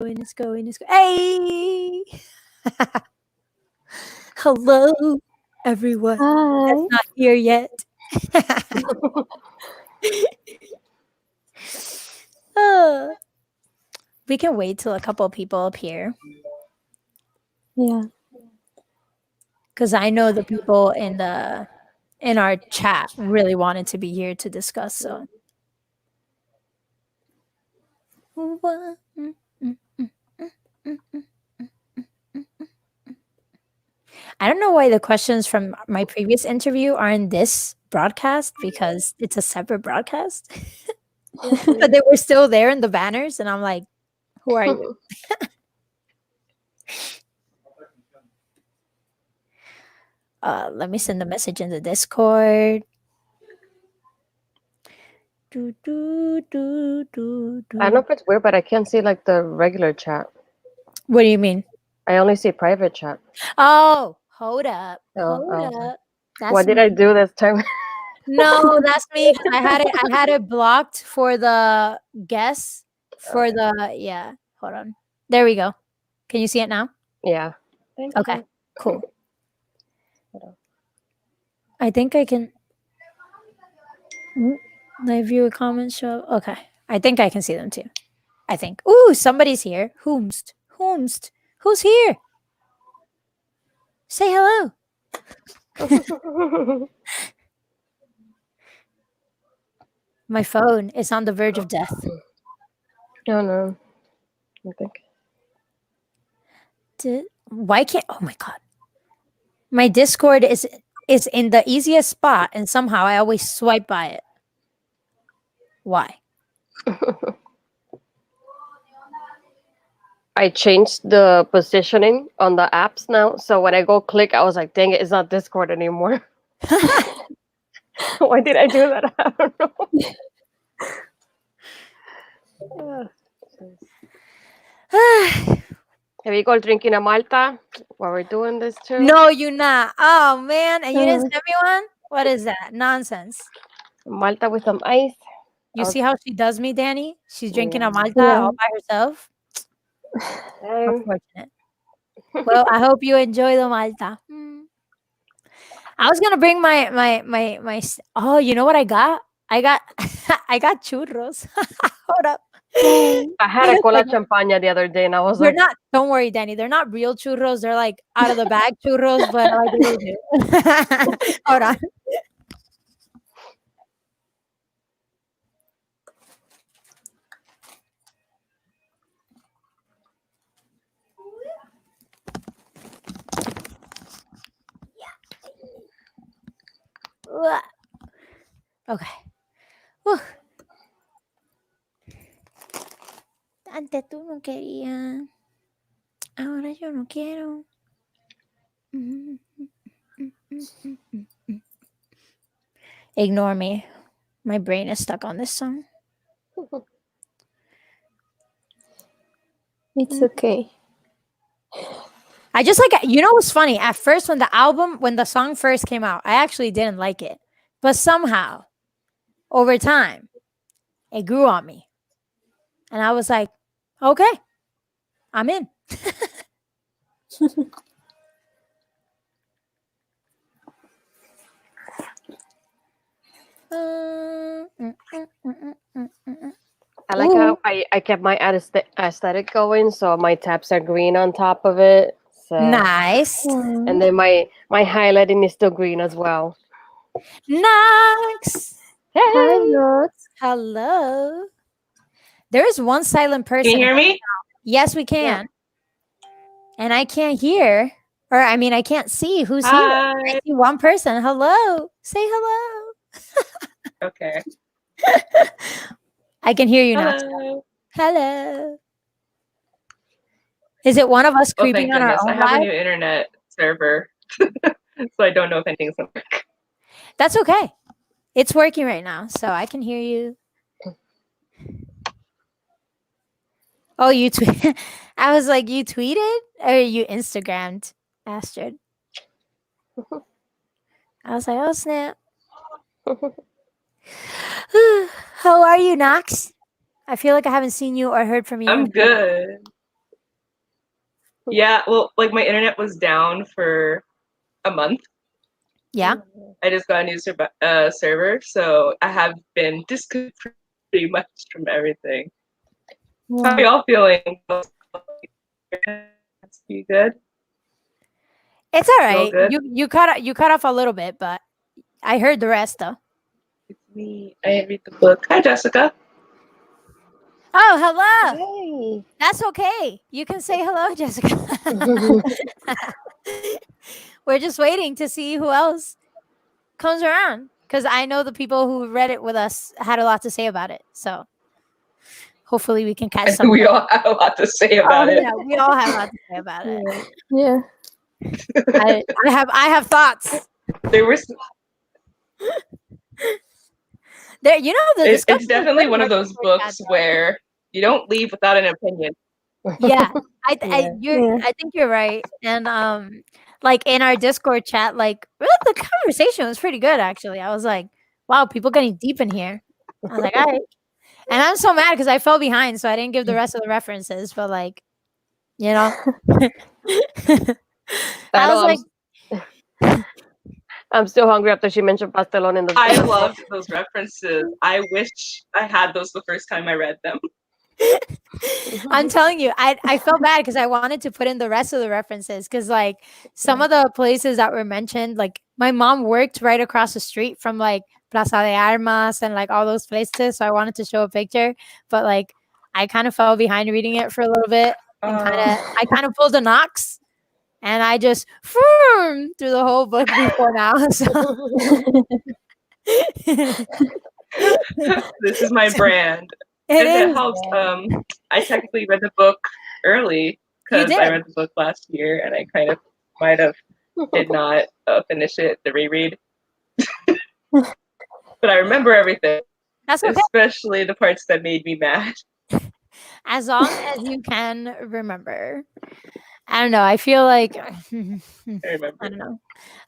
It's going. Hey! Hello, everyone. That's Hi. not here yet. Uh, we can wait till a couple people appear Yeah. because I know the people in our chat really wanted to be here to discuss. So. I don't know why the questions from my previous interview are in this broadcast because it's a separate broadcast. But they were still there in the banners, and I'm like, who are you? Let me send a message in the Discord. I don't know if it's weird, but I can't see like the regular chat. What do you mean? I only see private chat. Oh, hold up. Oh, Hold okay. up. That's What did I do this time? No, that's me because I had it blocked for the guests for the yeah. Hold on. There we go. Can you see it now? Yeah. Thank Okay. you. Cool. I think I can live viewer comments show. Okay. I think I can see them too. I think. Ooh, somebody's here. Whomst. Who's here? Say hello. My phone is on the verge of death. Oh no. I think. Why can't oh my god. My Discord is in the easiest spot and somehow I always swipe by it. Why? I changed the positioning on the apps now, so when I go click, I was like, "Dang it, it's not Discord anymore." Why did I do that? I don't know. Have you guys drinking a Malta while we're doing this too? No, you're not. Oh man, and you didn't send me one? What is that? Nonsense. Malta with some ice. You see how she does me, Danny? She's drinking a Malta Yeah. all by herself. Um, Unfortunate. Well, I hope you enjoy the Malta. I was gonna bring oh, you know what I got? I got I got churros. Hold up. I had a cola champaña the other day, and I was They're like, not. Don't worry, Danny. They're not real churros. They're like out of the bag churros, but I like really do. Hold on. Okay. Whew. Antes tú no querías. Ahora yo no quiero. Ignore me. My brain is stuck on this song. It's okay. I just like you know what's funny? At first, when the song first came out, I actually didn't like it, but somehow, over time, it grew on me, and I was like, okay, I'm in. I like how I kept my aesthetic going, so my tabs are green on top of it. So Nice. and then my highlighting is still green as well. Nice. Hi, Nox. Hello. There is one silent person. Can you hear me? Yes, we can. And I can't hear, or I mean, I can't see who's here. I see one person. Hello. Say hello. Okay. I can hear you now. Hello. Is it one of us creeping on our own I have live? a new internet server, so I don't know if anything's going to work. That's okay. It's working right now, so I can hear you. Oh, you tweet. I was like, you tweeted or you Instagrammed, Astrid? I was like, oh snap. How are you, Knox? I feel like I haven't seen you or heard from you. I'm good. Yeah, well, like my internet was down for a month. Yeah. I just got a new server, so I have been disconnected pretty much from everything. How are y'all feeling? You good? It's all Feel right. good? You cut off a little bit, but I heard the rest though. It's me. I didn't read the book. Hi, Jessica. Oh, hello. Hey. That's okay. You can say hello, Jessica. We're just waiting to see who else comes around because I know the people who read it with us had a lot to say about it. So hopefully we can catch some. We all have a lot to say about it. Yeah, we all have a lot to say about it. Yeah. I have thoughts. There were. There, you know, the It's discussion definitely was one of pretty those like books that, though. where you don't leave without an opinion. Yeah, Yeah. I think you're right. And like in our Discord chat, like really the conversation was pretty good actually. I was like, wow, people getting deep in here. I was like, all right. And I'm so mad because I fell behind, so I didn't give the rest of the references. But like, you know, I was like, I'm still hungry after she mentioned pastelón in the. I loved those references. I wish I had those the first time I read them. I'm telling you, I felt bad because I wanted to put in the rest of the references because like some of the places that were mentioned, like my mom worked right across the street from like Plaza de Armas and like all those places, so I wanted to show a picture, but like I kind of fell behind reading it for a little bit and I kind of pulled a Knox and I just through the whole book before now. So. This is my brand. It If it is. helps, I technically read the book early because I did. read the book last year and I kind of might have did not finish it, the reread. But I remember everything, That's okay. especially the parts that made me mad. As long as you can remember. I don't know. I feel like I remember. I don't know.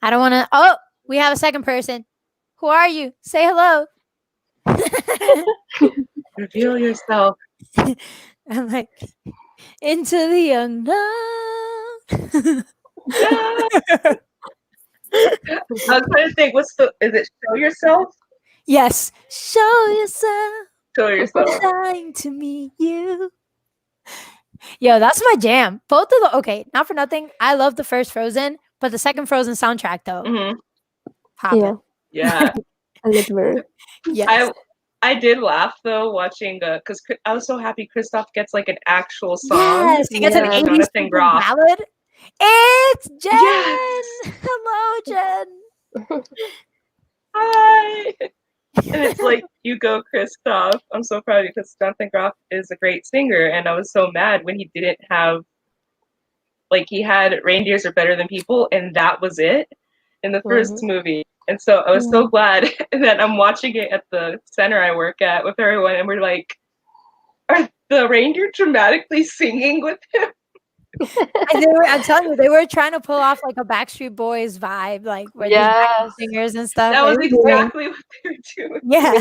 I don't want to. Oh, we have a second person. Who are you? Say hello. Reveal yourself. I'm like into the unknown. I was trying to think, is it show yourself? Yes. Show yourself. Show yourself. Trying to meet you. Yo, that's my jam. Both of the not for nothing. I love the first Frozen, but the second Frozen soundtrack though. Mm-hmm. Poppin'. Yeah. A little bit. Yes. I did laugh though watching because I was so happy Kristoff gets like an actual song. Yes, he gets an Yeah. 80s Jonathan Groff. ballad. It's Jen. Yes. Hello, Jen. Hi. And it's like, you go, Kristoff. I'm so proud of you because Jonathan Groff is a great singer. And I was so mad when he didn't have, like, he had Reindeers Are Better Than People, and that was it in the first movie. And so I was so glad that I'm watching it at the center I work at with everyone, and we're like, are the reindeer dramatically singing with him? And I'm telling you, they were trying to pull off like a Backstreet Boys vibe, like where these backup singers and stuff. That was They were doing- exactly what they were doing. Yeah.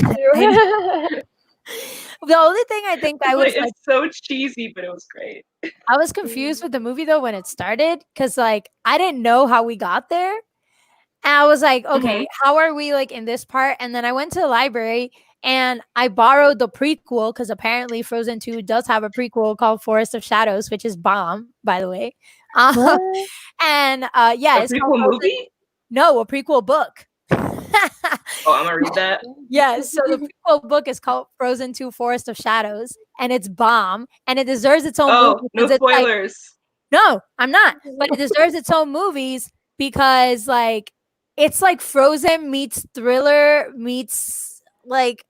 The only thing I think I was like, it's so cheesy, but it was great. I was confused with the movie though when it started because like I didn't know how we got there. And I was like, okay, how are we like in this part? And then I went to the library and I borrowed the prequel because apparently Frozen 2 does have a prequel called Forest of Shadows, which is bomb, by the way. And yeah, it's a prequel movie? No, a prequel book. Oh, I'm gonna read that. Yeah, so the prequel book is called Frozen 2 Forest of Shadows, and it's bomb, and it deserves its own movie. No spoilers. No, I'm not. But it deserves its own movies because like it's like Frozen meets thriller meets like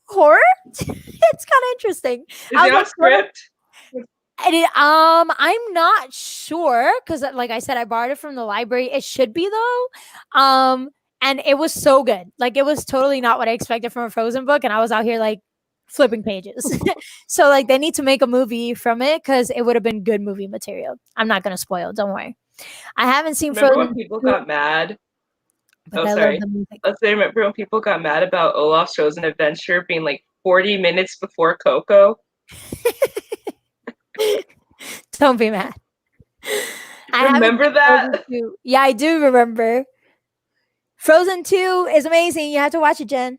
horror. It's kind of interesting. Is it on script? And I'm not sure because like I said, I borrowed it from the library. It should be though. And it was so good. Like it was totally not what I expected from a Frozen book. And I was out here like flipping pages. So like they need to make a movie from it because it would have been good movie material. I'm not gonna spoil. Don't worry. I haven't seen Remember Frozen. when people got mad? But I love the music. Let's say, remember when people got mad about Olaf's Chosen Adventure being like 40 minutes before Coco? Don't be mad. I haven't Remember seen Frozen that? 2. Yeah, I do remember. Frozen 2 is amazing. You have to watch it, Jen.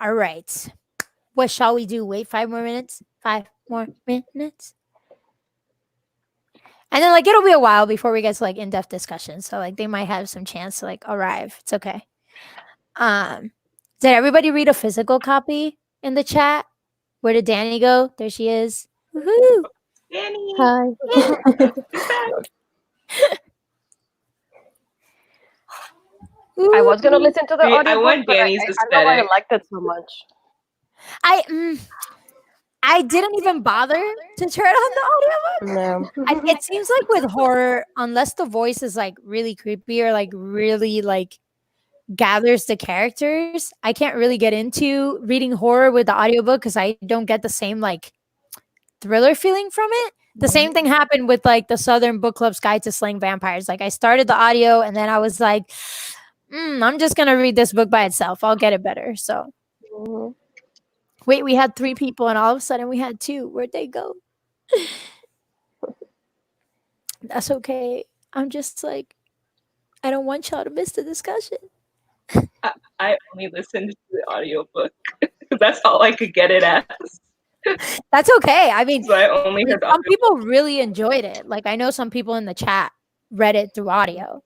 All right. What shall we do? Wait 5 more minutes? 5 more minutes? And then, like, it'll be a while before we get to, like, in-depth discussion. So, like, they might have some chance to, like, arrive. It's okay. Did everybody read a physical copy in the chat? Where did Danny go? There she is. Woohoo! Danny. Hi. I was gonna listen to the Wait, I audio, want but Danny's I don't know why I aesthetic. liked it so much. I didn't even bother to turn on the audiobook. No. It seems like with horror, unless the voice is like really creepy or like really like gathers the characters, I can't really get into reading horror with the audiobook because I don't get the same like thriller feeling from it. The same thing happened with like the Southern Book Club's Guide to Slaying Vampires. Like I started the audio and then I was like, I'm just gonna read this book by itself. I'll get it better. So Mhm. wait, we had 3 people and all of a sudden we had 2. Where'd they go? That's okay. I'm just like, I don't want y'all to miss the discussion. I only listened to the audiobook because that's all I could get it as. That's okay. I mean, So I only heard the some audio. people really enjoyed it. Like I know some people in the chat read it through audio.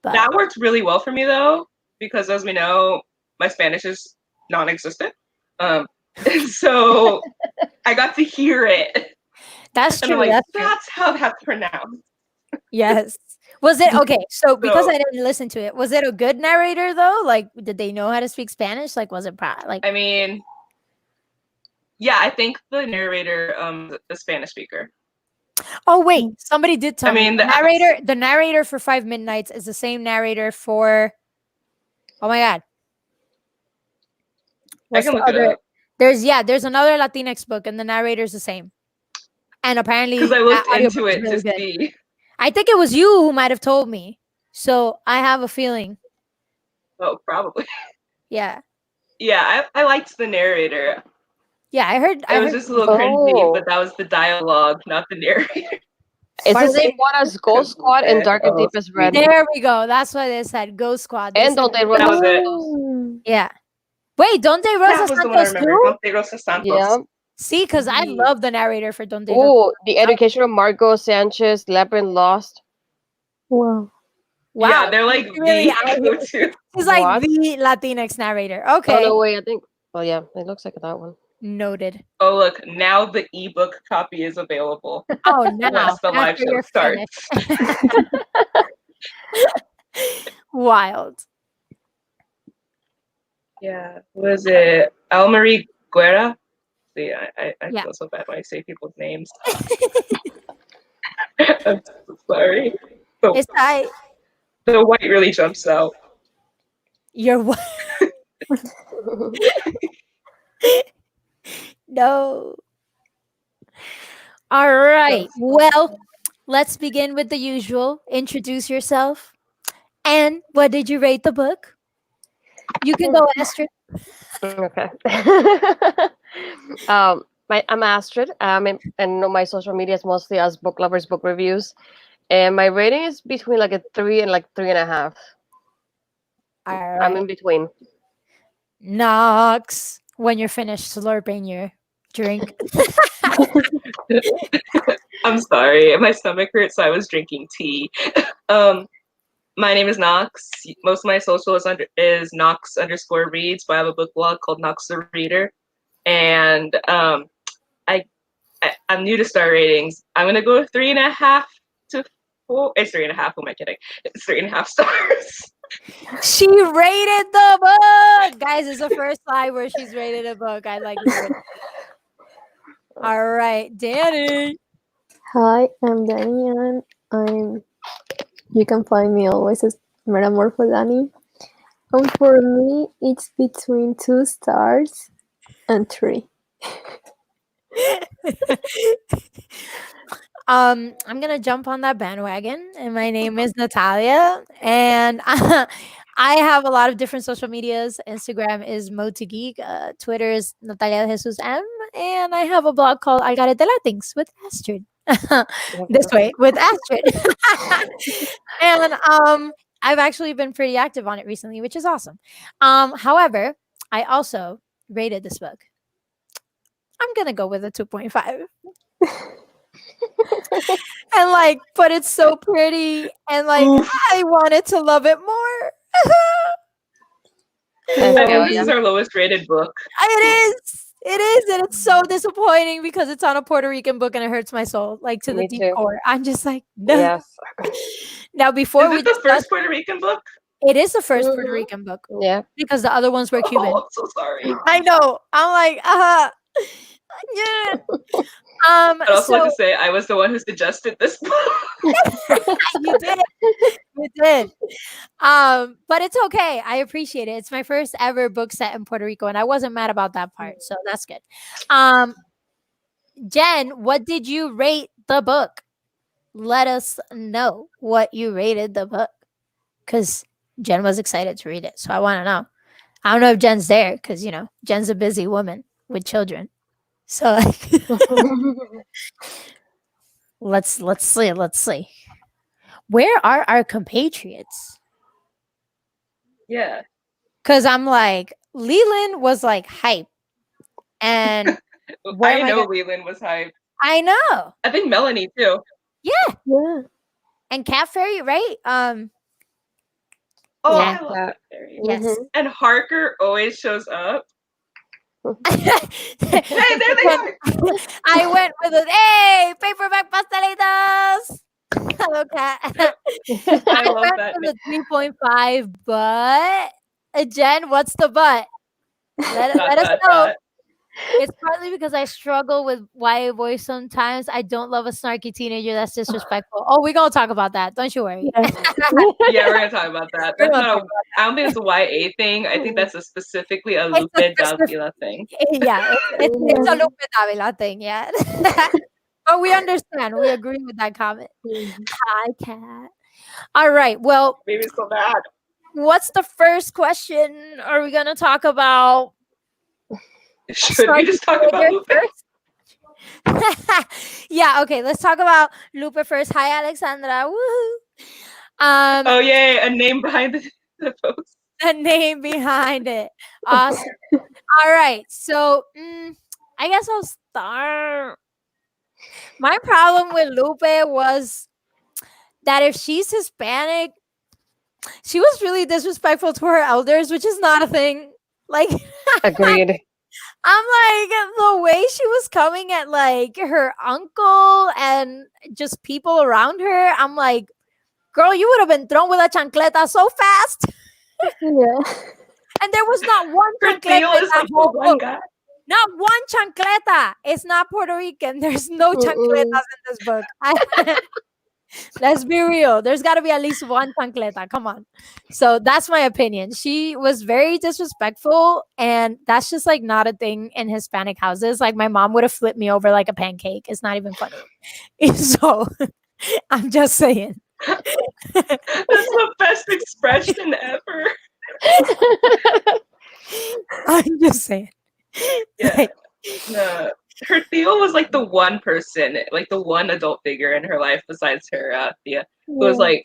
But That worked really well for me though, because as we know, my Spanish is non-existent. So I got to hear it. that's And true. I'm like, That's true. that's how that's pronounced. Yes. Was it okay? So because I didn't listen to it, was it a good narrator though? Like, did they know how to speak Spanish? Like, was it like? I mean, yeah, I think the narrator, the Spanish speaker. Oh wait, somebody did tell me mean, the narrator for Five Midnights is the same narrator for. Oh my god. I can look it up. There's another Latinx book and the narrator is the same. And apparently, Because I looked that into audiobook is it really to good. see. I think it was you who might have told me. So I have a feeling. Oh, probably. Yeah. Yeah, I liked the narrator. Yeah, I heard. It was just a little cringy, but that was the dialogue, not the narrator. It's What the are they- same one as Ghost Squad and Dark and Deepest Red. There we go. That's what they said. Ghost Squad. They And said- Donde Rosa That was it. Mm. Yeah. Wait, Donde That Rosa was the one I Santos remember. too? Donde Rosa Santos. Yeah. See, because I love the narrator for Donde Rosa. Oh, the education of Margot Sanchez, Labyrinth Lost. Wow. Wow. Yeah, they're like really the out here. go-to. He's like What? the Latinx narrator. Oh Okay. no, wait, I think. Oh yeah, it looks like that one. Noted. Oh, look, now the ebook copy is available. Oh, now Once the live after show you're starts. finished. Wild. Yeah, was it Almarie Guerra? See, I Yeah. feel so bad when I say people's names. I'm so sorry. It's The white really jumps out. you're what? No. All right. Well, let's begin with the usual. Introduce yourself. And what did you rate the book? You can go, Astrid. Okay. I'm Astrid. And my social media is mostly as book lovers, book reviews, and my rating is between like a 3 and like 3.5. All I'm right. in between. Knox. When you're finished slurping your drink. I'm sorry, my stomach hurts, so I was drinking tea. My name is Knox. Most of my social is Knox_reads, but I have a book blog called Knox the Reader. And I'm new to star ratings. I'm gonna go 3.5 to 4. It's 3.5. Who am I kidding? It's 3.5 stars. She rated the book. Guys, it's the first time where she's rated a book. I like it. All right, Danny. Hi, I'm Danny, and you can find me always as Metamorpho Danny. And for me, it's between 2 stars and 3. I'm gonna jump on that bandwagon, and my name is Natalia, and I have a lot of different social medias. Instagram is Mo2Geek, Twitter is Natalia Jesus M, and I have a blog called Algarete Latings with Astrid. This way with Astrid. And I've actually been pretty active on it recently, which is awesome. However, I also rated this book. I'm gonna go with a 2.5. And like, but it's so pretty, and like I wanted to love it more. I think Yeah. this is our lowest rated book. It is, and it's so disappointing because it's on a Puerto Rican book and it hurts my soul, like to the Me deep too. core. I'm just like, no. Yes. Now, before Is we it the discuss, first Puerto Rican book? it is the 1st Puerto Mhm. Rican book Yeah. because the other ones were Cuban. Oh, I'm so sorry. I know. I'm like, yeah. I'd also like So to say I was the one who suggested this book. you did. You did. But it's okay. I appreciate it. It's my first ever book set in Puerto Rico, and I wasn't mad about that part. So that's good. Jen, what did you rate the book? Let us know what you rated the book. Because Jen was excited to read it. So I want to know. I don't know if Jen's there because Jen's a busy woman with children. So let's see. Where are our compatriots? Yeah. Because I'm like, Leland was like hype. And where I am I know gonna- Leland was hype. I know. I think Melanie too. Yeah. And Cat Fairy, right? Oh, Yeah. I love that fairy. Yes. Mhm. And Harker always shows up. Hey, there they When are. I went with a hey, paperback pastelitos. Hello, Cat. I love went that. with a 3.5, but Jen, what's the but? Let us know. Dot. It's partly because I struggle with YA voice sometimes. I don't love a snarky teenager that's disrespectful. Oh, we're gonna talk about that. Don't you worry. Yeah. Yeah, we're gonna talk about that. We're That's gonna not talk I don't think it's a YA thing. I think that's specifically a It's a Lupe specific- Davila thing. Yeah, it's a Yeah. Lupe Davila thing, yeah. But we understand. We agree with that comment. Hi, Cat. All right. Well, Maybe it's so bad. what's the first question? Are we gonna talk about? Should we just talk about Lupe? Yeah. Okay. Let's talk about Lupe first. Hi, Alexandra. Woohoo. Oh yay, a name behind the post. The name behind it. Awesome. All right. So I guess I'll start. My problem with Lupe was that if she's Hispanic, she was really disrespectful to her elders, which is not a thing. Like, Agreed. I'm like, the way she was coming at like her uncle and just people around her, I'm like, girl, you would have been thrown with a chancleta so fast. Yeah. And there was not one Her chancleta Theo in is that like the whole one book. guy. Not one chancleta. It's not Puerto Rican. There's no chancletas in this book. Let's be real. There's got to be at least one chancleta. Come on. So that's my opinion. She was very disrespectful, and that's just like not a thing in Hispanic houses. Like my mom would have flipped me over like a pancake. It's not even funny. So I'm just saying. That's the best expression ever. I'm just saying. Yeah. Like, No. Her Theo was like the one person, like the one adult figure in her life besides her Thea, who was like,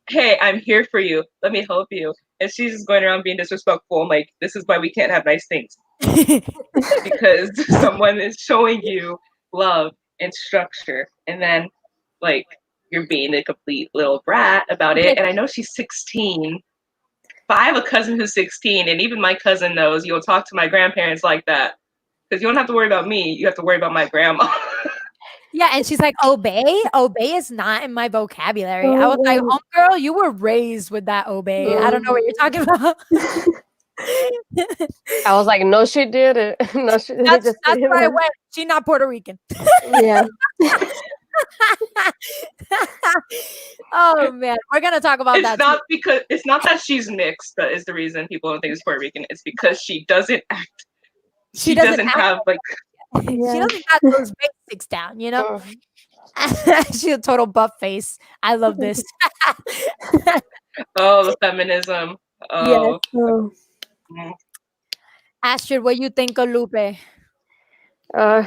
hey, I'm here for you. Let me help you. And she's just going around being disrespectful. I'm like, this is why we can't have nice things. Because someone is showing you love and structure. And then, like, you're being a complete little brat about it. And I know she's 16. But I have a cousin who's 16. And even my cousin knows you'll talk to my grandparents like that. Because you don't have to worry about me. You have to worry about my grandma. Yeah, and she's like, obey? Obey is not in my vocabulary. I was like, homegirl, you were raised with that obey. I don't know what you're talking about. I was like, no, she didn't. No, she didn't. That's where I went. She's not Puerto Rican. Yeah. Oh man, we're gonna talk about that. It's not that she's mixed that is the reason people don't think it's Puerto Rican. It's because she doesn't act. She doesn't have like. She doesn't have those basics down, you know. She's a total buff face. I love this. Oh, the feminism. Oh. Oh. Astrid, what you think of Lupe? Uh,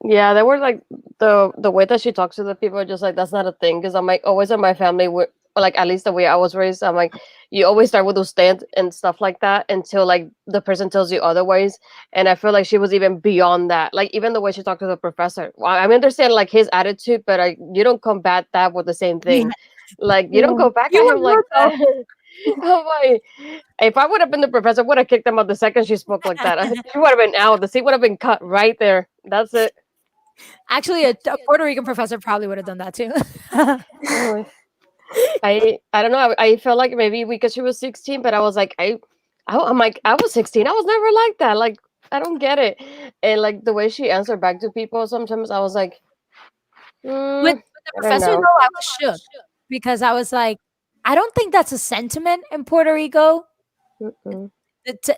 yeah, they were like the way that she talks to the people, just like that's not a thing. Because I'm like always in my family, like at least the way I was raised, I'm like you always start with usted and stuff like that until like the person tells you otherwise. And I feel like she was even beyond that. Like even the way she talked to the professor. Well, I understand like his attitude, but you don't combat that with the same Yeah. thing. Like you don't Yeah. go back You at were him like rude, though. that. I'm like, if I would have been the professor, I would have kicked him out the second she spoke like that. She would have been out. The seat would have been cut right there. That's it. Actually, a Puerto Rican professor probably would have done that too. Oh, I don't know. I felt like maybe because she was 16, but I was like I'm like I was 16. I was never like that. Like I don't get it. And like the way she answered back to people, sometimes I was like, With mm, the I don't professor know. though, I was shook because I was like, I don't think that's a sentiment in Puerto Rico. Mm-mm.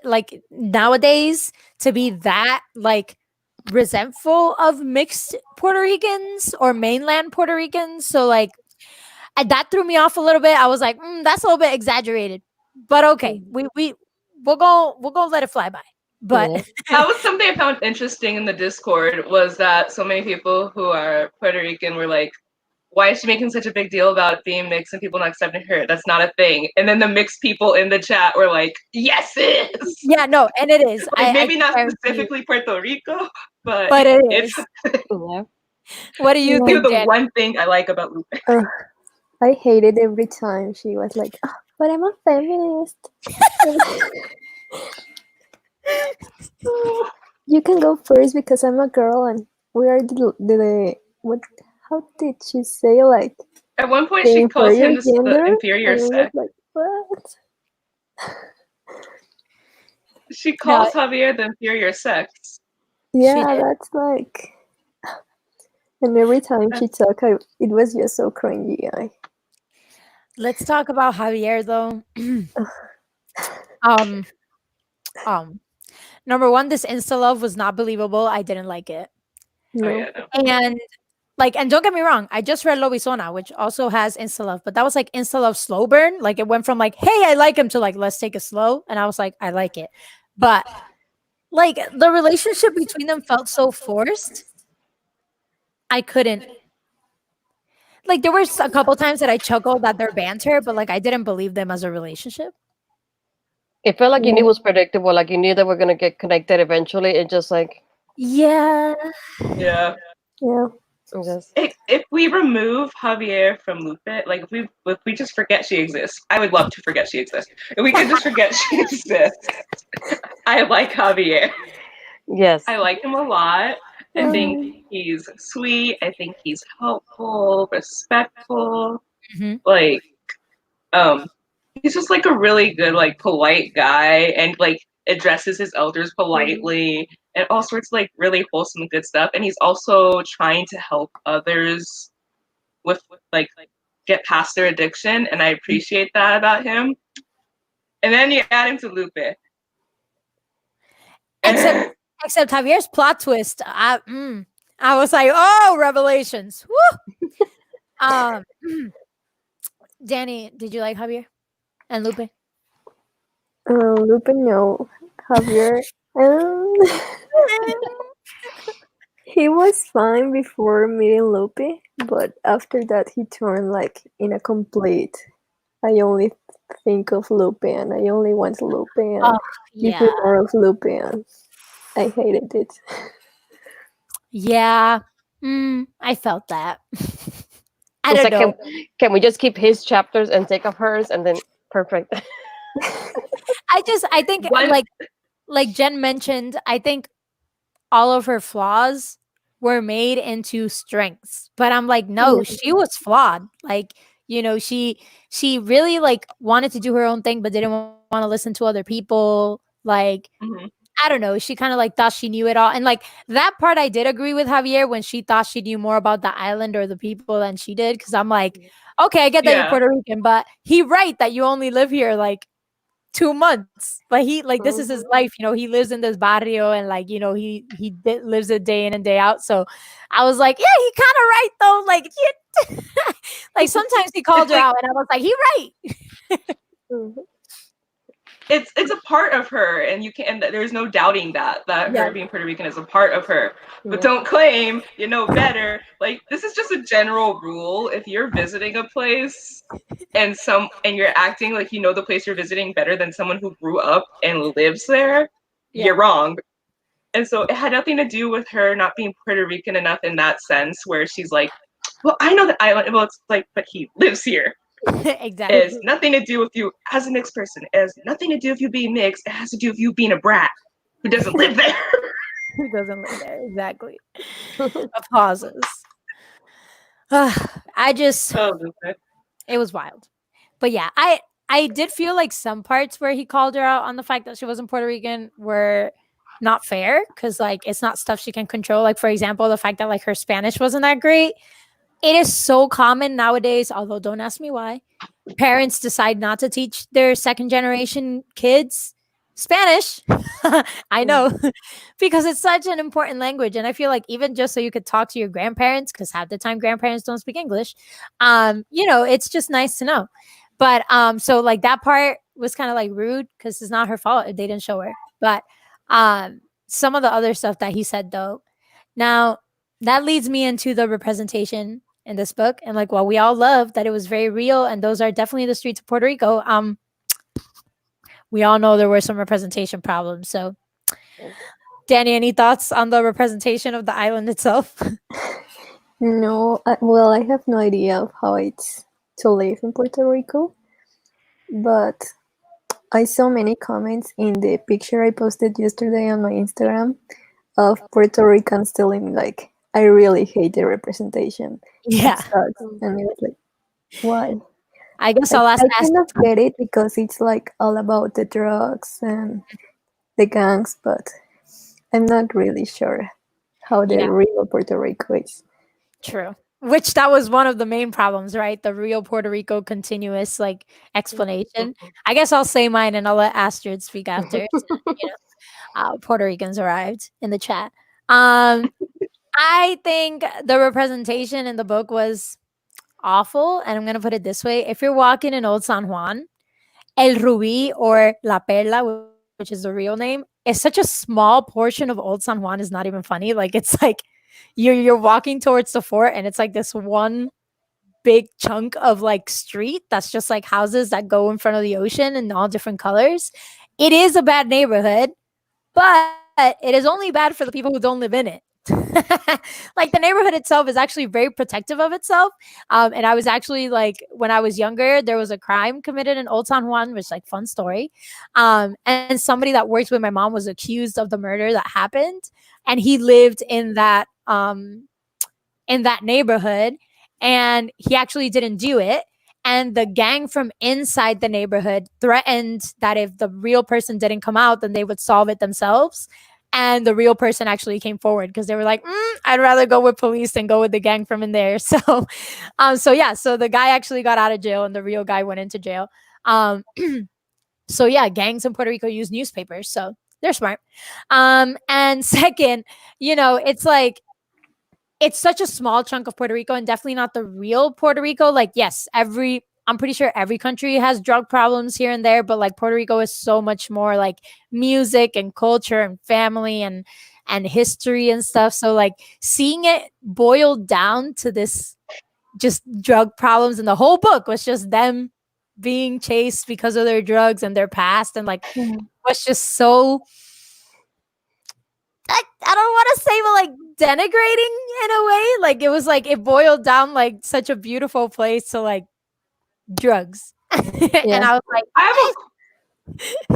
Like nowadays to be that like resentful of mixed Puerto Ricans or mainland Puerto Ricans. So like that threw me off a little bit. I was like, that's a little bit exaggerated, but okay, we'll go let it fly by. But Yeah. That was something I found interesting in the Discord, was that so many people who are Puerto Rican were like, why is she making such a big deal about being mixed and people not accepting her? That's not a thing. And then the mixed people in the chat were like, yes, it is. yeah, no, and it is. Like I maybe not guarantee you, specifically Puerto Rico, but but it it's is. Yeah. What do you Yeah. think, the Danny? one thing I like about Lupe. I hated every time she was like, "Oh, but I'm a feminist." You can go first because I'm a girl and we are the what? How did she say, like, At one point, the she calls inferior him the gender? inferior And I was sex. like, what? She No, calls Javier the inferior sex. Yeah, did. that's like. And every time she talked, it was just so cringy. Let's talk about Javier though. um, number one, this insta love was not believable. I didn't like it. Oh No. yeah, no. And like, and don't get me wrong, I just read Lobizona, which also has insta love, but that was like insta love slow burn. Like it went from like, hey, I like him to like, let's take it slow. And I was like, I like it. But like the relationship between them felt so forced. I couldn't. Like there were a couple times that I chuckled at their banter, but like I didn't believe them as a relationship. It felt like you knew Yeah. it was predictable. Like you knew they were gonna get connected eventually. It just like Yeah. Yeah. Yeah. just If we remove Javier from Lupe, like if we just forget she exists, I would love to forget she exists. If we could just forget she exists, I like Javier. yes. I like him a lot. I think Um, he's sweet. I think he's helpful, respectful. Mhm. Like, he's just like a really good, like polite guy, and like addresses his elders politely, and all sorts of like really wholesome good stuff. And he's also trying to help others with like get past their addiction, and I appreciate that about him. And then you add him to Lupe. Except Javier's plot twist. I was like, oh, revelations. Woo! Um, Danny, did you like Javier and Lupe? Lupe, no. Javier. Um, he was fine before meeting Lupe, but after that he turned like in a complete. I only think of Lupe and I only want Lupe and give Yeah, me more of Lupe and I hated it. yeah. I felt that. I It's don't like know. can we just keep his chapters and take off hers and then perfect. I think One- like Jen mentioned, I think all of her flaws were made into strengths. But I'm like, no, Yeah. she was flawed. Like, she really like wanted to do her own thing, but didn't want to listen to other people. Like, Mhm. I don't know. She kind of like thought she knew it all. And like that part, I did agree with Javier when she thought she knew more about the island or the people than she did. Cause I'm like, okay, I get that you're Yeah. Puerto Rican, but he right that you only live here like 2 months. But he like this is his life. He lives in this barrio and like, lives it day in and day out. So I was like, yeah, he kind of right though. Like, like sometimes he called It's her like- out and I was like, he right. Mhm. it's a part of her, and you can. And there's no doubting that Yeah. her being Puerto Rican is a part of her. But Yeah. don't claim you know better. Like this is just a general rule. If you're visiting a place and you're acting like you know the place you're visiting better than someone who grew up and lives there, Yeah. you're wrong. And so it had nothing to do with her not being Puerto Rican enough in that sense, where she's like, well, I know the island. Well, it's like, but he lives here. Exactly. It has nothing to do with you as a mixed person. It has nothing to do with you being mixed. It has to do with you being a brat who doesn't live there. Who doesn't live there? Exactly. Pauses. I just, Oh, it was wild. But yeah, I did feel like some parts where he called her out on the fact that she wasn't Puerto Rican were not fair, because like it's not stuff she can control. Like, for example, the fact that like her Spanish wasn't that great. It is so common nowadays, although don't ask me why, parents decide not to teach their second generation kids Spanish. I know, because it's such an important language. And I feel like even just so you could talk to your grandparents, because half the time grandparents don't speak English, you know, it's just nice to know. But so like that part was kind of like rude because it's not her fault if they didn't show her. But some of the other stuff that he said though, now that leads me into the representation in this book. And like, while we all love that it was very real and those are definitely the streets of Puerto Rico, we all know there were some representation problems. So Danny, any thoughts on the representation of the island itself? No, well, I have no idea of how it's to live in Puerto Rico, but I saw many comments in the picture I posted yesterday on my Instagram of Puerto Ricans telling like, I really hate the representation. It Yeah. sucks. And it was like, why? I guess I'll ask. I kind of get it because it's like all about the drugs and the gangs, but I'm not really sure how the Yeah. real Puerto Rico is. True. Which that was one of the main problems, right? The real Puerto Rico continuous like explanation. I guess I'll say mine and I'll let Astrid speak after. Puerto Ricans arrived in the chat. I think the representation in the book was awful, and I'm gonna put it this way: if you're walking in Old San Juan, El Rubí or La Perla, which is the real name, is such a small portion of Old San Juan. Is not even funny. Like it's like you're walking towards the fort, and it's like this one big chunk of like street that's just like houses that go in front of the ocean in all different colors. It is a bad neighborhood, but it is only bad for the people who don't live in it. Like the neighborhood itself is actually very protective of itself. And I was actually like, when I was younger, there was a crime committed in Old San Juan, which like fun story. And somebody that worked with my mom was accused of the murder that happened. And he lived in that neighborhood, and he actually didn't do it. And the gang from inside the neighborhood threatened that if the real person didn't come out, then they would solve it themselves. And the real person actually came forward because they were like, I'd rather go with police than go with the gang from in there. So, so the guy actually got out of jail and the real guy went into jail. So yeah, gangs in Puerto Rico use newspapers, so they're smart. And second, it's like, it's such a small chunk of Puerto Rico and definitely not the real Puerto Rico. Like, yes, I'm pretty sure every country has drug problems here and there, but like Puerto Rico is so much more like music and culture and family and history and stuff. So like seeing it boiled down to this just drug problems, and the whole book was just them being chased because of their drugs and their past, and like was just so, I don't want to say, but like denigrating in a way. Like it was like it boiled down like such a beautiful place to like drugs. And I was like,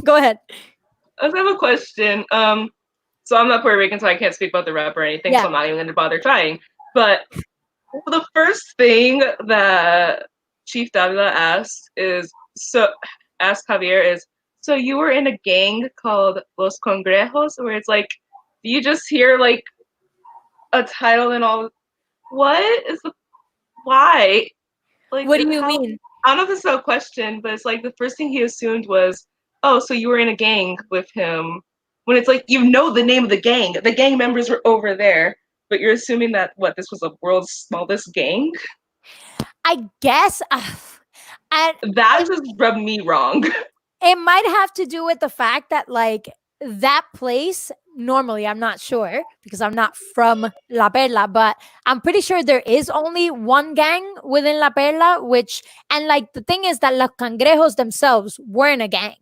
go ahead. I have a question. So I'm not Puerto Rican, so I can't speak about the rap or anything, so I'm not even going to bother trying. But the first thing that Chief Davila asked Javier is, so you were in a gang called Los Congrejos, where it's like, do you just hear like a title and all? Why? Like, what do you mean? I don't know if this is a question, but it's like the first thing he assumed was, oh, so you were in a gang with him. When it's like, you know the name of the gang. The gang members were over there, but you're assuming that, this was the world's smallest gang? I guess. That just rubbed me wrong. It might have to do with the fact that like that place normally, I'm not sure because I'm not from La Perla, but I'm pretty sure there is only one gang within La Perla, and like the thing is that Los Cangrejos themselves weren't a gang.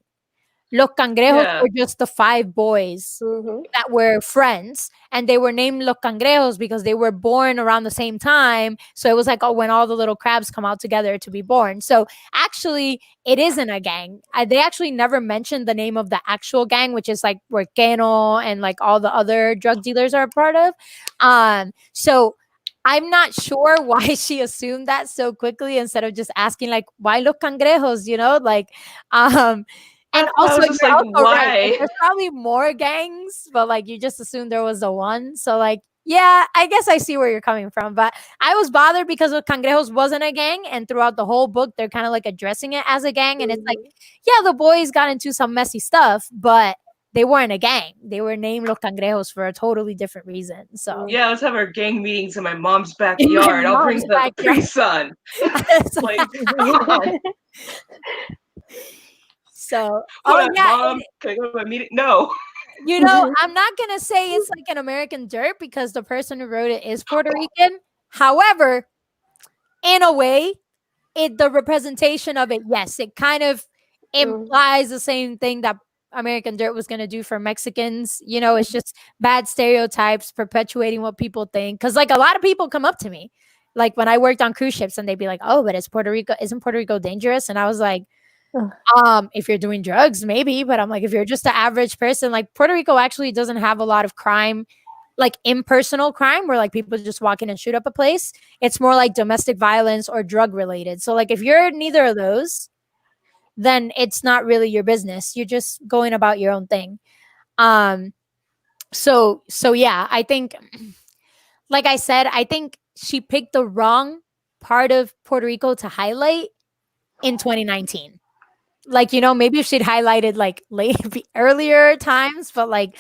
Los Cangrejos Yeah. were just the 5 boys Mhm. that were friends, and they were named Los Cangrejos because they were born around the same time. So it was like, oh, when all the little crabs come out together to be born. So actually, it isn't a gang. They actually never mentioned the name of the actual gang, which is like where Keno and like all the other drug dealers are a part of. So I'm not sure why she assumed that so quickly instead of just asking like, why Los Cangrejos? And I also, was just you're like, also right. Like, why? there's probably more gangs, but like you just assumed there was the one. So like, yeah, I guess I see where you're coming from. But I was bothered because of Cangrejos wasn't a gang, and throughout the whole book, they're kind of like addressing it as a gang, and it's like, yeah, the boys got into some messy stuff, but they weren't a gang. They were named Los Cangrejos for a totally different reason. So Yeah, let's have our gang meetings in my mom's backyard. I'll bring mom's the backyard. Capri Sun. Like, come on. So, Hold on, yeah, Mom, can I go to my meeting? No. I'm not gonna say it's like an American Dirt because the person who wrote it is Puerto Rican. However, in a way, the representation of it, yes, it kind of implies the same thing that American Dirt was gonna do for Mexicans. It's just bad stereotypes perpetuating what people think. Because like a lot of people come up to me, like when I worked on cruise ships, and they'd be like, "Oh, but isn't Puerto Rico dangerous?" And I was like, if you're doing drugs, maybe, but I'm like, if you're just an average person, like Puerto Rico actually doesn't have a lot of crime, like impersonal crime where like people just walk in and shoot up a place. It's more like domestic violence or drug related. So like if you're neither of those, then it's not really your business. You're just going about your own thing. So yeah, I think, like I said, I think she picked the wrong part of Puerto Rico to highlight in 2019. Like, maybe if she'd highlighted like earlier times, but like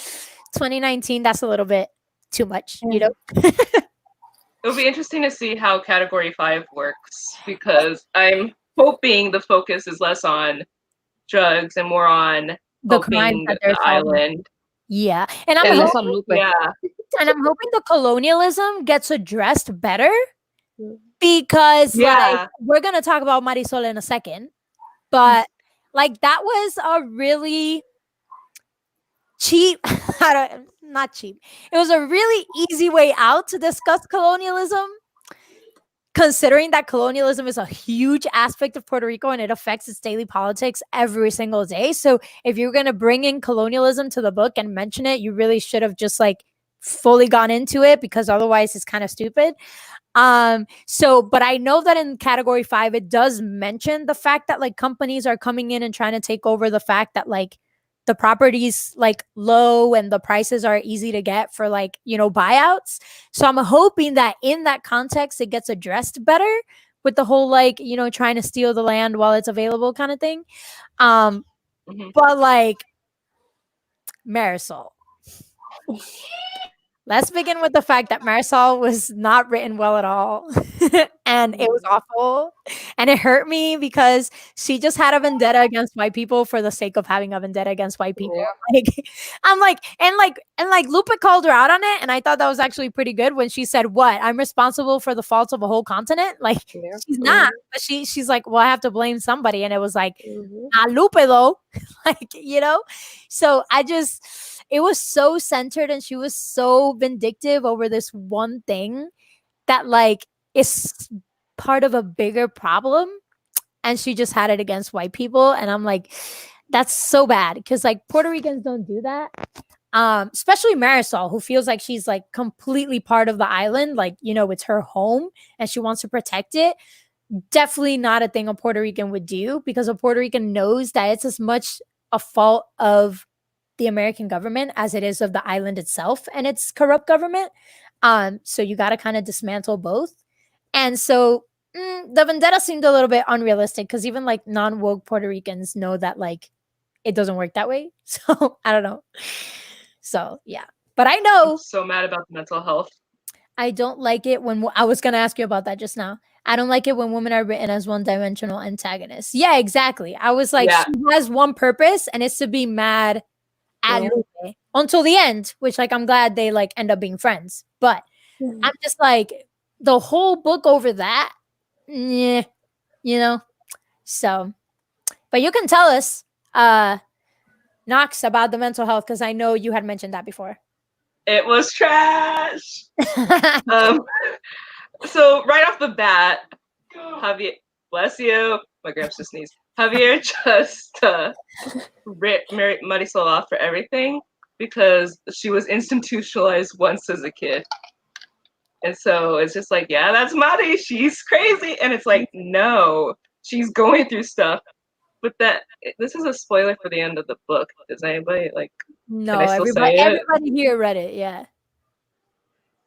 2019, that's a little bit too much, It'll be interesting to see how Category 5 works Oh. because I'm hoping the focus is less on drugs and more on The crimes helping that they're the solving. island. Yeah. And I'm And hoping, less on Lupe. Yeah. and I'm hoping the colonialism gets addressed better Mm. because like Yeah. we're gonna talk about Marisol in a second, but like that was a really cheap, not cheap. It was a really easy way out to discuss colonialism, considering that colonialism is a huge aspect of Puerto Rico and it affects its daily politics every single day. So if you're going to bring in colonialism to the book and mention it, you really should have just like fully gone into it because otherwise it's kind of stupid. But I know that in Category 5 it does mention the fact that like companies are coming in and trying to take over, the fact that like the property's like low and the prices are easy to get for like, buyouts. So I'm hoping that in that context it gets addressed better with the whole like, trying to steal the land while it's available kind of thing. But like Marisol. Let's begin with the fact that Marisol was not written well at all. And it was awful. And it hurt me because she just had a vendetta against white people for the sake of having a vendetta against white people. Yeah. Like, I'm like, and Lupe called her out on it. And I thought that was actually pretty good when she said, what? I'm responsible for the faults of a whole continent? Like, Yeah. she's not. But she's like, well, I have to blame somebody. And it was like, Mhm. not Lupe though. Like, So it was so centered and she was so vindictive over this one thing that like is part of a bigger problem, and she just had it against white people. And I'm like, that's so bad because like Puerto Ricans don't do that. Especially Marisol, who feels like she's like completely part of the island, like it's her home and she wants to protect it. Definitely not a thing a Puerto Rican would do, because a Puerto Rican knows that it's as much a fault of the American government as it is of the island itself and its corrupt government. So you got to kind of dismantle both. And so the vendetta seemed a little bit unrealistic because even like non-woke Puerto Ricans know that like it doesn't work that way. So I don't know. So yeah, but I know I'm so mad about the mental health. I don't like it when I was going to ask you about that just now. I don't like it when women are written as one-dimensional antagonists. Yeah, exactly. I was like, Yeah. she has one purpose, and it's to be mad at Yeah. Lupe until the end, which like I'm glad they like end up being friends. But I'm just like the whole book over that, yeah, you know. So, but you can tell us, Knox, about the mental health because I know you had mentioned that before. It was trash. So right off the bat, Javier, bless you. My grandpa's just sneezed. Javier just ripped Marisol off for everything because she was institutionalized once as a kid. And so it's just like, yeah, that's Mari. She's crazy. And it's like, no, she's going through stuff. But this is a spoiler for the end of the book. Does anybody like? No, Can I still say it? everybody here read it. Yeah.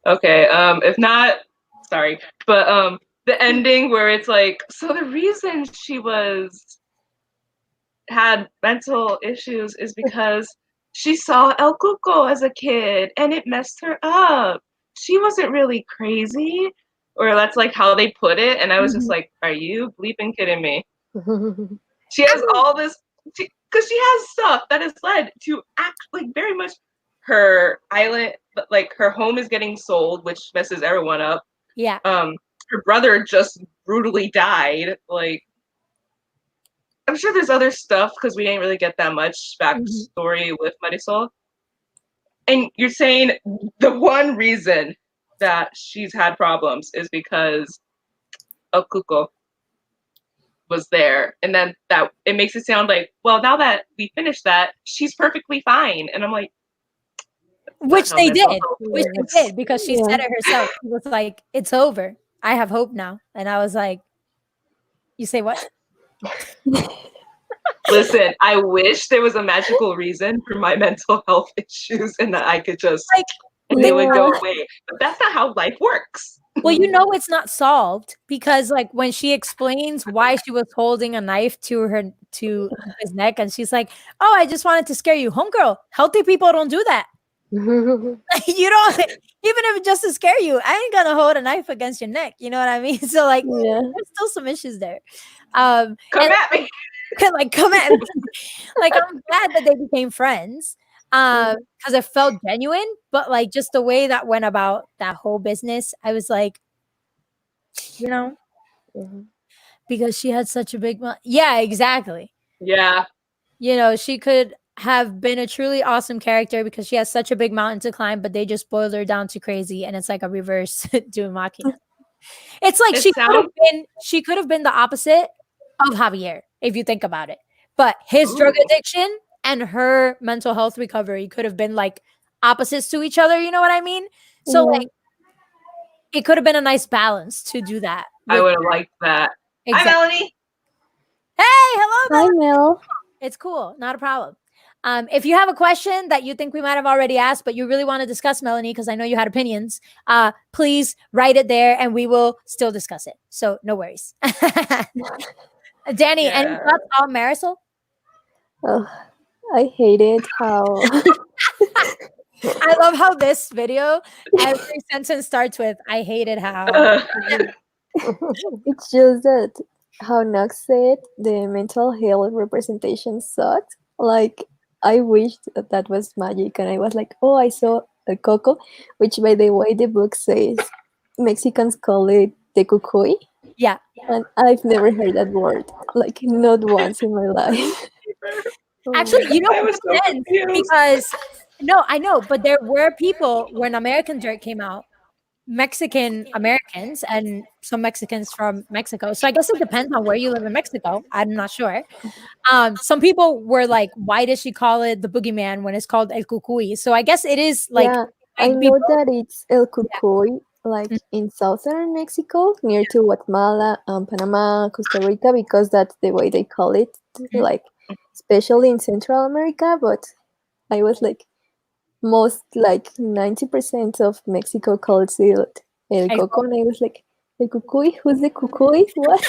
Okay. If not, sorry. But the ending where it's like, so the reason she had mental issues is because she saw El Cuco as a kid and it messed her up. She wasn't really crazy, or that's like how they put it. And I was just like, are you bleeping kidding me? She has all this, because she has stuff that has led to act like very much her island, like her home is getting sold, which messes everyone up. Yeah. Her brother just brutally died. Like, I'm sure there's other stuff because we didn't really get that much backstory with Marisol. And you're saying the one reason that she's had problems is because El Cuco was there. And then that it makes it sound like, well, now that we finished that, she's perfectly fine. And I'm like, which they did. Which works. they did because she said it herself. She was like, it's over. I have hope now. And I was like, you say what? Listen, I wish there was a magical reason for my mental health issues and that I could just Like, and they would go away. But that's not how life works. Well, you know it's not solved because like when she explains why she was holding a knife to his neck and she's like, "Oh, I just wanted to scare you." Homegirl, healthy people don't do that. You don't, even if it's just to scare you, I ain't gonna hold a knife against your neck. You know what I mean? So like there's still some issues there. Come at me. Like come at me. Like I'm glad that they became friends. Because it felt genuine, but like just the way that went about that whole business, I was like, you know, because she had such a big yeah, exactly. Yeah. You know, she could have been a truly awesome character because she has such a big mountain to climb, but they just boiled her down to crazy, and it's like a reverse Dune Machina. It's like she could have been the opposite of Javier, if you think about it. But his drug addiction and her mental health recovery could have been like opposites to each other. You know what I mean? So like it could have been a nice balance to do that. I would have liked that. Exactly. Hi, Melanie. Hey, hello, Melanie. Hi, Mel. It's cool. Not a problem. If you have a question that you think we might have already asked, but you really want to discuss, Melanie, because I know you had opinions, please write it there and we will still discuss it. So no worries. Danny, any thoughts on Marisol? Oh, I hated how I love how this video, every sentence starts with "I hated how." it's just that how Knox said the mental health representation sucked. Like I wished that was magic, and I was like, oh, I saw a coco, which by the way the book says Mexicans call it the cucuy. Yeah, and I've never heard that word, like not once in my life. Actually, you know what makes sense because no, I know, but there were people when American Dirt came out, Mexican Americans and some Mexicans from Mexico. So I guess it depends on where you live in Mexico. I'm not sure. Some people were like, "Why does she call it the boogeyman when it's called El Cucuy?" So I guess it is like. Yeah, I know that it's El Cucuy, like in southern Mexico, near to Guatemala, Panama, Costa Rica, because that's the way they call it. Like. Especially in Central America, but I was like, most like 90% of Mexico calls it El Coco, and I was like, El Cucuy? Who's the Cucuy? What?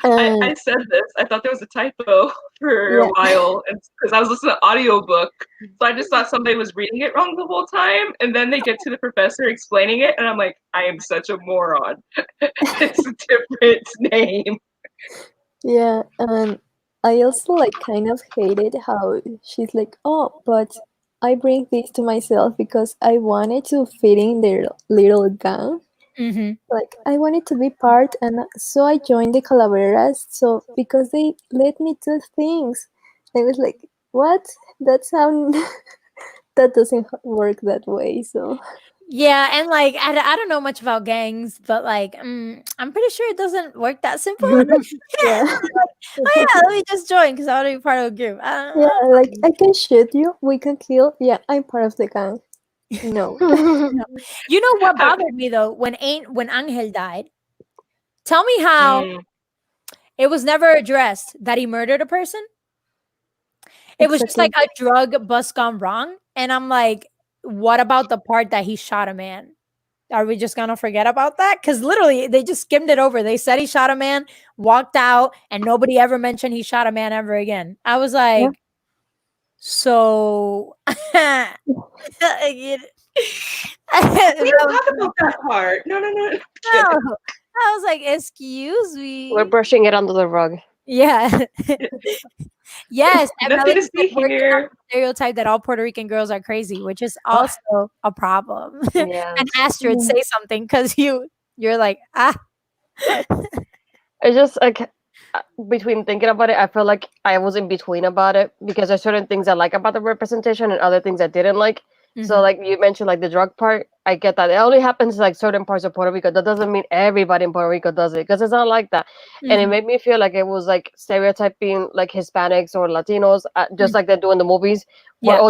And I said this. I thought there was a typo for a yeah, while because I was listening to audiobook. So I just thought somebody was reading it wrong the whole time. And then they get to the professor explaining it. And I'm like, I am such a moron. It's a different name. yeah, and I also like kind of hated how she's like, oh, but I bring this to myself because I wanted to fit in their little gang. Hmm. Like I wanted to be part, and so I joined the Calaveras. So because they let me do things, I was like, what? That's how that doesn't work that way. So Yeah, and like I don't know much about gangs, but like I'm pretty sure it doesn't work that simple. yeah, Oh yeah, let me just join because I want to be part of a group. yeah. Like I can shoot you. We can kill. Yeah, I'm part of the gang. No. No. You know what How- bothered me though when Angel died? Tell me how Mm, it was never addressed that he murdered a person. It was just Exactly. like a drug bust gone wrong, and I'm like, what about the part that he shot a man? Are we just gonna forget about that? Because literally, they just skimmed it over. They said he shot a man, walked out, and nobody ever mentioned he shot a man ever again. I was Yeah. like, so. You- we don't talk about that part. No. No. I was like, excuse We're me. brushing it under the rug. Yeah. Yes. And Nothing to Melody see working on here. the stereotype that all Puerto Rican girls are crazy, which is also a problem. Yeah. And Astrid, say something because you're like, ah. It's just like between thinking about it, I feel like I was in between about it because there's certain things I like about the representation and other things I didn't like. So Mhm. like you mentioned, like the drug part, I get that. It only happens in, like certain parts of Puerto Rico. That doesn't mean everybody in Puerto Rico does it because it's not like that. And it Mhm. made me feel like it was like stereotyping like Hispanics or Latinos, just Mhm. like they do in the movies. Yeah.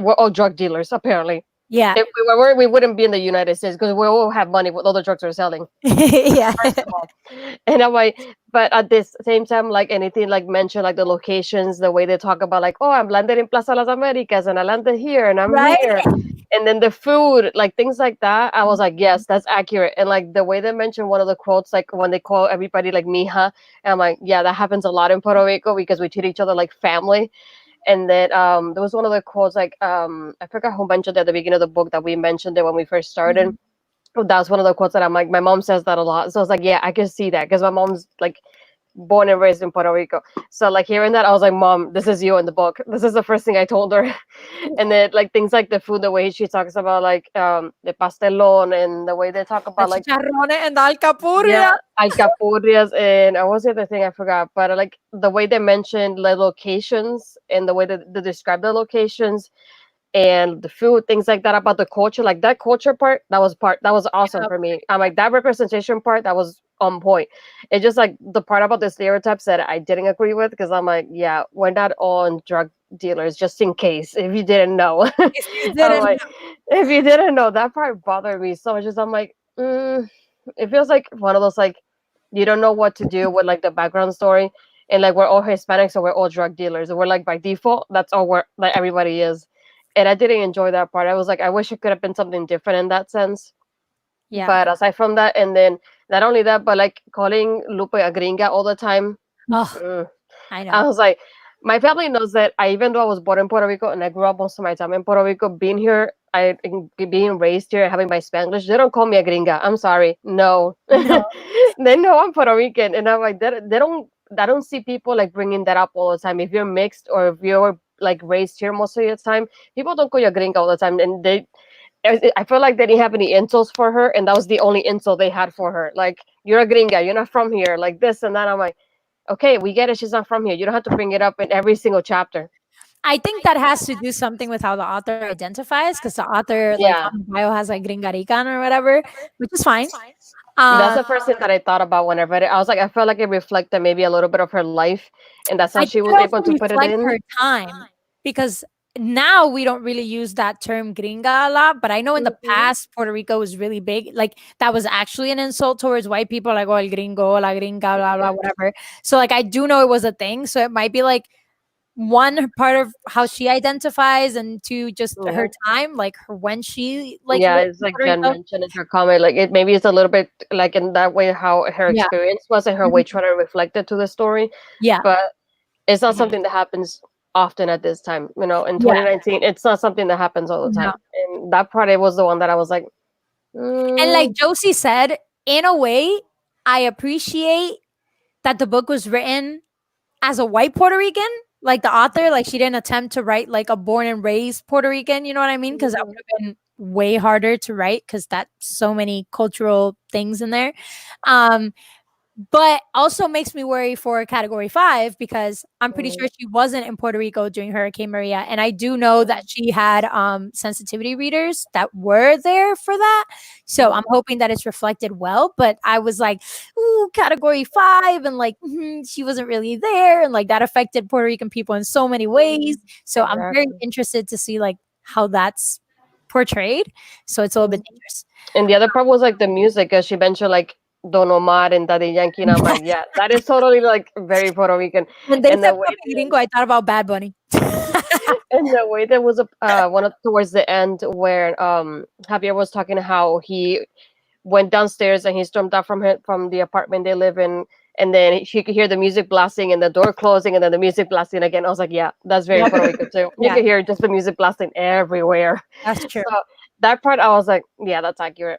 We're all drug dealers apparently. Yeah. If we were, we wouldn't be in the United States because we all have money with all the drugs we're selling. Yeah. First of all. And I'm like, but at this same time, like anything like mention like the locations, the way they talk about like, oh, I'm landed in Plaza Las Americas and I landed here and I'm Right? here. And then the food, like things like that, I was like, yes, that's accurate. And like the way they mentioned one of the quotes, like when they call everybody like mija, and I'm like, yeah, that happens a lot in Puerto Rico because we treat each other like family. And then there was one of the quotes like I forgot who mentioned it at the beginning of the book that we mentioned it when we first started. That's one of the quotes that I'm like, my mom says that a lot. So I was like, yeah, I can see that because my mom's like born and raised in Puerto Rico. So like hearing that, I was like, Mom, this is you in the book. This is the first thing I told her. And then like things like the food, the way she talks about like the pastelon and the way they talk The about like chicharrones and the alcapurria. yeah, alcapurrias and what was the other thing I forgot? But like the way they mentioned the locations and the way that they describe the locations and the food, things like that about the culture, like that culture part that was awesome Yeah. for me. I'm like that representation part that was on point. It's just like the part about the stereotypes that I didn't agree with because I'm like, yeah, we're not all drug dealers, just in case if you didn't know. If you I'm didn't like, if you didn't know, that part bothered me so much. Just I'm like, it feels like one of those like you don't know what to do with like the background story. And like we're all Hispanic, so we're all drug dealers. We're like by default, that's all we're like everybody is. And I didn't enjoy that part. I was like, I wish it could have been something different in that sense. Yeah. But aside from that, and then not only that, but like calling Lupe a gringa all the time. Oh, mm, I I know. was like, my family knows that even though I was born in Puerto Rico and I grew up most of my time in Puerto Rico, being here, being raised here, having my Spanglish, they don't call me a gringa. I'm sorry, no. No. They know I'm Puerto Rican, and I'm like, they don't. I don't see people like bringing that up all the time. If you're mixed or if you're like raised here most of the time, people don't call you a gringa all the time, and I feel like they didn't have any insults for her, and that was the only insult they had for her. Like, you're a gringa, you're not from here, like this and that. I'm like, okay, we get it. She's not from here. You don't have to bring it up in every single chapter. I think that has to do something with how the author identifies, because the author, like Yeah, on the bio, has like gringarican or whatever, which is fine. that's Um, the first thing that I thought about when I read it. I was like, I felt like it reflected maybe a little bit of her life, and that's I how think she was it able also to put it reflects in. her time because now we don't really use that term gringa a lot, but I know in the past Puerto Rico was really big. Like that was actually an insult towards white people, like oh el gringo, la gringa, blah blah whatever. So like I do know it was a thing. So it might be like one part of how she identifies, and two, just Yeah. her time, like her when she like Yeah, lived it's in like Puerto Jen Rico. mentioned in her comment, like it maybe it's a little bit like in that way how her Yeah. experience was and her way trying to reflect it to the story, Yeah. but it's not Mhm. something that happens often at this time. You know, in Yeah. 2019, it's not something that happens all the No. time. And that part, it was the one that I was like, And like Josie said, in a way, I appreciate that the book was written as a white Puerto Rican, like the author, like she didn't attempt to write like a born and raised Puerto Rican, you know what I mean? Because that would have been way harder to write because that's so many cultural things in there. But also makes me worry for category 5 because I'm pretty sure she wasn't in Puerto Rico during Hurricane Maria. And I do know that she had sensitivity readers that were there for that. So I'm hoping that it's reflected well. But I was like, ooh, category 5. And like, she wasn't really there. And like that affected Puerto Rican people in so many ways. So I'm very Exactly. interested to see like how that's portrayed. So it's a little bit dangerous. And the other part was like the music, as she mentioned, like Don Omar and Daddy Yankee. And I'm like, yeah, that is totally like very Puerto Rican. When they And said the way Papi Gringo, I thought about Bad Bunny. and the way there was a one towards the end where Javier was talking how he went downstairs and he stormed out from the apartment they live in, and then she could hear the music blasting and the door closing and then the music blasting again. I was like, yeah, that's very Puerto Rican too. You Yeah. can hear just the music blasting everywhere. That's true. So that part, I was like, yeah, that's accurate.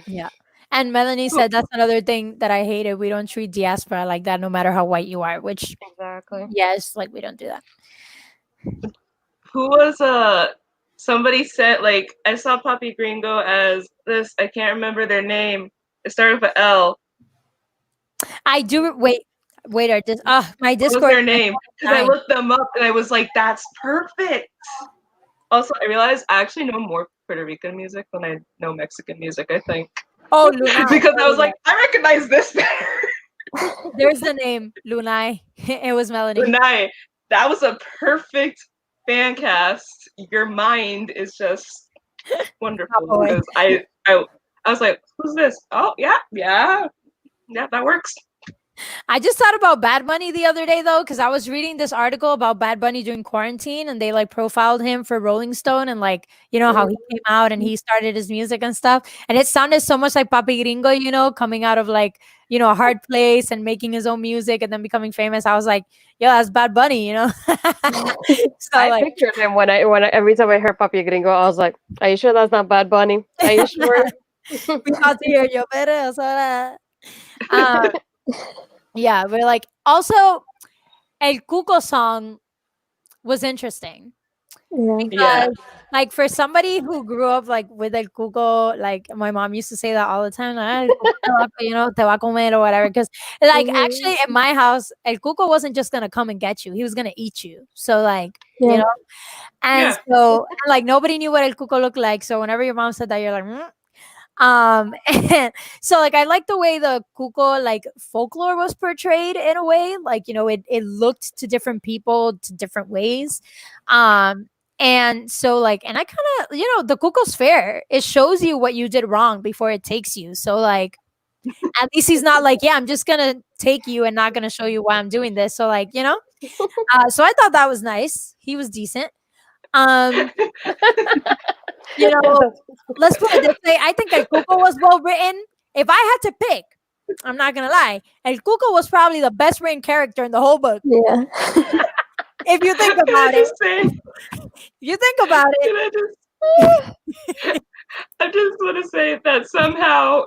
Yeah. And Melanie said that's another thing that I hated. We don't treat diaspora like that, no matter how white you are, which, Exactly. yes, like we don't do that. Who was somebody said, like, I saw Papi Gringo as this, I can't remember their name. It started with a L. I do wait, I just my What was Discord. their name? Because I looked them up and I was like, that's perfect. Also, I realized I actually know more Puerto Rican music than I know Mexican music, I think. Oh, Lunai. Because I was like, I recognize this better. There's the name, Lunai. It was Melanie. Lunai, that was a perfect fan cast. Your mind is just wonderful. Oh, boy. Because I was like, who's this? Oh, yeah, that works. I just thought about Bad Bunny the other day though, because I was reading this article about Bad Bunny during quarantine, and they like profiled him for Rolling Stone, and like how he came out and he started his music and stuff, and it sounded so much like Papi Gringo, coming out of like a hard place and making his own music and then becoming famous. I was like, yo, that's Bad Bunny, So I like, pictured him when I every time I heard Papi Gringo, I was like, are you sure that's not Bad Bunny? Are you sure? we got to hear yo, pero, so that. Yeah, but like also El Cuco song was interesting. Yeah. Because like for somebody who grew up like with El Cuco, like my mom used to say that all the time, like, te va a comer or whatever. Because like actually in my house, El Cuco wasn't just gonna come and get you; he was gonna eat you. So like Yeah. and so like nobody knew what El Cuco looked like. So whenever your mom said that, you're like. And so like I like the way the Cuco like folklore was portrayed in a way, like it looked to different people to different ways, and so like, and I kind of the Cuco's fair. It shows you what you did wrong before it takes you. So like at least he's not like, yeah, I'm just gonna take you and not gonna show you why I'm doing this. So like so I thought that was nice. He was decent. Let's put it this way. I think El Cuco was well written. If I had to pick, I'm not gonna lie, El Cuco was probably the best written character in the whole book. Yeah. If you think about it, I just want to say that somehow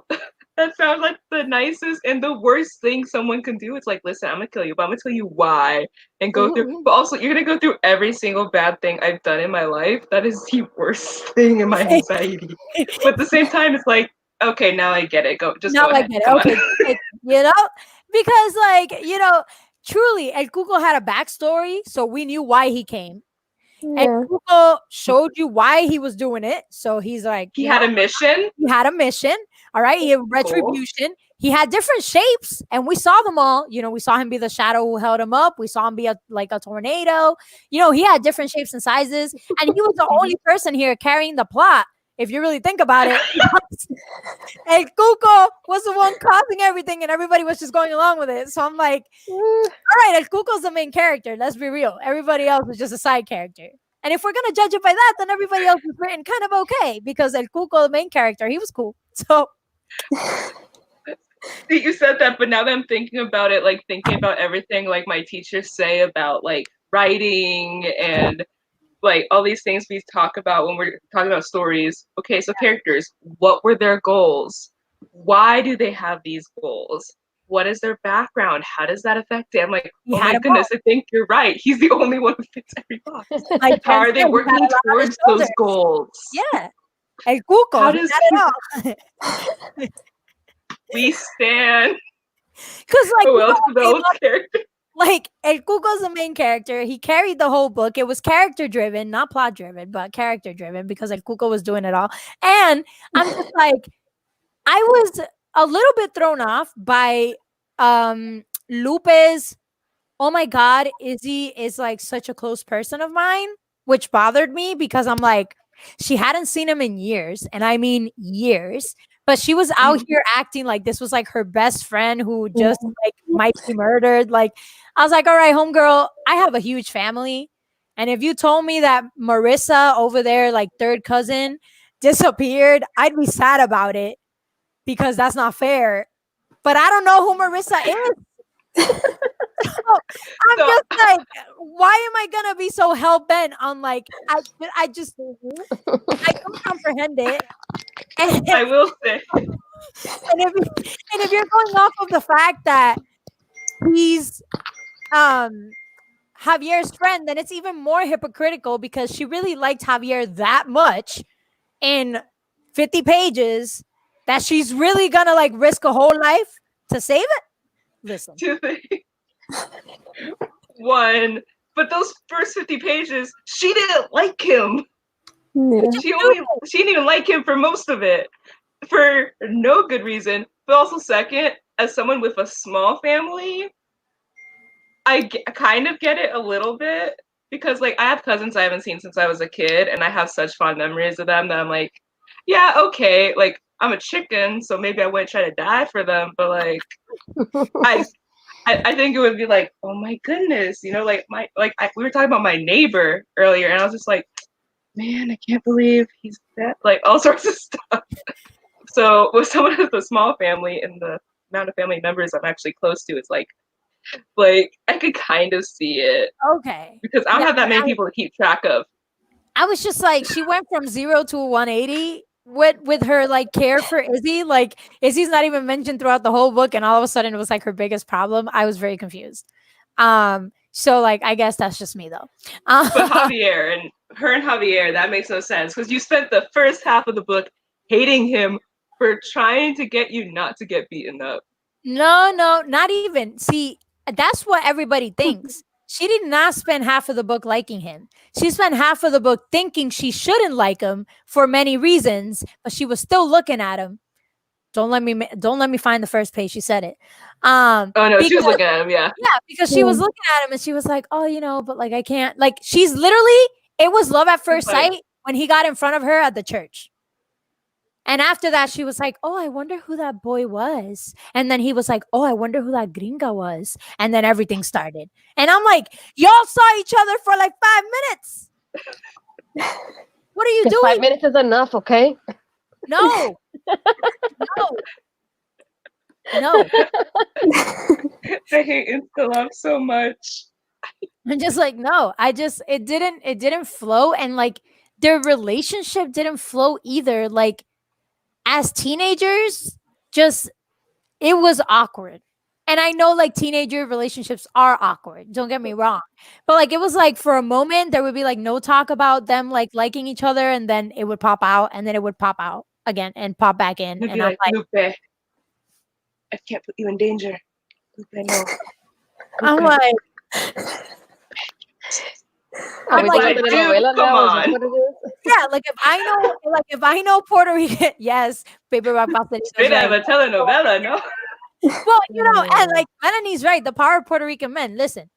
that sounds like the nicest and the worst thing someone can do. It's like, listen, I'm gonna kill you, but I'm gonna tell you why and go through. But also, you're gonna go through every single bad thing I've done in my life. That is the worst thing in my anxiety. But at the same time, it's like, okay, now I get it. Go ahead. Okay, because like truly, El Cuco had a backstory, so we knew why he came. Yeah. And Cuco showed you why he was doing it. So he's like, he had a mission. He had a mission. All right. He had retribution. Cool. He had different shapes, and we saw them all. We saw him be the shadow who held him up. We saw him be like a tornado. He had different shapes and sizes, and he was the only person here carrying the plot. if you really think about it. El Cuco was the one causing everything and everybody was just going along with it. So I'm like, all right, El Cuco's the main character. Let's be real. Everybody else is just a side character. And if we're going to judge it by that, then everybody else is written kind of okay because El Cuco, the main character, he was cool. So You said that, but now that I'm thinking about it, like thinking about everything like my teachers say about like writing and like all these things we talk about when we're talking about stories. Okay, so characters, what were their goals? Why do they have these goals? What is their background? How does that affect it? I'm like, He oh had my a goodness, I think you're right. He's the only one who fits every box. like, How are they Ken said, he working had a lot on his towards those shoulders. goals? Yeah. El Cuco, How he does had it all. we stand? Because like, Who you know else what are came those up? characters? Like El Cuco's the main character. He carried the whole book. It was character driven, not plot driven, but character driven because El Cuco was doing it all. And I'm just like, I was a little bit thrown off by Lupe's. Oh my God, Izzy is like such a close person of mine, which bothered me because I'm like, she hadn't seen him in years, and I mean years. But she was out here acting like this was like her best friend who just like might be murdered. Like, I was like, all right, homegirl, I have a huge family. And if you told me that Marissa over there, like third cousin, disappeared, I'd be sad about it because that's not fair. But I don't know who Marissa is. I'm just like, why am I gonna be so hell bent on like I just I don't comprehend it. And, I will say, and if you're going off of the fact that he's Javier's friend, then it's even more hypocritical because she really liked Javier that much in 50 pages that she's really gonna like risk a whole life to save it. Listen, two things. One, but those first 50 pages, she didn't like him. Yeah. She didn't even like him for most of it, for no good reason. But also, second, as someone with a small family, I kind of get it a little bit because, like, I have cousins I haven't seen since I was a kid, and I have such fond memories of them that I'm like, yeah, okay, like I'm a chicken, so maybe I wouldn't try to die for them, but like, I think it would be like, oh my goodness, you know, like we were talking about my neighbor earlier, and I was just like, man, I can't believe he's dead, like all sorts of stuff. So with someone with a small family and the amount of family members I'm actually close to, it's like I could kind of see it. okay. Because I don't have that many people to keep track of. I was just like, she went from 0 to 180 with her like care for Izzy. Like Izzy's not even mentioned throughout the whole book, and all of a sudden it was like her biggest problem. I was very confused. So like I guess that's just me though. But Javier and Javier, that makes no sense because you spent the first half of the book hating him for trying to get you not to get beaten up. No, not even. See, that's what everybody thinks. She did not spend half of the book liking him. She spent half of the book thinking she shouldn't like him for many reasons, but she was still looking at him. Don't let me find the first page. She said it. Oh no, she was looking at him. Yeah, because she was looking at him and she was like, "Oh, you know, but like I can't." Like she's literally. It was love at first sight when he got in front of her at the church. And after that, she was like, "Oh, I wonder who that boy was." And then he was like, "Oh, I wonder who that gringa was." And then everything started. And I'm like, "Y'all saw each other for like 5 minutes. What are you doing?" 5 minutes is enough, okay? No. I hate Insta Love so much. I'm just like, no. It didn't flow, and like their relationship didn't flow either. Like as teenagers, just it was awkward. And I know like teenager relationships are awkward. Don't get me wrong. But like it was like for a moment there would be like no talk about them like liking each other, and then it would pop out, and then it would pop out again and pop back in. It'd And be I'm like, like, Lupe, I can't put you in danger. Lupe, no. I'm like, Are I'm we like, doing dude, telenovela come now? Is on. that what it is? yeah, like if I know Puerto Rican, yes, paperback pastelito. Straight out of a telenovela, no? Well, you know, and like Melanie's right. The power of Puerto Rican men. Listen,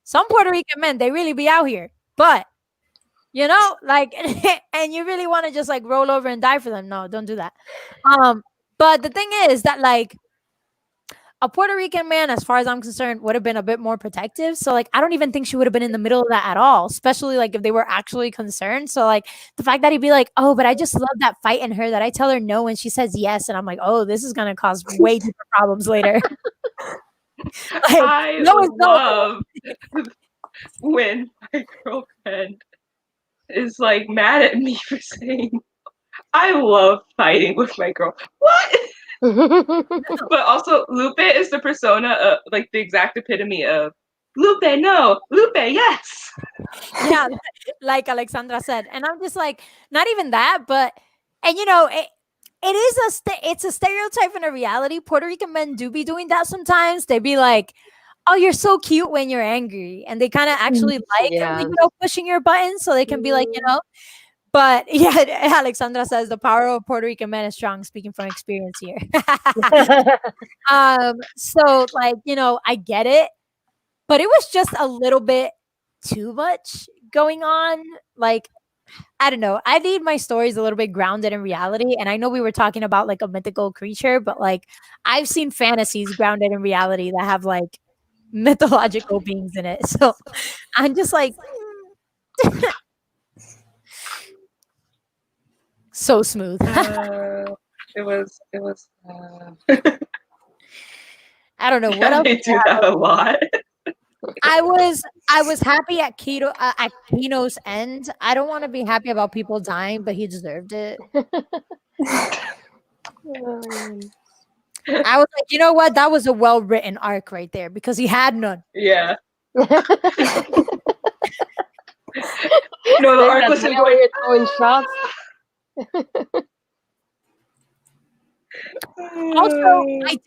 some Puerto Rican men, they really be out here. But you know, like, and you really want to just like roll over and die for them. No, don't do that. But the thing is that like a Puerto Rican man, as far as I'm concerned, would have been a bit more protective. So like I don't even think she would have been in the middle of that at all, especially like if they were actually concerned. So like the fact that he'd be like, oh, but I just love that fight in her that I tell her no and she says yes, and I'm like, oh, this is gonna cause way deeper problems later. Like, I no one's love when my girlfriend is like mad at me for saying I love fighting with my girl. What? But also, Lupe is the persona of like the exact epitome of Lupe, no, Lupe, yes. yeah, like Alexandra said, and I'm just like, not even that, but and you know, it is it's a stereotype and a reality. Puerto Rican men do be doing that sometimes. They be like, "Oh, you're so cute when you're angry," and they kind of actually like Yeah. you know, pushing your buttons so they can be like, you know. But yeah, Alexandra says the power of Puerto Rican men is strong. Speaking from experience here. So like, you know, I get it, but it was just a little bit too much going on. Like, I don't know. I need my stories a little bit grounded in reality. And I know we were talking about like a mythical creature, but like I've seen fantasies grounded in reality that have like mythological beings in it. So I'm just like, so smooth. It was. I don't know what Yeah, else. they do that a lot. I was happy at Kino's end. I don't want to be happy about people dying, but he deserved it. I was like, you know what? That was a well written arc right there because he had none. Yeah. No, the arc was him going. throwing shots. Also, I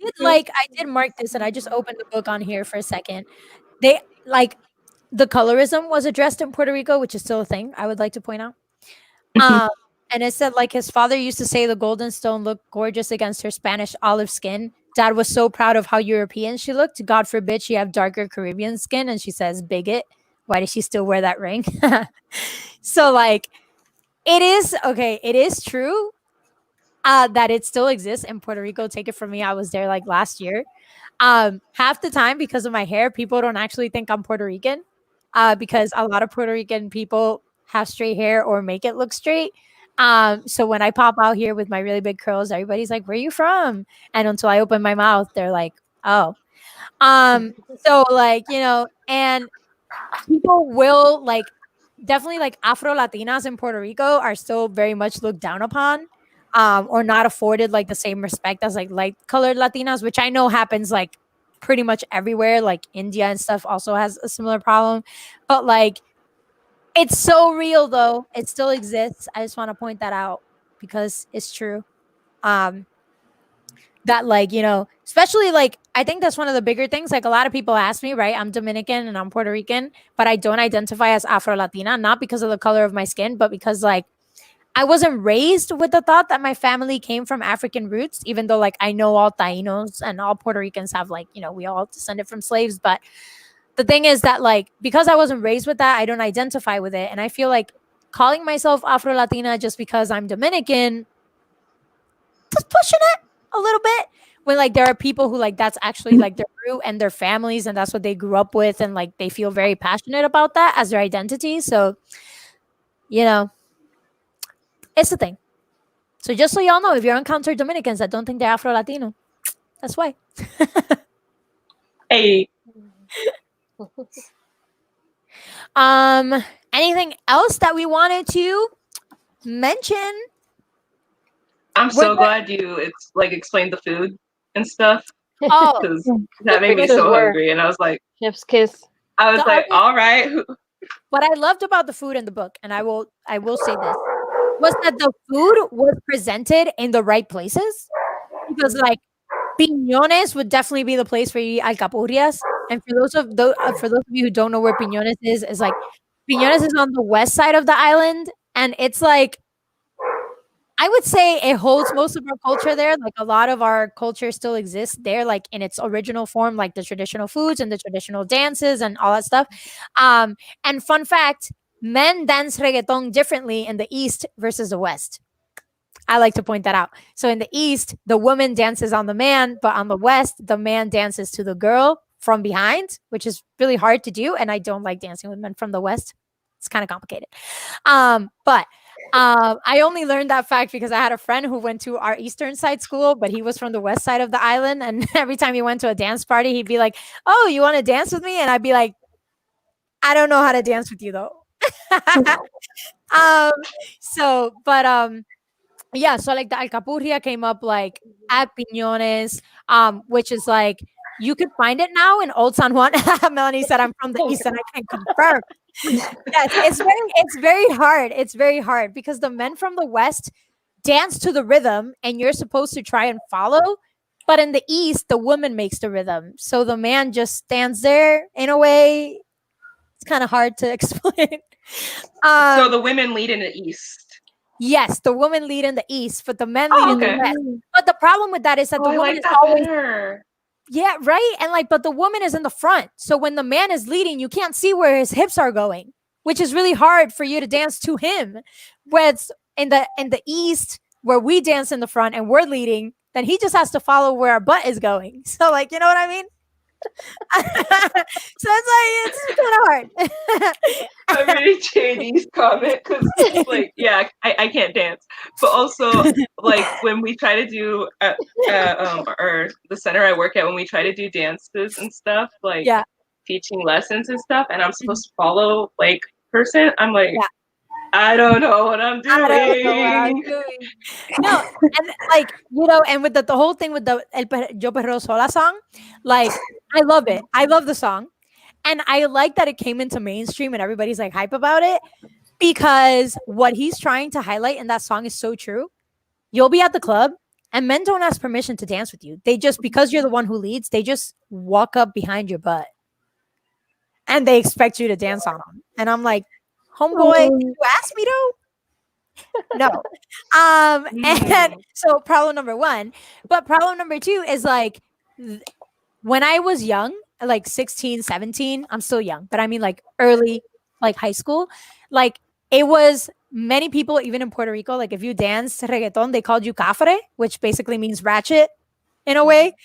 did mark this, and I just opened the book on here for a second. They like the colorism was addressed in Puerto Rico, which is still a thing. I would like to point out. And it said like his father used to say the golden stone looked gorgeous against her Spanish olive skin. Dad was so proud of how European she looked. God forbid she have darker Caribbean skin. And she says, bigot. Why does she still wear that ring? So like it is okay, it is true that it still exists in Puerto Rico. Take it from me. I was there like last year. Half the time because of my hair, people don't actually think I'm Puerto Rican. Because a lot of Puerto Rican people have straight hair or make it look straight. So when I pop out here with my really big curls, everybody's like, "Where are you from?" And until I open my mouth, they're like, "Oh." So like, you know, and people will like definitely like Afro Latinas in Puerto Rico are still very much looked down upon. Or not afforded like the same respect as like light colored Latinas, which I know happens like pretty much everywhere. Like India and stuff also has a similar problem. But like it's so real though. It still exists. I just want to point that out because it's true. That like, you know, especially like I think that's one of the bigger things. Like a lot of people ask me, right? I'm Dominican and I'm Puerto Rican, but I don't identify as Afro Latina, not because of the color of my skin, but because like I wasn't raised with the thought that my family came from African roots, even though like I know all Tainos and all Puerto Ricans have like, you know, we all descended from slaves. But the thing is that like because I wasn't raised with that, I don't identify with it. And I feel like calling myself Afro Latina just because I'm Dominican, just pushing it a little bit. When like there are people who like that's actually like their root and their families and that's what they grew up with and like they feel very passionate about that as their identity. So, you know, it's a thing. So just so y'all know, if you encounter Dominicans that don't think they're Afro Latino, that's why. Hey, Anything else that we wanted to mention? I'm so We're- glad you explained the food and stuff Oh, because that made me Because so we're- hungry, and I was like, Chef's kiss. I was The like, other- all right. what I loved about the food in the book, and I will say this, was that the food was presented in the right places. Because like Piñones would definitely be the place for you alcapurrias. And for those of you who don't know where Piñones is like Piñones is on the west side of the island, and it's like I would say it holds most of our culture there. Like a lot of our culture still exists there, like in its original form, like the traditional foods and the traditional dances and all that stuff. And fun fact, men dance reggaeton differently in the East versus the West. I like to point that out. So in the East, the woman dances on the man, but on the West, the man dances to the girl from behind, which is really hard to do. And I don't like dancing with men from the West. It's kind of complicated. But I only learned that fact because I had a friend who went to our Eastern side school, but he was from the West side of the island. And every time he went to a dance party, he'd be like, "Oh, you want to dance with me?" And I'd be like, "I don't know how to dance with you though." um, yeah, so like the alcapurria came up like at Piñones, which is like you could find it now in Old San Juan. Melanie said I'm from the East and I can confirm. Yes, it's very hard. It's very hard because the men from the West dance to the rhythm and you're supposed to try and follow. But in the East, the woman makes the rhythm. So the man just stands there in a way. It's kind of hard to explain. So the women lead in the East. Yes, the women lead in the East, but the men lead in okay. the West. But the problem with that is that the I woman like is that always better. yeah, right. And like, but the woman is in the front, so when the man is leading, you can't see where his hips are going, which is really hard for you to dance to him. Whereas in the East, where we dance in the front and we're leading, then he just has to follow where our butt is going. So like, you know what I mean? So it's kind of hard. I'm ready to JD's comment because like yeah I can't dance, but also like when we try to do or the center I work at, when we try to do dances and stuff, like Yeah. teaching lessons and stuff, and I'm supposed to follow like person, I'm like Yeah. I don't know what I'm doing. I don't know what I'm doing. No, and like, you know, and with the whole thing with the Yo Perreo Sola song, like, I love it. I love the song. And I like that it came into mainstream and everybody's like hype about it because what he's trying to highlight in that song is so true. You'll be at the club and men don't ask permission to dance with you. They just, because you're the one who leads, they just walk up behind your butt and they expect you to dance on them. And I'm like, homeboy, did you ask me to? No. And so problem number one. But problem number two is like when I was young, like 16, 17, I'm still young, but I mean like early, like high school, like it was many people, even in Puerto Rico, like if you danced reggaeton, they called you cafre, which basically means ratchet in a way.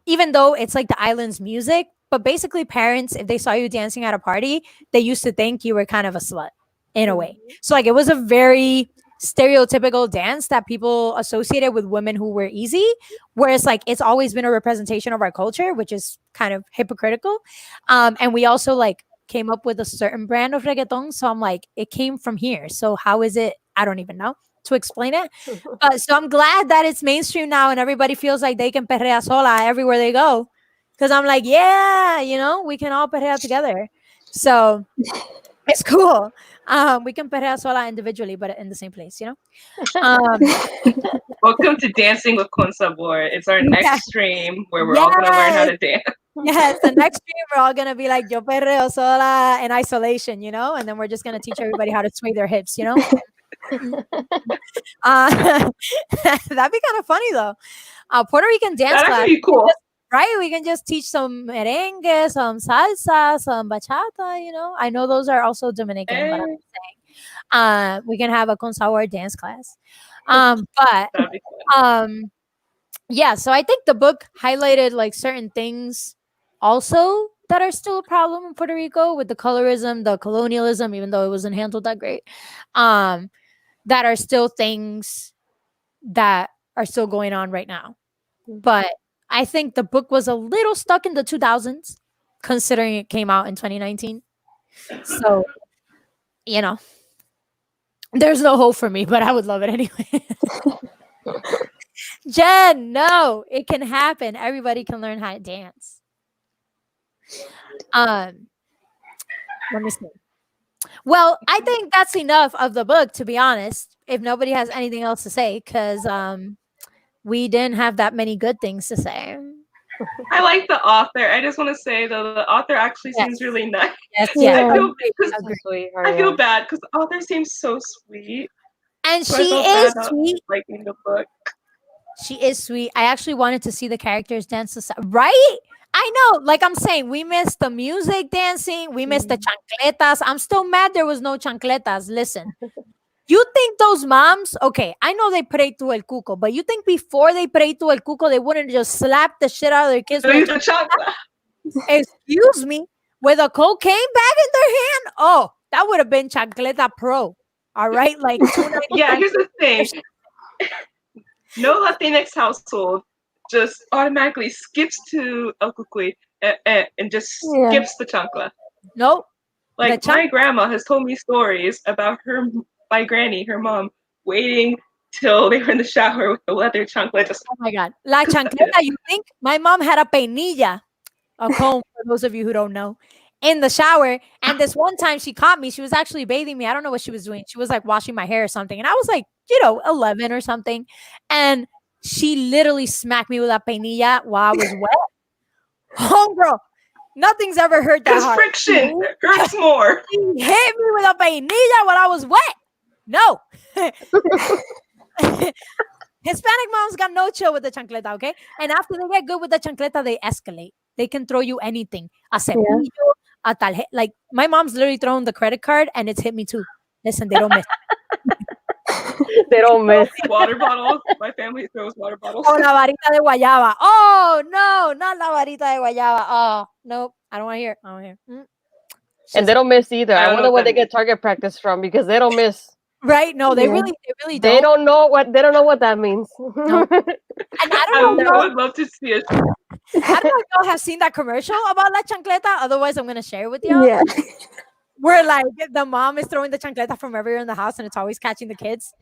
Even though it's like the island's music, but basically parents, if they saw you dancing at a party, they used to think you were kind of a slut in a way. So like it was a very stereotypical dance that people associated with women who were easy, whereas like it's always been a representation of our culture, which is kind of hypocritical. And we also like came up with a certain brand of reggaeton, so I'm like, it came from here, so how is it? I don't even know to explain it. So I'm glad that it's mainstream now and everybody feels like they can perrea sola everywhere they go, because I'm like, yeah, you know, we can all perrea together, so it's cool. We can perrea sola individually, but in the same place, you know. Welcome to Dancing with Con Sabor. It's our next stream where we're all gonna learn how to dance. Yes, the next stream we're all gonna be like yo perreo sola in isolation, you know, and then we're just gonna teach everybody how to sway their hips, you know. That'd be kind of funny though. Puerto Rican dance That'd class, be cool. right? We can just teach some merengue, some salsa, some bachata. You know, I know those are also Dominican, but I'm just saying, we can have a con sabor dance class. But That'd be fun. yeah, so I think the book highlighted like certain things also that are still a problem in Puerto Rico with the colorism, the colonialism, even though it wasn't handled that great. That are still things that are still going on right now. But I think the book was a little stuck in the 2000s, considering it came out in 2019. So, you know, there's no hope for me, but I would love it anyway. Jen, no, it can happen. Everybody can learn how to dance. Let me see. Well, I think that's enough of the book, to be honest, if nobody has anything else to say, because we didn't have that many good things to say. I like the author. I just want to say though, the author actually seems really nice. Yes, Yeah. I feel bad because the author seems so sweet. And So I she felt is bad not sweet. liking the book. She is sweet. I actually wanted to see the characters dance right? I know, like I'm saying, we missed the music dancing, we missed the chancletas. I'm still mad there was no chancletas. Listen, you think those moms, okay, I know they pray to El Cuco, but you think before they pray to El Cuco, they wouldn't just slap the shit out of their kids So with use the chocolate. excuse me, with a cocaine bag in their hand? Oh, that would have been chancleta pro. All right, like Yeah, here's the thing. No Latinx household just automatically skips to El Cucuy and just skips the chancla. nope. Like The my grandma has told me stories about my granny, her mom, waiting till they were in the shower with the leather chancla. Just Oh my god, la chancleta. You think my mom had a peinilla, a comb for those of you who don't know, in the shower. And this one time she caught me. She was actually bathing me. I don't know what she was doing. She was like washing my hair or something. And I was like, 11 or something. And she literally smacked me with a peinilla while I was wet. Homegirl, nothing's ever hurt that because hard. friction hurts more. She hit me with a peinilla while I was wet. No. Hispanic moms got no chill with the chancleta, okay? And after they get good with the chancleta, they escalate. They can throw you anything. A cepillo, a tarjeta. Like, my mom's literally thrown the credit card and it's hit me too. Listen, they don't miss. They don't miss. Water bottles. My family throws water bottles. Oh, la varita de guayaba. Oh, no, not la varita de guayaba. Oh, nope. I don't want to hear it. I don't want to hear it. And they don't miss either. I I don't know wonder what where they that get target practice from because they don't miss. Right? No, they Yeah. really don't. They don't know what that means. No. And I I don't know. would love to see it. I don't know if y'all have seen that commercial about la chancleta. Otherwise, I'm gonna share it with y'all. Yeah. Where like the mom is throwing the chancleta from everywhere in the house and it's always catching the kids.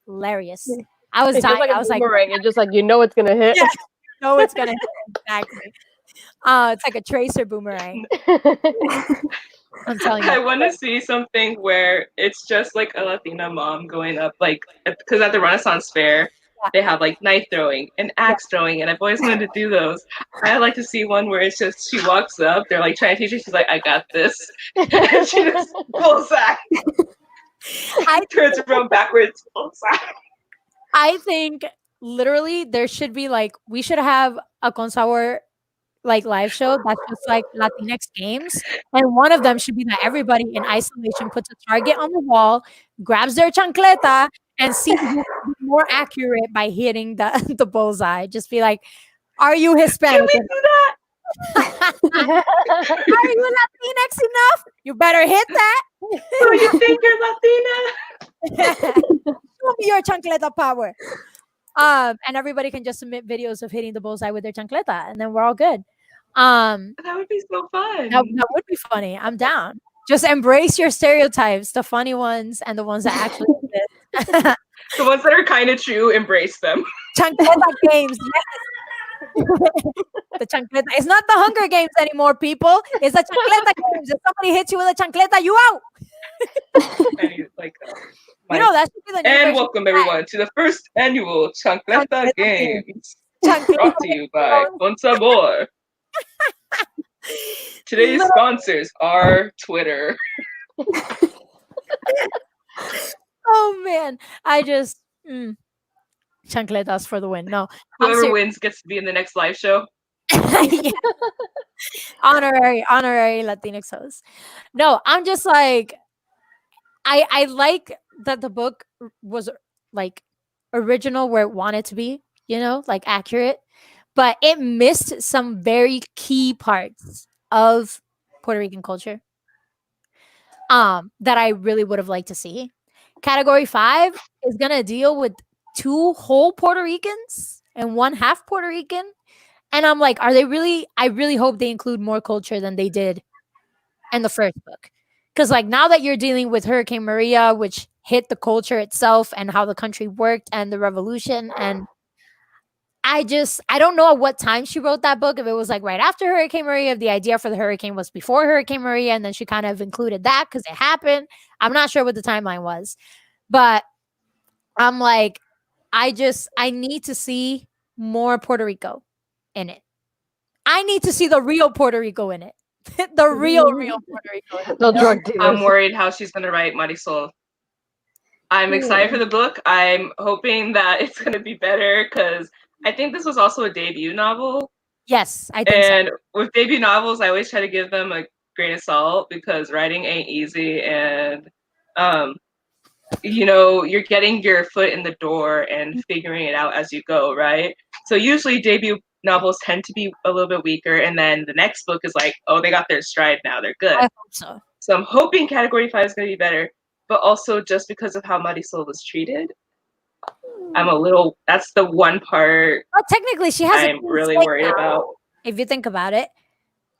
Hilarious. Yeah. I was It's just dying. like I a was like, boomerang. It's just like it's gonna hit. Yeah. no, it's gonna hit. Exactly. It's like a tracer boomerang. I'm telling I you. want to see something where it's just like a Latina mom going up, like, because at the Renaissance Fair, they have like knife throwing and axe throwing, and I've always wanted to do those. I'd like to see one where it's just she walks up, they're like trying to teach her, she's like, I got this. And she just bullseye. I Turns around backwards, bullseye. I think literally there should be like we should have a Consabor like live show that's just like Latinx games, and one of them should be that everybody in isolation puts a target on the wall, grabs their chancleta, and sees who can be more accurate by hitting the bullseye. Just be like, "Are you Can Hispanic? we do that? Are you Latinx enough? You better hit that. So you think you're Latina? Show me your chancleta power." And everybody can just submit videos of hitting the bullseye with their chancleta, and then we're all good. That would be so fun. That would be funny. I'm down. Just embrace your stereotypes, the funny ones and the ones that actually exist. The ones that are kind of true, embrace them. Chancleta games. Yes. The chancleta. It's not the Hunger Games anymore, people. It's the chancleta games. If somebody hits you with a chancleta, you out. I need, like, You know, that should be the new and version welcome of that. everyone to the first annual Chancleta Chancleta Games, Chancleta brought to you by Consabor. Today's No. sponsors are Twitter. Oh man, I just chancletas for the win. No, I'm Whoever serious. wins gets to be in the next live show. Yeah. honorary Latinx host. No, I'm just like I like that the book was like original where it wanted to be, like accurate, but it missed some very key parts of Puerto Rican culture that I really would have liked to see. Category 5 is gonna deal with 2 whole Puerto Ricans and 1 half Puerto Rican. And I'm like, I really hope they include more culture than they did in the first book. Because like now that you're dealing with Hurricane Maria, which hit the culture itself and how the country worked and the revolution, and I don't know at what time she wrote that book, if it was like right after Hurricane Maria, if the idea for the hurricane was before Hurricane Maria, and then she kind of included that because it happened. I'm not sure what the timeline was, but I'm like, I need to see more Puerto Rico in it. I need to see the real Puerto Rico in it. The real Puerto Rico in it. No drug dealers. I'm worried how she's gonna write Marisol. I'm excited for the book. I'm hoping that it's gonna be better because I think this was also a debut novel. Yes, I think so. And with debut novels, I always try to give them a grain of salt because writing ain't easy, and you're getting your foot in the door and figuring it out as you go, right? So usually debut novels tend to be a little bit weaker, and then the next book is like, oh, they got their stride now, they're good. I hope so. So I'm hoping Category 5 is going to be better, but also just because of how Marisol was treated, that's the one part Well, technically, she has. I'm really worried about. If you think about it,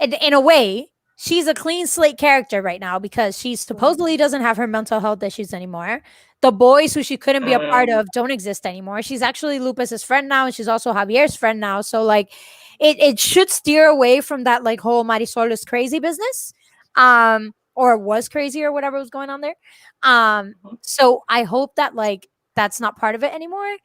in a way, she's a clean slate character right now because she supposedly doesn't have her mental health issues anymore. The boys who she couldn't be a part of don't exist anymore. She's actually Lupus's friend now, and she's also Javier's friend now. So like, it should steer away from that like whole Marisol is crazy business, or was crazy or whatever was going on there. So I hope that like that's not part of it anymore.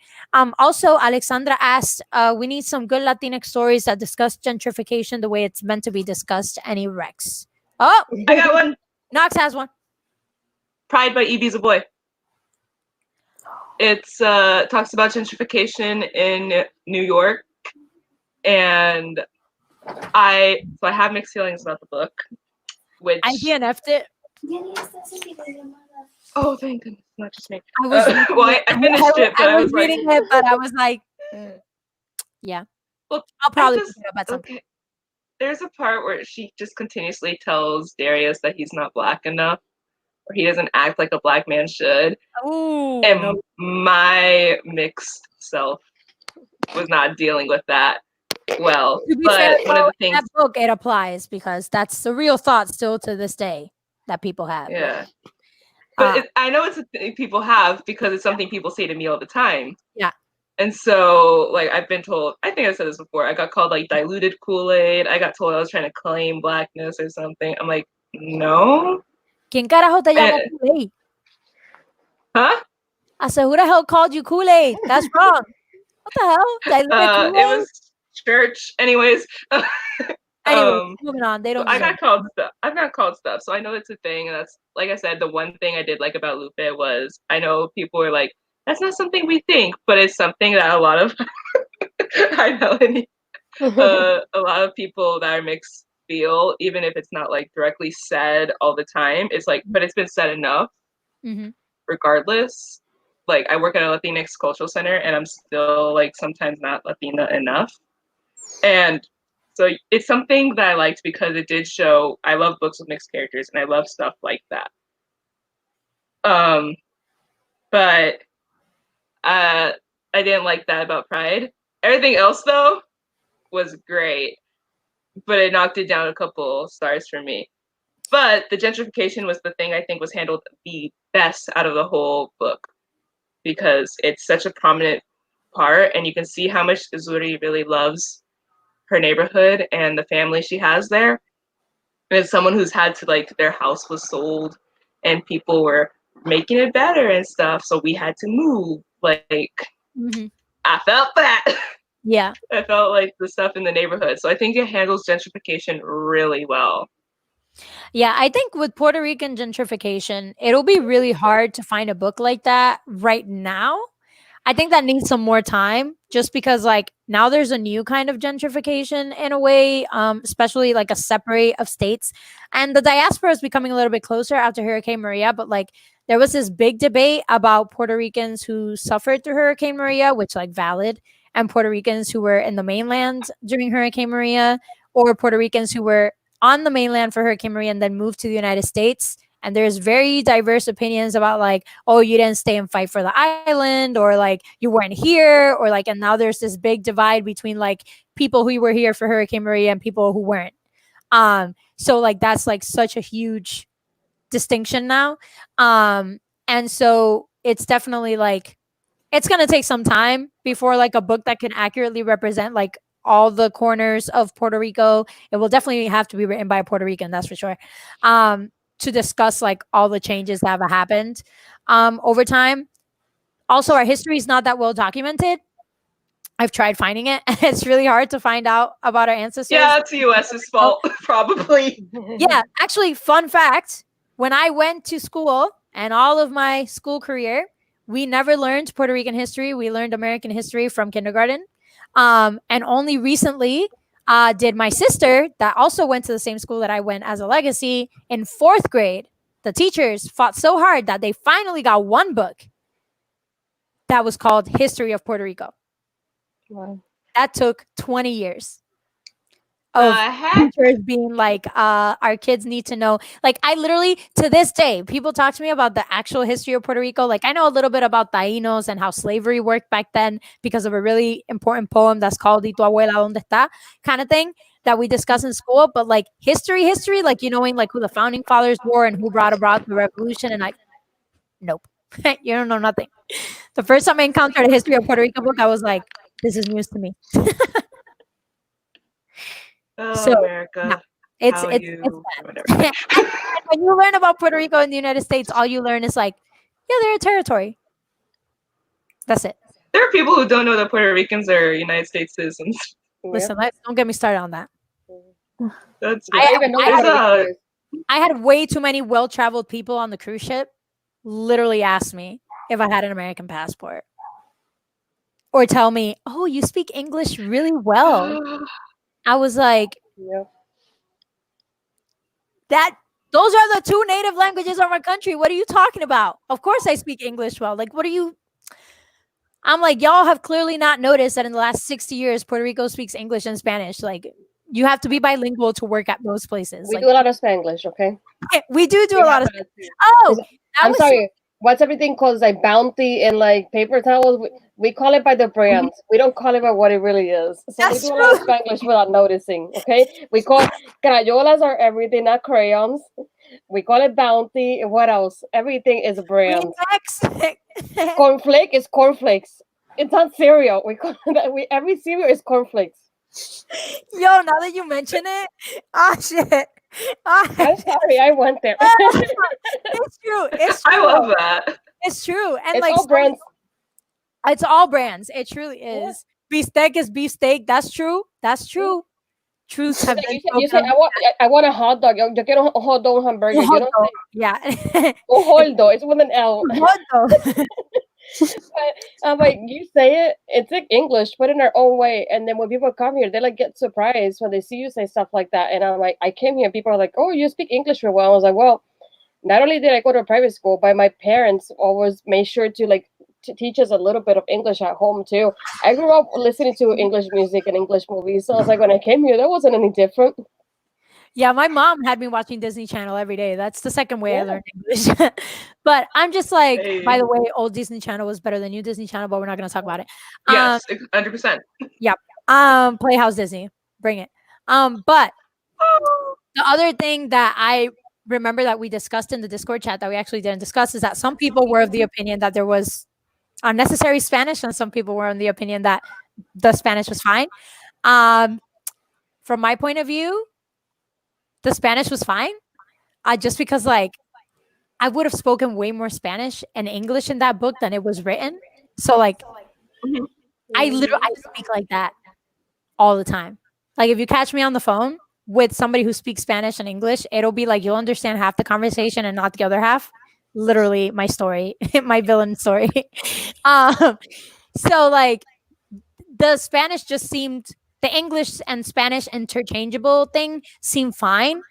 Also, Alexandra asked, we need some good Latinx stories that discuss gentrification the way it's meant to be discussed. Any Rex? Oh, I got one. Knox has one. Pride by Evie's a Boy. It's talks about gentrification in New York, and I have mixed feelings about the book. Which I DNF'd it. Oh, thank goodness, not just me. I was I finished it, but I was reading it, but I was like, yeah. Well, I'll probably pick it up at some point. Okay. There's a part where she just continuously tells Darius that he's not black enough, or he doesn't act like a black man should. Ooh, And no. my mixed self was not dealing with that well. To be But fair, one of the in things, that book, it applies because that's the real thought still to this day that people have. yeah. But I know it's a thing people have because it's something people say to me all the time. Yeah. And so, like, I've been told, I think I said this before, I got called, like, diluted Kool-Aid. I got told I was trying to claim blackness or something. I'm like, no. ¿Quién carajo te llamó Kool-Aid? Huh? I said, who the hell called you Kool-Aid? That's wrong. What the hell? Diluted Kool-Aid? It was church. Anyways. Anyway, moving on. They don't. I got called stuff. I've got called stuff, so I know it's a thing. And that's, like I said, the one thing I did like about Lupe was I know people were like, "That's not something we think," but it's something that a lot of I know a lot of people that are mixed feel, even if it's not like directly said all the time. It's like, but it's been said enough, regardless. Like I work at a Latinx cultural center, and I'm still like sometimes not Latina enough, and. So it's something that I liked because it did show I love books with mixed characters and I love stuff like that. But I didn't like that about Pride. Everything else though was great, but it knocked it down a couple stars for me. But the gentrification was the thing I think was handled the best out of the whole book because it's such a prominent part and you can see how much Izuri really loves her neighborhood and the family she has there. And it's someone who's had to like their house was sold and people were making it better and stuff. So we had to move. Like I felt that. Yeah. I felt like the stuff in the neighborhood. So I think it handles gentrification really well. Yeah, I think with Puerto Rican gentrification, it'll be really hard to find a book like that right now. I think that needs some more time just because like now there's a new kind of gentrification in a way, especially like a separate of states. And the diaspora is becoming a little bit closer after Hurricane Maria. But like there was this big debate about Puerto Ricans who suffered through Hurricane Maria, which like valid, and Puerto Ricans who were in the mainland during Hurricane Maria, or Puerto Ricans who were on the mainland for Hurricane Maria and then moved to the United States. And there's very diverse opinions about like, oh, you didn't stay and fight for the island, or like you weren't here, or like, and now there's this big divide between like people who were here for Hurricane Maria and people who weren't. So like that's like such a huge distinction now. And so it's definitely like it's gonna take some time before like a book that can accurately represent like all the corners of Puerto Rico. It will definitely have to be written by a Puerto Rican, that's for sure. To discuss like all the changes that have happened over time. Also, our history is not that well documented. I've tried finding it. It's really hard to find out about our ancestors. Yeah, it's the US's fault, probably. Yeah, actually, fun fact, when I went to school and all of my school career, we never learned Puerto Rican history. We learned American history from kindergarten. And only recently, did my sister that also went to the same school that I went as a legacy in 4th grade. The teachers fought so hard that they finally got one book that was called History of Puerto Rico. Wow. That took 20 years The of heck? teachers being like, our kids need to know. Like, I literally, to this day, people talk to me about the actual history of Puerto Rico. Like, I know a little bit about Taínos and how slavery worked back then because of a really important poem that's called Y tu abuela dónde está, kind of thing that we discuss in school. But like history, like, you knowing like who the founding fathers were and who brought about the revolution, and like, nope, you don't know nothing. The first time I encountered a history of Puerto Rico book, I was like, this is news to me. Oh, So, America. no, it's how it's you bad. whatever. And when you learn about Puerto Rico in the United States, all you learn is like, yeah, they're a territory. That's it. There are people who don't know that Puerto Ricans are United States citizens. Listen, don't get me started on that. That's I don't even know what there's Puerto Rico a is. I had way too many well-traveled people on the cruise ship literally ask me if I had an American passport. Or tell me, oh, you speak English really well. I was like, Yeah. those are the 2 native languages of our country. What are you talking about? Of course I speak English well. Like, what are you? I'm like, y'all have clearly not noticed that in the last 60 years, Puerto Rico speaks English and Spanish. Like, you have to be bilingual to work at those places. We Like, do a lot of Spanglish, okay? we do We a lot have of. that too. Oh, that I'm was sorry. What's everything called like Bounty and like paper towels? We call it by the brands. We don't call it by what it really is. So That's we do a lot of Spanglish without noticing. Okay, we call crayolas are everything, not crayons. We call it Bounty. And what else? Everything is a brand. Remix. Cornflake is cornflakes. It's not cereal. We call that. Every cereal is cornflakes. Yo, now that you mention it, shit. I'm sorry, I went there. It's true. It's true. I love that. It's true. And It's like all brands. it's all brands. It truly is. Beefsteak is beefsteak. That's true. That's true. Truths have Like been you say, spoken. I want a hot dog. Yo quiero un hot dog, un hamburger. You Hot don't dog. say Yeah. un hot dog. It's with an L. Hot dog. But I'm like, you say it, it's like English, but in our own way. And then when people come here, they like get surprised when they see you say stuff like that. And I'm like, I came here, people are like, oh, you speak English real well. I was like, well, not only did I go to a private school, but my parents always made sure to like to teach us a little bit of English at home too. I grew up listening to English music and English movies. So I was like, when I came here, that wasn't any different. Yeah, my mom had me watching Disney Channel every day. That's the second way I learned English. But I'm just like, by the way, old Disney Channel was better than new Disney Channel, but we're not gonna talk about it. Yes, 100%. Playhouse Disney, bring it. But the other thing that I remember that we discussed in the Discord chat that we actually didn't discuss is that some people were of the opinion that there was unnecessary Spanish, and some people were in the opinion that the Spanish was fine. From my point of view, the Spanish was fine. Just because like I would have spoken way more Spanish and English in that book than it was written. So like I speak like that all the time. Like if you catch me on the phone with somebody who speaks Spanish and English, it'll be like you'll understand half the conversation and not the other half. Literally my story, my villain story. So like the Spanish just seemed the English and Spanish interchangeable thing seemed fine.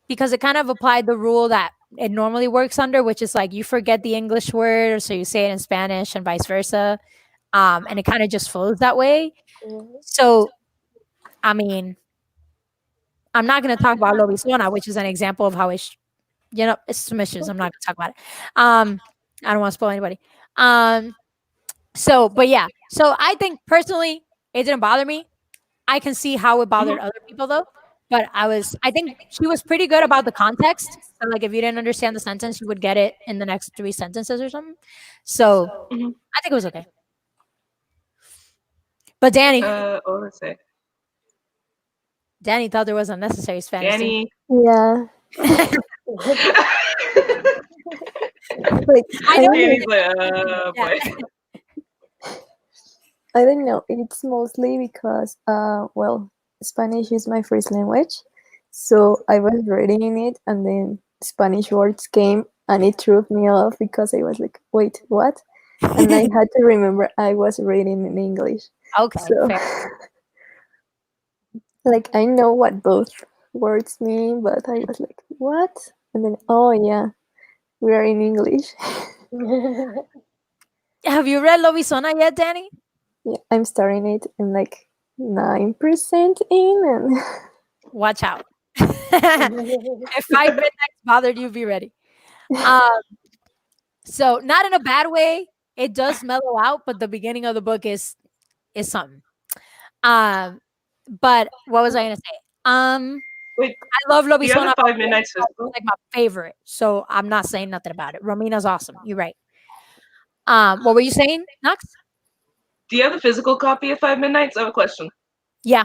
Because it kind of applied the rule that it normally works under, which is like you forget the English word, so you say it in Spanish and vice versa. And it kind of just flows that way. So, I mean, I'm not going to talk about Lobisona, which is an example of how it's some issues. I'm not going to talk about it. I don't want to spoil anybody. But yeah. So I think personally, it didn't bother me. I can see how it bothered other people though. But I think she was pretty good about the context. So like if you didn't understand the sentence, you would get it in the next 3 sentences or something. So I think it was okay. But Danny, What was it? Danny thought there was unnecessary Spanish. Danny. Yeah. Like, I know Danny's like, boy. I don't know. It's mostly because, well, Spanish is my first language. So I was reading it and then Spanish words came and it threw me off because I was like, wait, what? And I had to remember I was reading in English. Okay. So, Fair. Like I know what both words mean, but I was like, what? And then, oh yeah, we are in English. Have you read Lobisona yet, Danny? Yeah, I'm starting it. I'm like 9% in, and Watch out. If 5 midnights bothered you, be ready. Um, so not in a bad way. It does mellow out, but the beginning of the book is something. But what was I gonna say? Wait, I love do you have Lobisona. the 5 midnights It's physical? like my favorite, so I'm not saying nothing about it. Romina's awesome. You're right. What were you saying, Knox? Do you have the physical copy of 5 midnights? I have a question. Yeah,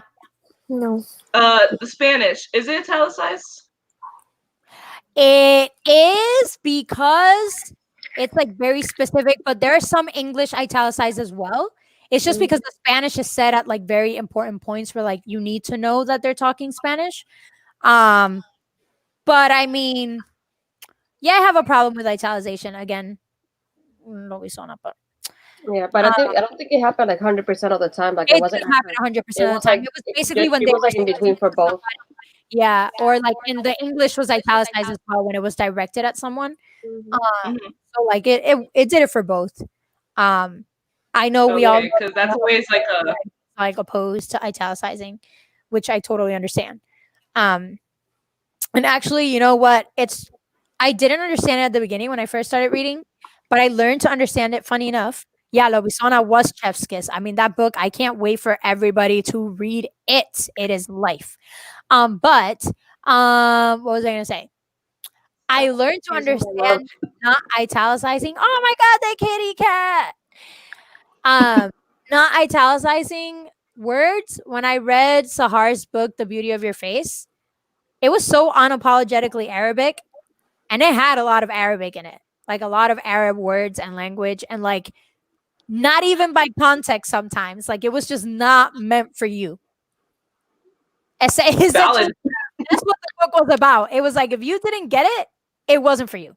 no. The Spanish, is it italicized? it is because it's like very specific, but there are some English italicized as well. It's just because the Spanish is said at like very important points where like you need to know that they're talking Spanish. But I mean, yeah, I have a problem with italicization again. No Lobisona, but Yeah, but I don't think it happened like 100% of the time. Like it it wasn't. didn't happen 100% It of the was time. like It was basically when it they was were like in between for both. yeah, or like in the English was italicized as well when it was directed at someone. Mhm. So like it did it for both. I know we all Okay, because that's always like a. like opposed to italicizing, which I totally understand. And actually, you know what? I didn't understand it at the beginning when I first started reading, but I learned to understand it. Funny enough, yeah, Lobisona was Chef's Kiss. I mean, that book, I can't wait for everybody to read it. It is life. But what was I gonna say? I learned to Using my love. understand not italicizing. Oh my god, the kitty cat. Not italicizing words. When I read Sahar's book, The Beauty of Your Face, it was so unapologetically Arabic, and it had a lot of Arabic in it, like a lot of Arab words and language, and like not even by context sometimes. Like it was just not meant for you. Essentially, Valid. that's what the book was about. It was like if you didn't get it, it wasn't for you.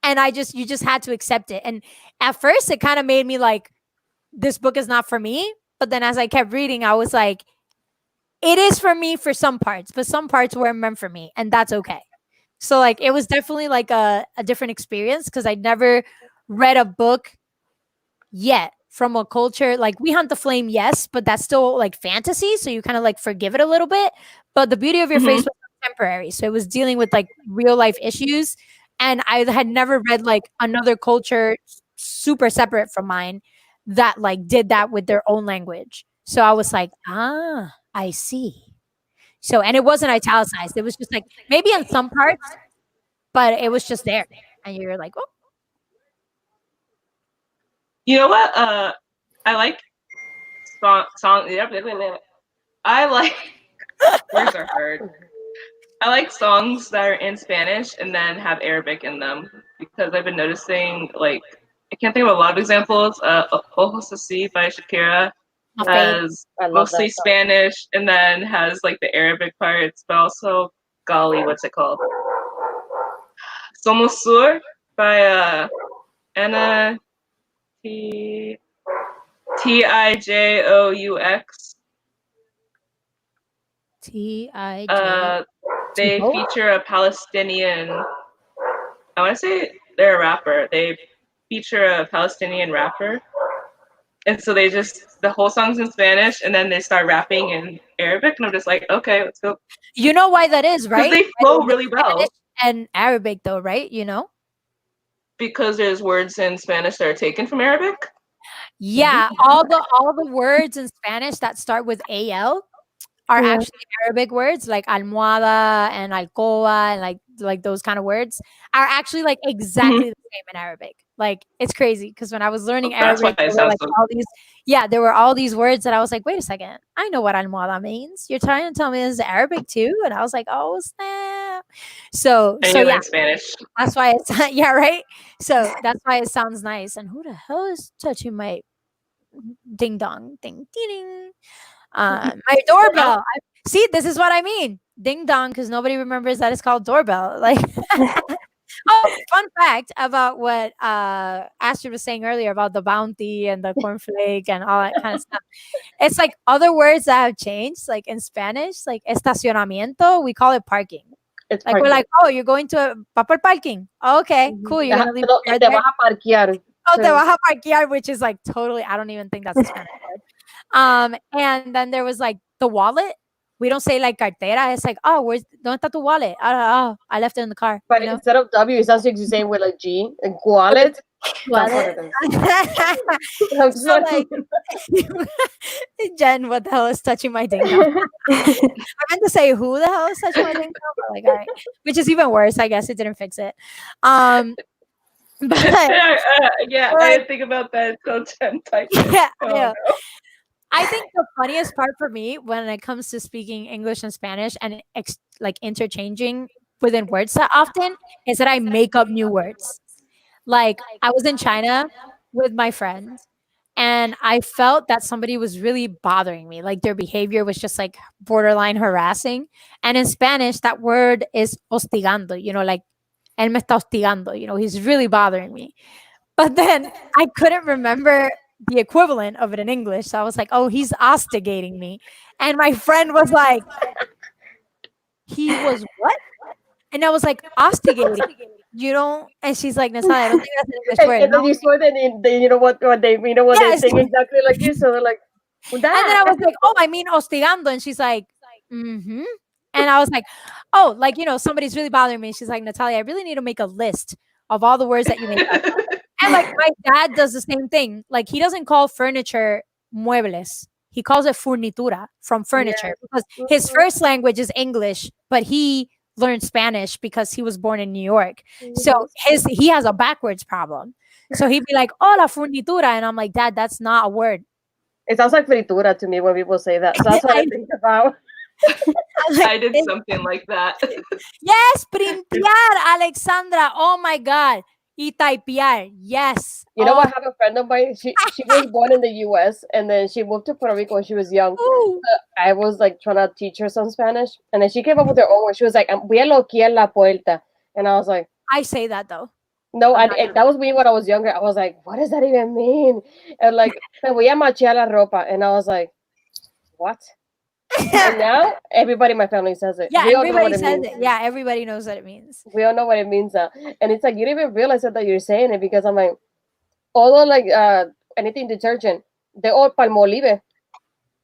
And you just had to accept it. And at first it kind of made me like, this book is not for me. But then as I kept reading, I was like, it is for me for some parts, but some parts weren't meant for me. And that's okay. So like it was definitely like a different experience because I'd never read a book yet from a culture like We Hunt the Flame, yes, but that's still like fantasy, so you kind of like forgive it a little bit. But The Beauty of Your Face was contemporary, so it was dealing with like real life issues, and I had never read like another culture super separate from mine that like did that with their own language. So I was like, I see. So and it wasn't italicized; it was just like maybe in some parts, but it was just there, and you're like, oh, You know what? I like song. I like words are hard. I like songs that are in Spanish and then have Arabic in them because I've been noticing like I can't think of a lot of examples. Ojos Así by Shakira my fave. has I love mostly that song. Spanish and then has like the Arabic parts, but also golly, what's it called? Somos Sur by Anna Tijous. Tij. They Tijo? feature a Palestinian. I want to say they're a rapper. They feature a Palestinian rapper, and so they just the whole song's in Spanish, and then they start rapping in Arabic, and I'm just like, okay, let's go. You know why that is, Because right? they flow really well. Spanish and Arabic, though, right? You know? Because there's words in Spanish that are taken from Arabic. Yeah, all the words in Spanish that start with al are Yeah. actually Arabic words, like almohada and alcoba and like those kind of words are actually like exactly the same in Arabic. Like it's crazy because when I was learning That's why Arabic, it sounds so. there were all these words that I was like, wait a second, I know what almohada means. You're trying to tell me this is Arabic too? And I was like, oh snap. So And so you yeah, learn Spanish. that's why it's yeah, right. So that's why it sounds nice. And who the hell is touching my ding dong ding ding ding? My doorbell. See, this is what I mean. Ding dong, because nobody remembers that it's called doorbell. Like Oh, fun fact about what Astrid was saying earlier about the bounty and the cornflake and all that kind of stuff. It's like other words that have changed, like in Spanish, like estacionamiento, we call it parking. It's Like we're like, oh, you're going to papel parking. Okay, cool. You're gonna leave no, your car te there. vas a parquear. Oh, te too. vas a parquear, which is like totally. I don't even think that's a Spanish word. And then there was like the wallet. We don't say like cartera. It's like, oh, where's ¿dónde está tu wallet? Oh, I left it in the car. But You know? instead of W, it sounds like you're saying with like G and wallet. That's what it is. I'm So like, Jen, what the hell is touching my ding dong? I meant to say who the hell is touching my ding dong, but like, all right, which is even worse. I guess it didn't fix it. But Yeah, I Like- didn't think about that until Jen typed it. yeah, Oh, yeah. no. I think the funniest part for me when it comes to speaking English and Spanish and like interchanging within words that often is that I make up new words. Like I was in China with my friend and I felt that somebody was really bothering me. Like their behavior was just like borderline harassing. And in Spanish, that word is hostigando, you know, like él me está hostigando, you know, he's really bothering me. But then I couldn't remember the equivalent of it in English. So I was like, oh, he's ostigating me. And my friend was like, he was what? And I was like, ostigating. You don't, and she's like, Natalia, I don't think that's an English word. And then you saw that you know what they Yes. think exactly like you. So they're like, well, And then I was like, oh, I mean hostigando. And she's like, mm-hmm. And I was like, oh, like, you know, somebody's really bothering me. She's like, Natalia, I really need to make a list of all the words that you make up. And like my dad does the same thing. Like he doesn't call furniture muebles. He calls it furnitura from furniture because his first language is English, but he learned Spanish because he was born in New York. So he has a backwards problem. So he'd be like, oh, la furnitura. And I'm like, Dad, that's not a word. it sounds like fritura to me when people say that. So that's what I think about. I did something like that. Yes, printear, Alexandra. Oh my God. Y typear. Yes. You know Oh, what? I have a friend of mine. She was born in the U.S. and then she moved to Puerto Rico when she was young. ooh. I was like trying to teach her some Spanish, and then she came up with her own one. She was like, "Voy a loquear la puerta," and I was like, I say that though. "No," I'm not and that was me when I was younger. I was like, "What does that even mean?" And like, "Me voy a machear la ropa," and I was like, "What?" And now everybody in my family says it. Yeah, We all know what everybody says means. it. Yeah, everybody knows what it means. We all know what it means now, and it's like you don't even realize it that you're saying it because I'm like, although like anything detergent, they're all Palmolive.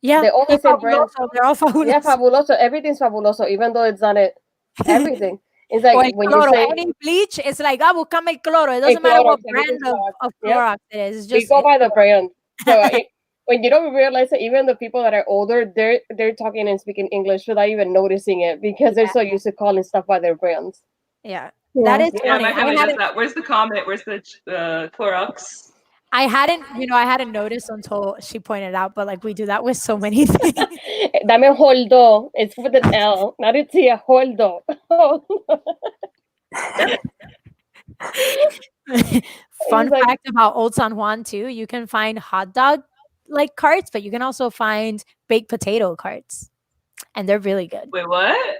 Yeah. They're all the same brand. Fabuloso, they're all fabuloso. Yeah, fabuloso. Everything's fabuloso, even though it's not it. Everything. It's Or like el when you cloro. say Any bleach, it's like, buscame el cloro. It doesn't matter cloro, what everything's brand Clorox. of Yeah. Clorox it is. It's we just go by the brand. So when you don't realize that even the people that are older, they're talking and speaking English without even noticing it because they're so used to calling stuff by their brands. yeah. Yeah. That is Yeah, funny. my family does hadn't- that. Where's the comment? Where's the Clorox? I hadn't noticed until she pointed out, but like we do that with so many things. Dame holdo. It's with an L, not a T. A holdo. Fun like- fact about Old San Juan too, you can find hot dog like carts, but you can also find baked potato carts. And they're really good. Wait, what?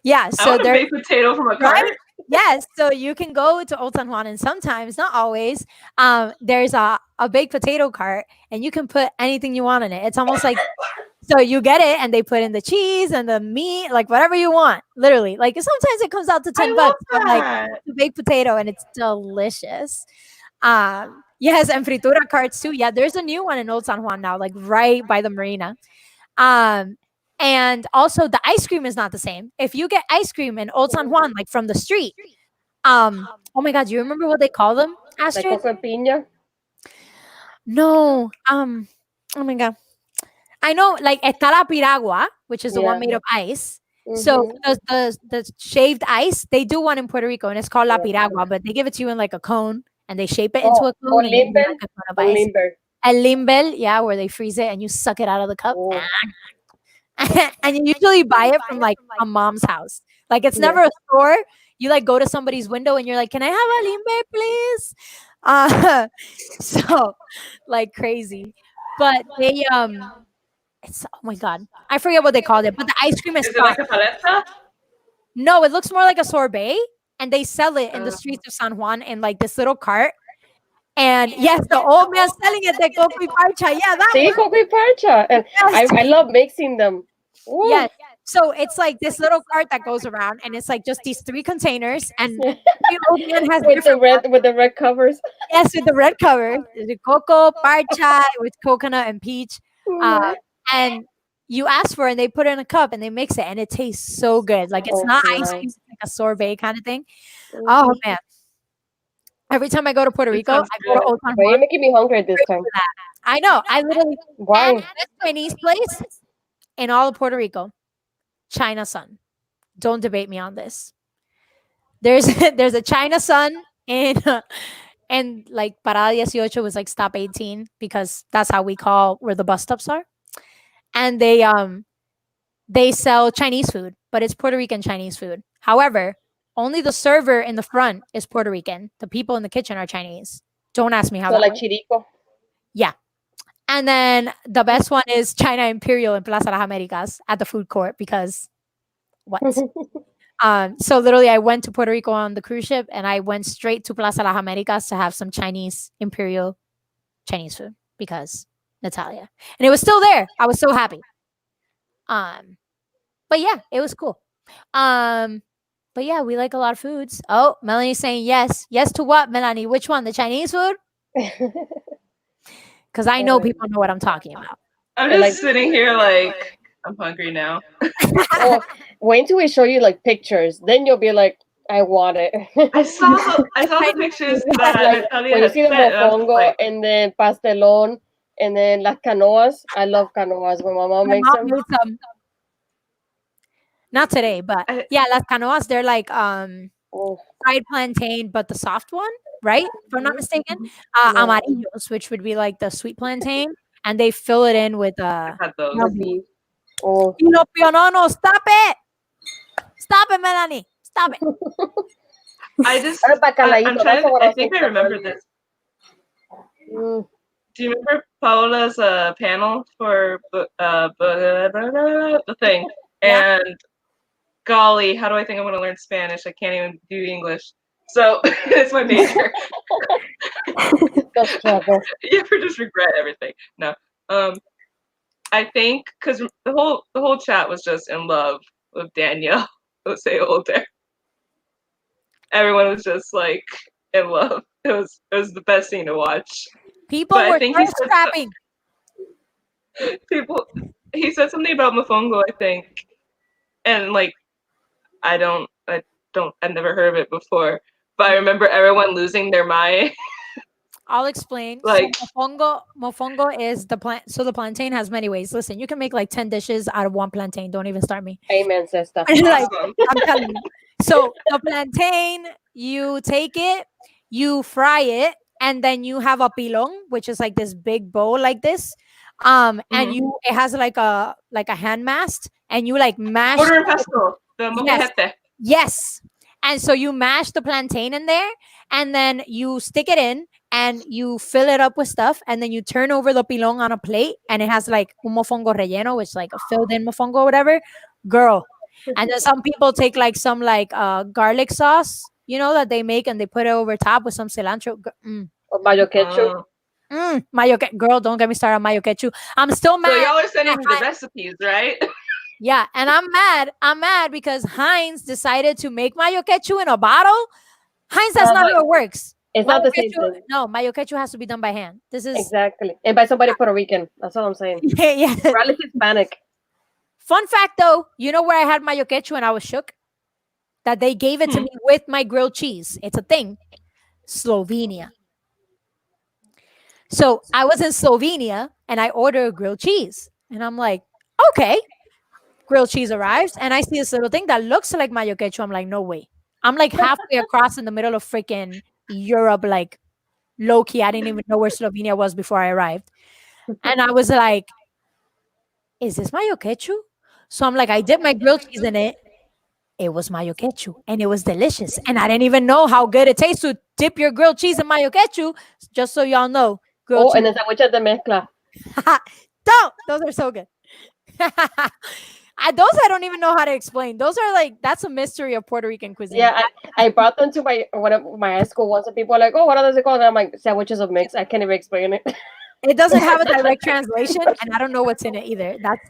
Yeah, I so want a they're baked potato from a Right? cart. yes, so you can go to Old San Juan and sometimes, not always, there's a baked potato cart and you can put anything you want in it. It's almost like so you get it and they put in the cheese and the meat, like whatever you want. Literally. Like sometimes it comes out to 10 I love bucks for like that. a baked potato and it's delicious. Yes, and fritura carts too. Yeah, there's a new one in Old San Juan now, like right by the marina. And also the ice cream is not the same. If you get ice cream in Old San Juan, like from the street, oh my God, do you remember what they call them, Like Astrid? coco piña. No. Oh my God. I know, like está la piragua, which is the one Yeah. made of ice. So Mhm. the shaved ice, they do one in Puerto Rico, and it's called la Yeah. piragua, but they give it to you in like a cone, and they shape it into a Oh, cone and give you limber? like a cone of Or ice. limber. El limbel, yeah, where they freeze it and you suck it out of the cup. Oh. And you usually buy it from like a mom's house. Like it's Yeah. never a store. You like go to somebody's window and you're like, "Can I have a limber, please?" So like crazy. But they it's oh my God. I forget what they called it, but the ice cream is Is it like fine. a paleta? No, it looks more like a sorbet. and they sell it in the streets of San Juan in like this little cart. And yes, the old man selling it, the coco y parcha. Yeah, that See, one. coco y parcha. And Yes. I love mixing them. Woo. Yes. So it's like this little cart that goes around, and it's like just these 3 containers, and Yeah. the old man has with different the red covers. yes, with the red cover, the coco parcha with coconut and peach, and you ask for it, and they put it in a cup, and they mix it, and it tastes so good. Like it's Oh, not ice nice. cream, it's like a sorbet kind of thing. Oh man! Every time I go to Puerto It Rico, sounds I go to good. Old San Wait, you're Juan. making me hungry this time. I know. I literally Why? and this Chinese place in all of Puerto Rico, China Sun. Don't debate me on this. There's there's a China Sun in and like Parada 18 was like stop 18 because that's how we call where the bus stops are. And they sell Chinese food, but it's Puerto Rican Chinese food. However, only the server in the front is Puerto Rican. The people in the kitchen are Chinese. Don't ask me how So that like works. chirico. And then the best one is China Imperial in Plaza Las Americas at the food court because what? So literally I went to Puerto Rico on the cruise ship and I went straight to Plaza Las Americas to have some Chinese Imperial Chinese food because Natalia. And it was still there. I was so happy. But yeah, it was cool. But yeah, we like a lot of foods. Oh, Melanie's saying yes. Yes to what, Melanie? Which one? The Chinese food? Because I know people know what I'm talking about. I'm And, just like- sitting here like I'm hungry now. Oh, wait until we show you like pictures. Then you'll be like, I want it. I saw the pictures that like Natalia when you had see the sent, and I was just mofongo like, and then pastelón and then las canoas. I love canoas when my mom My makes mom them. made some. Not today, but I- yeah, las canoas, they're like Oh, fried plantain, but the soft one, right? If I'm not mistaken. Yeah. Amarillos, which would be like the sweet plantain, and they fill it in with I had those. No. the beef. Oh, Pino Pionono, stop it! Stop it, Melanie! Stop it! I just el bacalaíto, I'm that's trying. what I was think I thinking remember earlier. this. Mm. Do you remember Paola's panel for the thing? Yeah. And golly, how do I think I'm going to learn Spanish? I can't even do English. So it's my major. Go struggle. You ever just regret everything? No. I think because the whole chat was just in love with Danielle Jose Older. Everyone was just like in love. It was the best thing to watch. People But I were think he thirst said trapping. He said something about Mofongo, I think, and like I've never heard of it before, but I remember everyone losing their mind. I'll explain. Like- So mofongo is the plant. So the plantain has many ways. Listen, you can make like 10 dishes out of one plantain. Don't even start me. Amen, sister. Like, Awesome. I'm telling you. So the plantain, you take it, you fry it, and then you have a pilon, which is like this big bowl like this. And Mhm. it has like a hand mast, and you like mash. Mortar and pestle, the Yes. molcajete. Yes. And so you mash the plantain in there, and then you stick it in, and you fill it up with stuff, and then you turn over the pilon on a plate, and it has like un mofongo relleno, which is like a filled in mofongo or whatever. Girl. And then some people take like some like garlic sauce, that they make, and they put it over top with some cilantro. Or mayo ketchup. Oh. Mayo girl, don't get me started on mayo ketchup. I'm still mad. So y'all are sending me the recipes, right? Yeah, and I'm mad. I'm mad because Heinz decided to make mayo ketchup in a bottle. Heinz, that's not how it works. It's not the Mayo same ketchup- thing. No, mayo ketchup has to be done by hand. This is Exactly. And by somebody Puerto Rican. That's all I'm saying. yeah. Probably Hispanic. Fun fact though, you know where I had mayo ketchup and I was shook? That they gave it to me with my grilled cheese. It's a thing. Slovenia. So I was in Slovenia and I ordered grilled cheese. And I'm like, okay. Grilled cheese arrives and I see this little thing that looks like mayo ketchup. I'm like, no way. I'm like halfway across in the middle of freaking Europe, like low key. I didn't even know where Slovenia was before I arrived. And I was like, is this mayo ketchup? So I'm like, I dipped my grilled cheese in it. It was mayo ketchup and it was delicious. And I didn't even know how good it tastes to dip your grilled cheese in mayo ketchup. Just so y'all know. Grilled Oh, cheese. and then sandwiches de mezcla. Don't. Those are so good. Those I don't even know how to explain. Those are like that's a mystery of Puerto Rican cuisine. Yeah, I brought them to my high school once, and people are like, "Oh, what are those called?" And I'm like, "Sandwiches of mix." I can't even explain it. It doesn't have a direct translation, and I don't know what's in it either. That's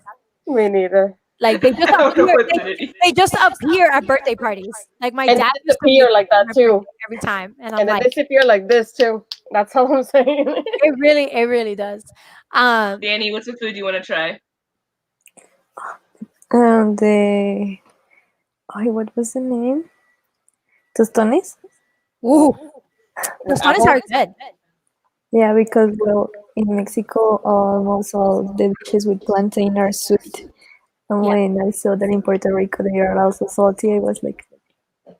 Me neither. like they just I don't know appear, what's in it. they just appear at birthday parties. Like my And dad they used to disappear make like that my too. birthday every time, and I'm And then like, they disappear like this too. That's all I'm saying. it really does. Danny, what's a food you want to try? The what was the name? Tostones? Ooh, those Apple? are good. Yeah, because well, in Mexico, almost all the dishes with plantain are sweet. And Yeah. when I saw that in Puerto Rico they are also salty, I was like,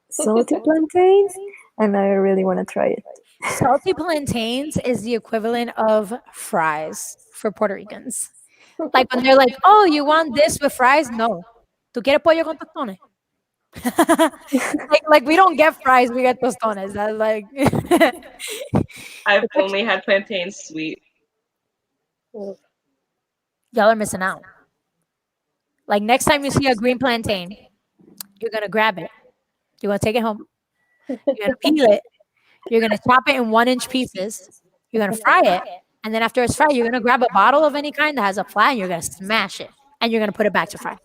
salty plantains? And I really want to try it. Salty plantains is the equivalent of fries for Puerto Ricans. Like when they're like, "Oh, you want this with fries?" No, tú quieres pollo con tostones. like we don't get fries, we get tostones. That's like I've only had plantains sweet. y'all are missing out. Like next time you see a green plantain, you're gonna grab it. You're gonna take it home. You're gonna peel it. You're gonna chop it in 1-inch pieces. You're gonna fry it, and then after it's fried, you're gonna grab a bottle of any kind that has a flat, and you're gonna smash it, and you're gonna put it back to fry.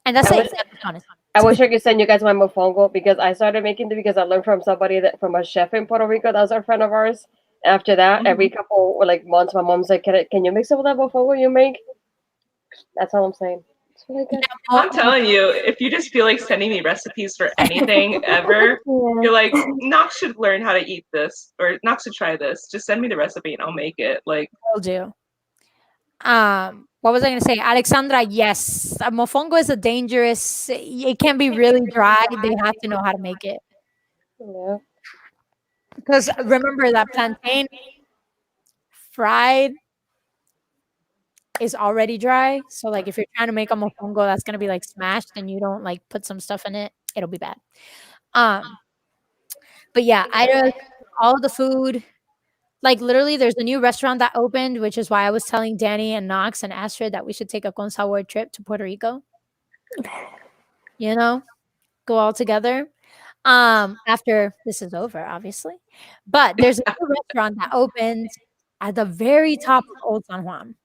And that's I it. wish, That's honest. I wish I could send you guys my mofongo because I started making it because I learned from somebody from a chef in Puerto Rico that was a friend of ours. After that, every couple or like months, my mom's like, can you mix it with that mofongo you make?" That's all I'm saying. It's really good. I'm telling you, if you just feel like sending me recipes for anything ever, Yeah. you're like, Knox should learn how to eat this, or Knox should try this. Just send me the recipe and I'll make it. Like, Will do. What was I going to say? Alexandra, yes. Mofongo is a dangerous, it can be really dry. They have to know how to make it. Yeah. Because remember that plantain fried is already dry. So like if you're trying to make a mofongo that's going to be like smashed and you don't like put some stuff in it, it'll be bad. But yeah, I don't all the food. Like literally, there's a new restaurant that opened, which is why I was telling Danny and Knox and Astrid that we should take a Con Sabor trip to Puerto Rico. You know, go all together. After this is over, obviously. But there's a new restaurant that opened at the very top of Old San Juan.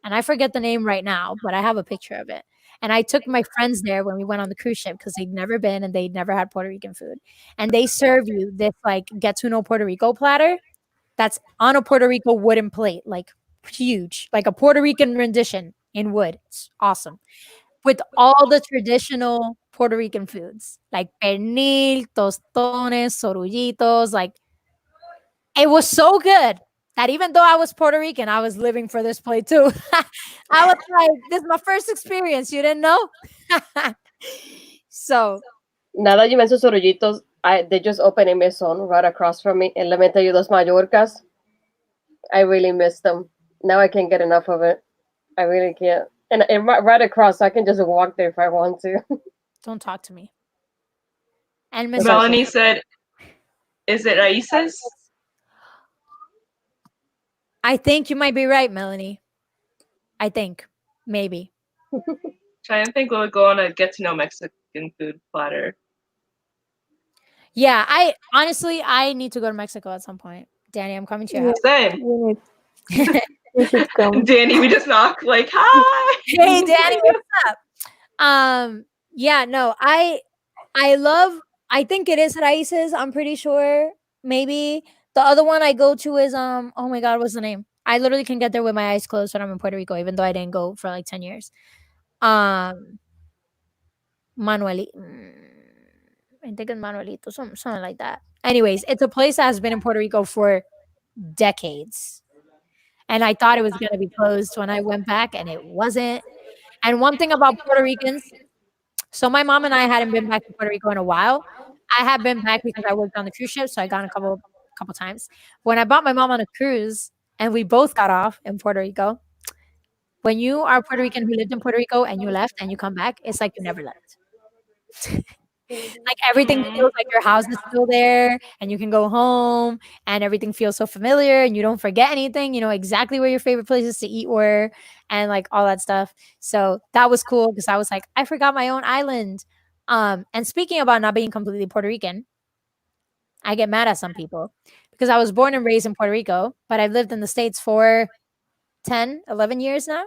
And I forget the name right now, but I have a picture of it. And I took my friends there when we went on the cruise ship because they'd never been and they'd never had Puerto Rican food. And they serve you this like get to know Puerto Rico platter that's on a Puerto Rico wooden plate, like huge, like a Puerto Rican rendition in wood. It's awesome. With all the traditional Puerto Rican foods, like pernil, tostones, sorullitos. Like, it was so good that even though I was Puerto Rican, I was living for this plate too. I was like, this is my first experience. You didn't know? So, Now that you mentioned sorullitos, they just opened a Maison right across from me in La Dos Mallorcas. I really miss them. Now I can't get enough of it. I really can't. And right across, so I can just walk there if I want to. don't talk to me. And That's Melanie said, is it Raices? I think you might be right, Melanie. I think. Maybe. Trying to think what would go on a get to know Mexican food platter. Yeah, I need to go to Mexico at some point. Danny, I'm coming to your house. Same. You should come. Danny, we just knock like, hi. Hey Danny, what's up? Yeah, no, I think it is Raices, I'm pretty sure. Maybe. The other one I go to is oh my god, what's the name? I literally can get there with my eyes closed when I'm in Puerto Rico, even though I didn't go for like 10 years. I think it's Manuelito, something like that. Anyways, it's a place that has been in Puerto Rico for decades. And I thought it was going to be closed when I went back, and it wasn't. And one thing about Puerto Ricans, so my mom and I hadn't been back to Puerto Rico in a while. I have been back because I worked on the cruise ship, so I got a couple times. When I bought my mom on a cruise, and we both got off in Puerto Rico, when you are Puerto Rican who lived in Puerto Rico and you left and you come back, it's like you never left. Like everything feels like your house is still there and you can go home and everything feels so familiar and you don't forget anything. You know exactly where your favorite places to eat were and like all that stuff. So that was cool because I was like, I forgot my own island. And speaking about not being completely Puerto Rican, I get mad at some people because I was born and raised in Puerto Rico, but I've lived in the States for 10, 11 years now.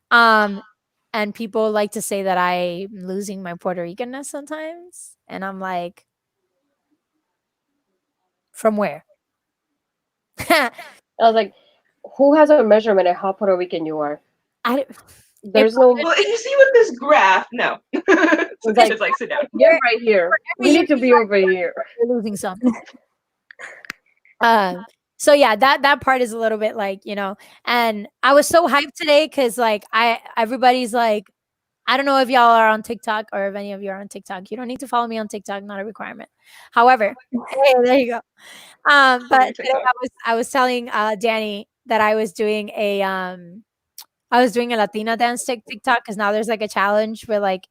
Um, and people like to say that I'm losing my Puerto Ricanness sometimes. And I'm like, from where? I was like, who has a measurement of how Puerto Rican you are? I, There's no. Well, if you see with this graph, no. It's It's like sit down. You're right here. You need to be over here. you're losing something. So yeah, that part is a little bit like, you know, and I was so hyped today because like everybody's like, I don't know if y'all are on TikTok or if any of you are on TikTok. You don't need to follow me on TikTok, not a requirement. However, hey, there you go. But today I was telling Danny that I was doing a Latina dance TikTok because now there's like a challenge with like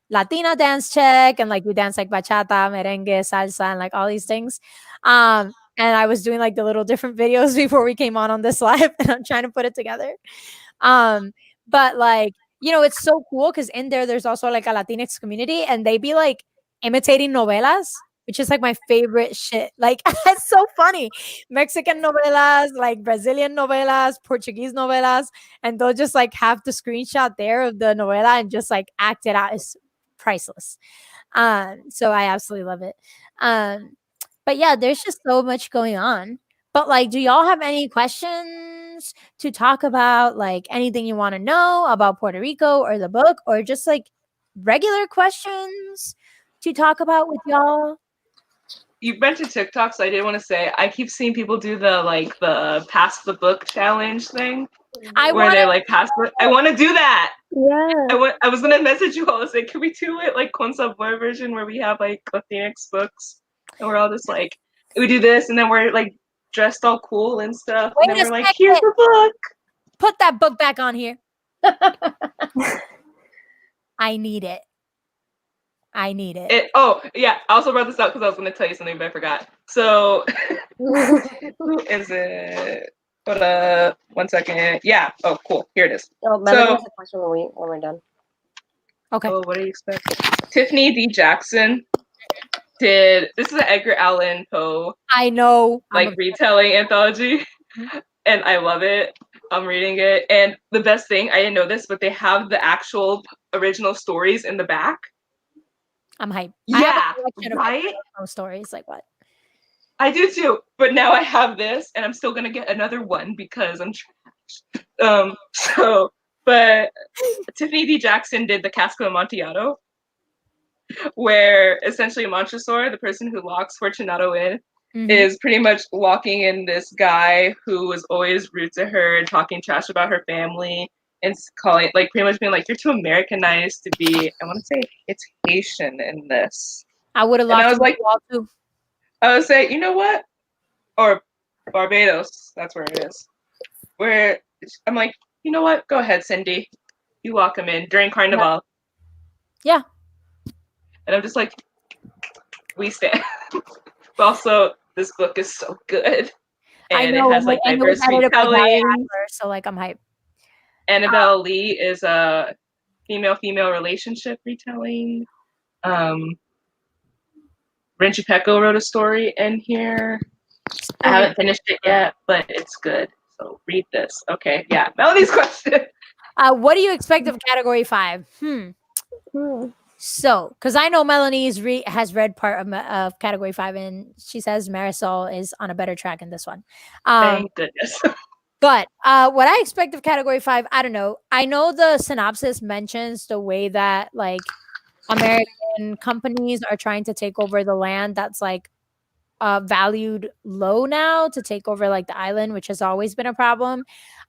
Latina dance check and like we dance like bachata, merengue, salsa, and like all these things. And I was doing like the little different videos before we came on this live, and I'm trying to put it together. But like, you know, it's so cool because in there's also like a Latinx community, and they be like imitating novelas, which is like my favorite shit. Like, it's so funny. Mexican novelas, like Brazilian novelas, Portuguese novelas, and they'll just like have the screenshot there of the novela and just like act it out. It's priceless. So I absolutely love it. But yeah, there's just so much going on. But like, do y'all have any questions to talk about? Like anything you want to know about Puerto Rico or the book, or just like regular questions to talk about with y'all? You mentioned TikTok, so I did want to say I keep seeing people do the pass the book challenge thing. Where they like pass the. I want to do that. Yeah. I was gonna message you all and say, can we do it like Con Sabor version where we have like Latinx books and we're all just like we do this and then we're like dressed all cool and stuff and then we're like, here's the book. Put that book back on here. I need it. I need it. Oh yeah, I also brought this up because I was gonna tell you something but I forgot. So who is it? But 1 second. Yeah. Oh, cool. Here it is. Oh, Melanie has a question when we're done. Okay. Oh, what do you expect? Tiffany D. Jackson this is an Edgar Allan Poe. I know. Like retelling anthology, and I love it. I'm reading it, and the best thing, I didn't know this, but they have the actual original stories in the back. I'm hyped. Yeah, right? Stories like what? I do too, but now I have this, and I'm still gonna get another one because I'm trash. But Tiffany D. Jackson did the Cask of Amontillado, where essentially Montresor, the person who locks Fortunato in, is pretty much locking in this guy who was always rude to her and talking trash about her family and calling, like, pretty much being like, you're too Americanized to be, I want to say it's Haitian in this. I would have locked I was like, too. I would say, you know what? Or Barbados, that's where it is. Where I'm like, you know what? Go ahead, Cindy. You lock him in during Carnival. Yeah. And I'm just like, we stand. But also, this book is so good. And it has like diverse retelling. So like, I'm hyped. Annabelle Lee is a female-female relationship retelling. Renchi Pecco wrote a story in here. I haven't finished it yet, but it's good. So read this. Okay, yeah. Melanie's question. What do you expect of Category 5? So, because I know Melanie has read part of Category 5, and she says Marisol is on a better track in this one. Thank goodness. But what I expect of Category 5, I don't know. I know the synopsis mentions the way that like American companies are trying to take over the land that's like valued low now to take over like the island, which has always been a problem.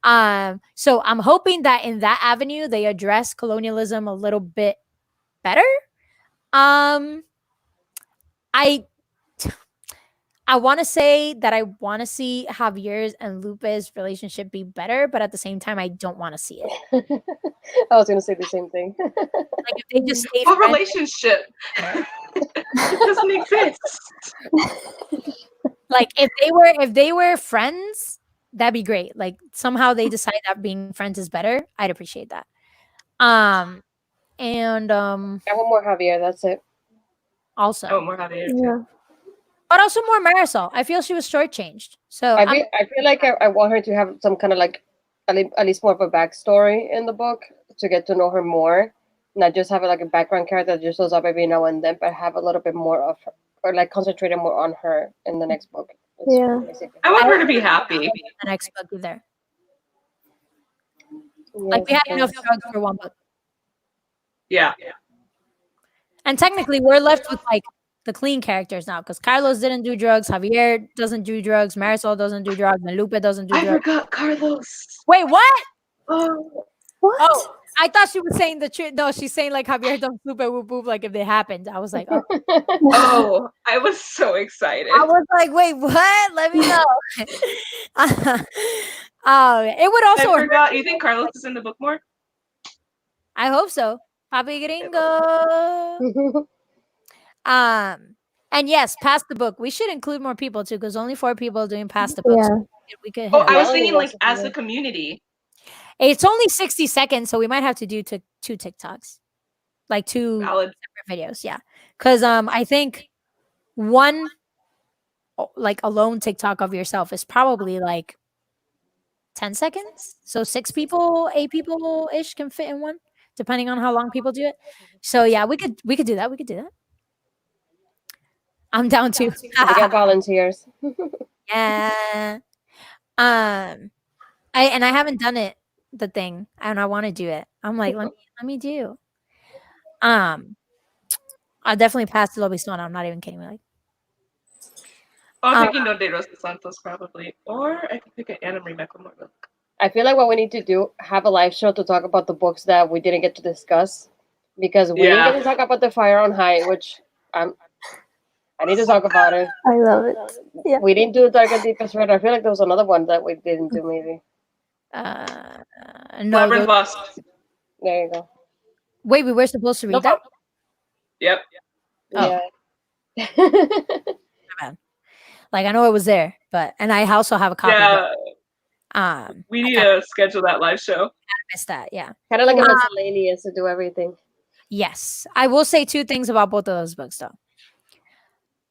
So I'm hoping that in that avenue they address colonialism a little bit better. I I want to say that I want to see Javier's and Lupe's relationship be better, but at the same time, I don't want to see it. I was gonna say the same thing. Like if they just stay What friends, relationship? It doesn't exist. like if they were friends, that'd be great. Like somehow they decide that being friends is better. I'd appreciate that. And I want more Javier. That's it. also, Oh, more Javier. Yeah. but also more Marisol. I feel she was shortchanged. So I feel like I want her to have some kind of like at least more of a backstory in the book to get to know her more, not just have like a background character that just shows up every now and then, but have a little bit more of her, or like concentrated more on her in the next book. That's Yeah. basically- I want her to be happy. the next book either. Yes, Like we had yes. enough drugs for one book. Yeah. And technically, we're left with like the clean characters now because Carlos didn't do drugs, Javier doesn't do drugs, Marisol doesn't do drugs, and Lupe doesn't do I drugs. forgot Carlos. Wait, what? Oh, What? Oh, I thought she was saying the truth. No, she's saying like Javier does Lupe whoop whoop like if they happened. I was like, oh. oh, I was so excited. I was like, wait, what? Let me know. It would also I hurt. forgot. You think Carlos is in the book more? I hope so. Papi Gringo. And yes, past the book. We should include more people too, because only 4 people are doing past the book. Yeah. So we could Oh, hit I it. was Melanie thinking wants like to as do a it. community. It's only 60 seconds, so we might have to do 2 TikToks. Like 2 Valid. separate videos, yeah. Because I think one like alone TikTok of yourself is probably like 10 seconds. So 6 people, 8 people ish can fit in one, depending on how long people do it. So yeah, we could do that. We could do that. I'm down too. We got volunteers. Yeah. I haven't done it, the thing, and I want to do it. I'm like, let me do. I'll definitely pass the Lobby Stone. I'm not even kidding. Like, Oh, I'm thinking No de Los Santos probably. Or I could pick an Anna Marie McLemore book. I feel like what we need to do, have a live show to talk about the books that we didn't get to discuss, because we didn't Yeah. get to talk about The Fire on High, which I need to talk about it. I love it. Yeah. We didn't do Dark and Deepest Red. I feel like there was another one that we didn't do. Maybe no. Labyrinth Lost. there you go. Wait, we were supposed to read No that? Yep. Oh. Yeah. Like I know it was there, and I also have a copy. Yeah. But, We need to schedule that live show. I missed that. Yeah. Kind of like a miscellaneous to do everything. Yes, I will say 2 things about both of those books though.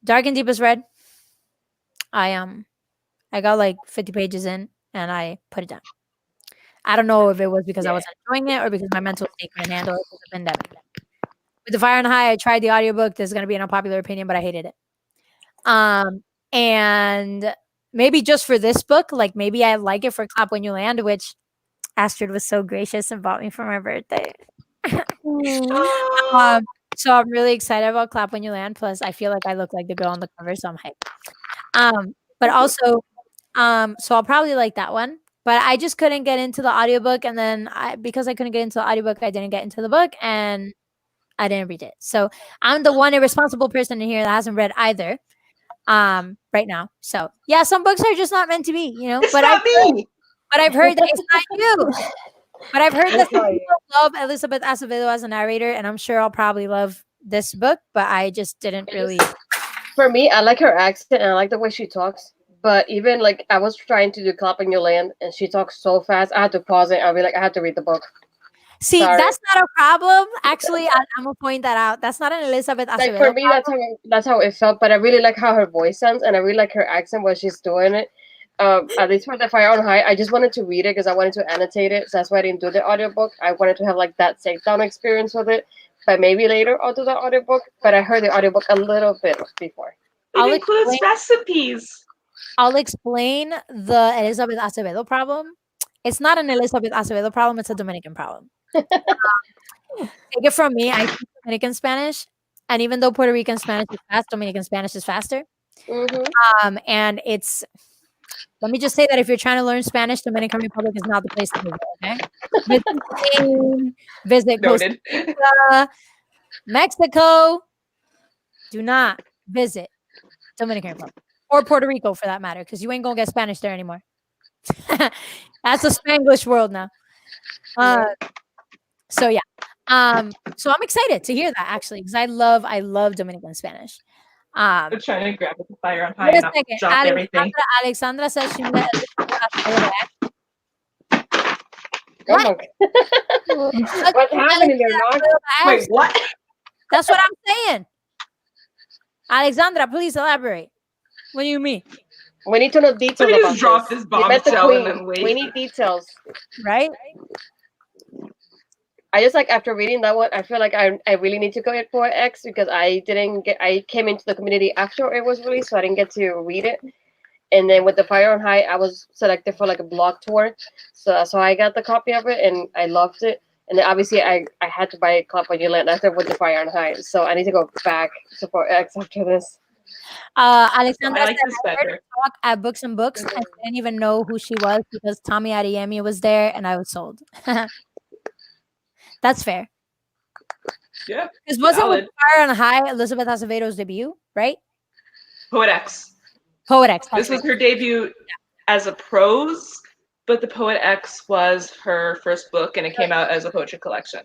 Dark and Deepest Red. I got like 50 pages in and I put it down. I don't know if it was because I wasn't enjoying it or because my mental state couldn't handle it because of the pandemic. With The Fire on High, I tried the audiobook. This is gonna be an unpopular opinion, but I hated it. And maybe just for this book, like maybe I like it for Clap When You Land, which Astrid was so gracious and bought me for my birthday. Mm. So I'm really excited about Clap When You Land. Plus, I feel like I look like the girl on the cover, so I'm hyped. But also, so I'll probably like that one. But I just couldn't get into the audiobook, and then because I couldn't get into the audiobook, I didn't get into the book, and I didn't read it. So I'm the one irresponsible person in here that hasn't read either. Right now. So yeah, some books are just not meant to be, you know. It's But not me. I've heard that it's not you. But I've heard that It's some not you. people love Elizabeth Acevedo as a narrator, and I'm sure I'll probably love this book, but I just didn't really. For me, I like her accent and I like the way she talks. But even like I was trying to do Clap When You Land and she talks so fast, I had to pause it. I'll be like, I had to read the book. See, Sorry. that's not a problem. Actually, I'm gonna point that out. That's not an Elizabeth Acevedo. Like for me, that's how it felt. But I really like how her voice sounds, and I really like her accent when she's doing it. At least for The Fire on High, I just wanted to read it because I wanted to annotate it. So that's why I didn't do the audiobook. I wanted to have like that safe down experience with it. But maybe later I'll do the audiobook. But I heard the audiobook a little bit before. It includes recipes. I'll explain the Elizabeth Acevedo problem. It's not an Elizabeth Acevedo problem. It's a Dominican problem. Take it from me. I speak Dominican Spanish, and even though Puerto Rican Spanish is fast, Dominican Spanish is faster. Mm-hmm. And it's. Let me just say that if you're trying to learn Spanish, Dominican Republic is not the place to visit. Okay, visit Spain, visit Costa Noted. Rica, Mexico. Do not visit Dominican Republic or Puerto Rico for that matter, because you ain't gonna get Spanish there anymore. That's a Spanglish world now. So yeah. So I'm excited to hear that actually, because I love Dominican Spanish. I'm trying to grab the fire on high Wait a and not second. drop everything. Alexandra says she met Oh my God. What's happening there, Nog? Wait, what? That's what I'm saying. Alexandra, please elaborate. What do you mean? We need to know details Somebody about just dropped this. this You met the bombshell and queen. then We wait. need details. Right? I just like after reading that one, I feel like I really need to go at Poet X because I came into the community after it was released, so I didn't get to read it. And then with the Fire on High, I was selected for like a blog tour, so I got the copy of it and I loved it. And then obviously I had to buy Clap on Your Land after with the Fire on High, so I need to go back to Poet X after this. Alexandra I like said, this I heard better. her talk at Books and Books. I didn't even know who she was because Tommy Adeyemi was there and I was sold. That's fair. Yeah. Because wasn't with Valid. Fire on High Elizabeth Acevedo's debut, right? Poet X. Poet X. This was her debut as a prose, but the Poet X was her first book, and it came out as a poetry collection.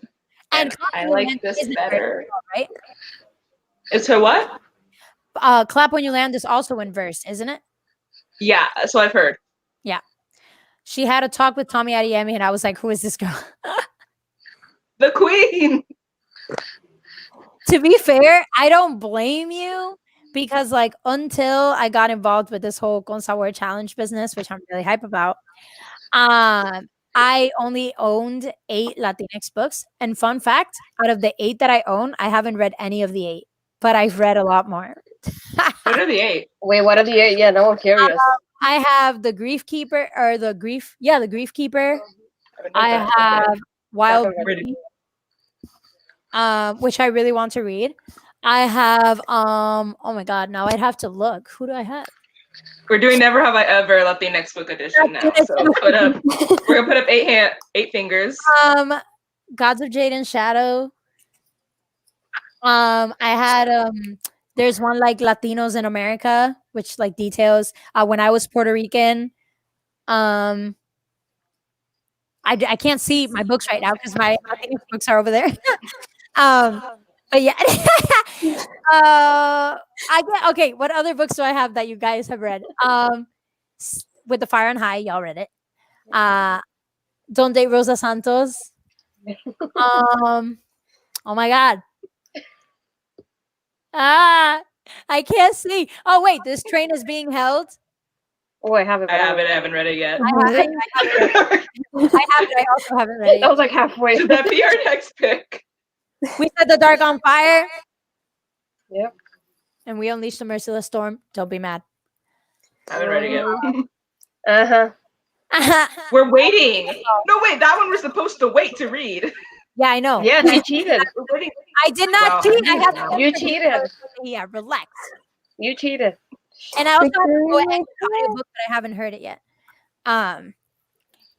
And I like this better. Right? It's her what? Clap When You Land is also in verse, isn't it? Yeah, so I've heard. She had a talk with Tommy Adeyemi, and I was like, "Who is this girl?" The queen. To be fair, I don't blame you because, like, until I got involved with this whole Con Sabor challenge business, which I'm really hype about, I only owned 8 Latinx books. And fun fact, out of the 8 that I own, I haven't read any of the 8, but I've read a lot more. What are the 8? Wait, what are the 8? Yeah, now I'm curious. I have the Grief Keeper or the Grief Keeper. I have Wild Ready. Beauty, which I really want to read. I have oh my god, now I'd have to look. Who do I have? We're doing Never Have I Ever Latinx book edition now. So we're gonna put up 8 fingers. Gods of Jade and Shadow. I had there's one like Latinos in America, which like details when I was Puerto Rican. I can't see my books right now because my Latinx books are over there. But yeah. Okay, what other books do I have that you guys have read? With the Fire on High, y'all read it. Don't Date Rosa Santos. Oh my god. I can't see. Oh wait, This Train Is Being Held. Oh, I haven't. I haven't read it yet. I have it. I also haven't read it That yet. was like halfway. Should that be our next pick? We Set the Dark on Fire. Yep. And We Unleash the Merciless Storm. Don't be mad. I haven't read it yet. We're We're waiting. No, wait, that one we're supposed to wait to read. Yeah, I know. Yeah, you cheated. We're waiting. I did not Wow. cheat. I have You cheated. Yeah, relax. You cheated. And I also have Victory, to go ahead my and audiobook, but I haven't heard it yet.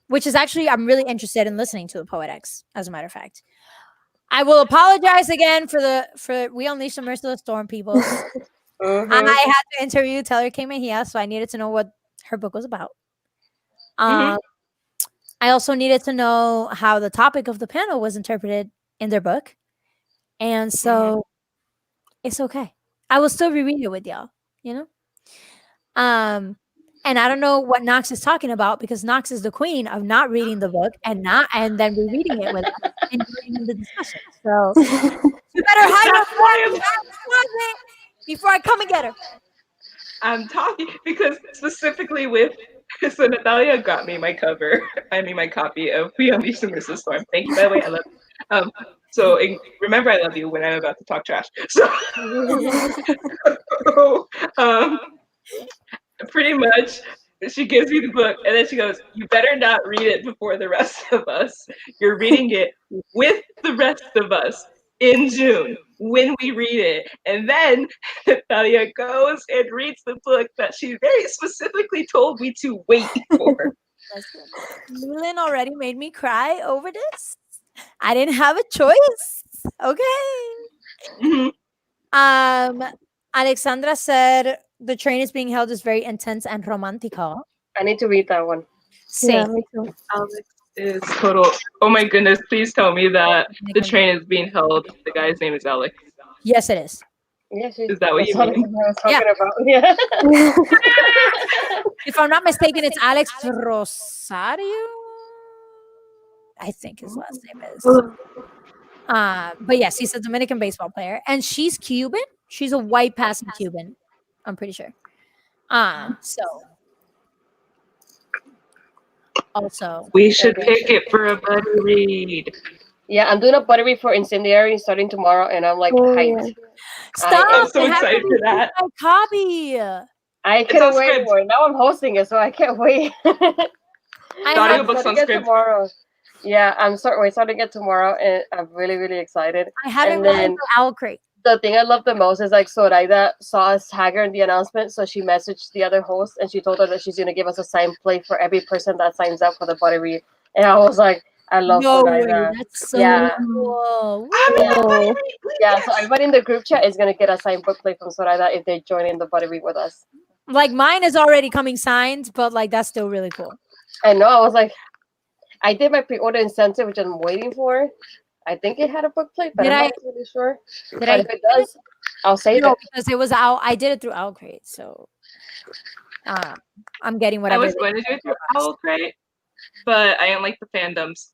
Which is actually I'm really interested in listening to the Poet X, as a matter of fact. I will apologize again for We Unleash the Merciless Storm people. Mhm. I had to interview Taylor K. Mejia, so I needed to know what her book was about. I also needed to know how the topic of the panel was interpreted in their book. And so it's okay. I will still reread it with y'all, you know? And I don't know what Knox is talking about because Knox is the queen of not reading the book and then rereading it with us and joining in the discussion. So you better hide your closet before I come and get her. I'm talking because specifically with so Natalia got me my my copy of We Unleash the Merciless Storm. Thank you, by the way. I love you. So remember I love you when I'm about to talk trash. So pretty much she gives me the book and then she goes, "You better not read it before the rest of us. You're reading it with the rest of us in June when we read it." And then Natalia goes and reads the book that she very specifically told me to wait for. Leland already made me cry over this. I didn't have a choice. Okay. Mhm. Alexandra said The Train is Being Held is very intense and romantico. I need to read that one. Yeah, Same. me too. Alex is total. Oh my goodness! Please tell me that the train is being held. The guy's name is Alex. Yes, it is. Yeah, Is that what that's you what I mean? was talking about. Yeah. If I'm not mistaken, it's Alex Rosario. I think his last name is. But yes, he's a Dominican baseball player, and she's Cuban. She's a white passing Cuban. I'm pretty sure. So also We should pick it for a buddy read. Yeah, I'm doing a buddy read for Incendiary starting tomorrow, and I'm like Oh, hyped. yeah. stop. I'm so they have to excited for redo that. my copy. I It's can't on wait Scribd. for it. Now I'm hosting it, so I can't wait. I The have audiobook's on starting it Scribd. tomorrow. Yeah, we're starting it tomorrow, and I'm really, really excited. I haven't And read then the Owl Crate. the thing I love the most is like Zoraida saw us tag her in the announcement, so she messaged the other host and she told her that she's gonna give us a sign plate for every person that signs up for the buddy read. And I was like, I love No way. Zoraida. That's so Yeah. cool. I'm in the Oh. buddy read. Yeah, so everybody in the group chat is gonna get a signed book plate from Zoraida if they join in the buddy read with us. Like mine is already coming signed, but like that's still really cool. I know. I was like, I did my pre-order incentive, which I'm waiting for. I think it had a book plate, but Did I'm I- not really sure. Did But I? if it does, I'll save No, it. because it was Owl. I did it through Owl Crate, so I'm getting I whatever. was going to do it through Owl Crate, but I didn't like the fandoms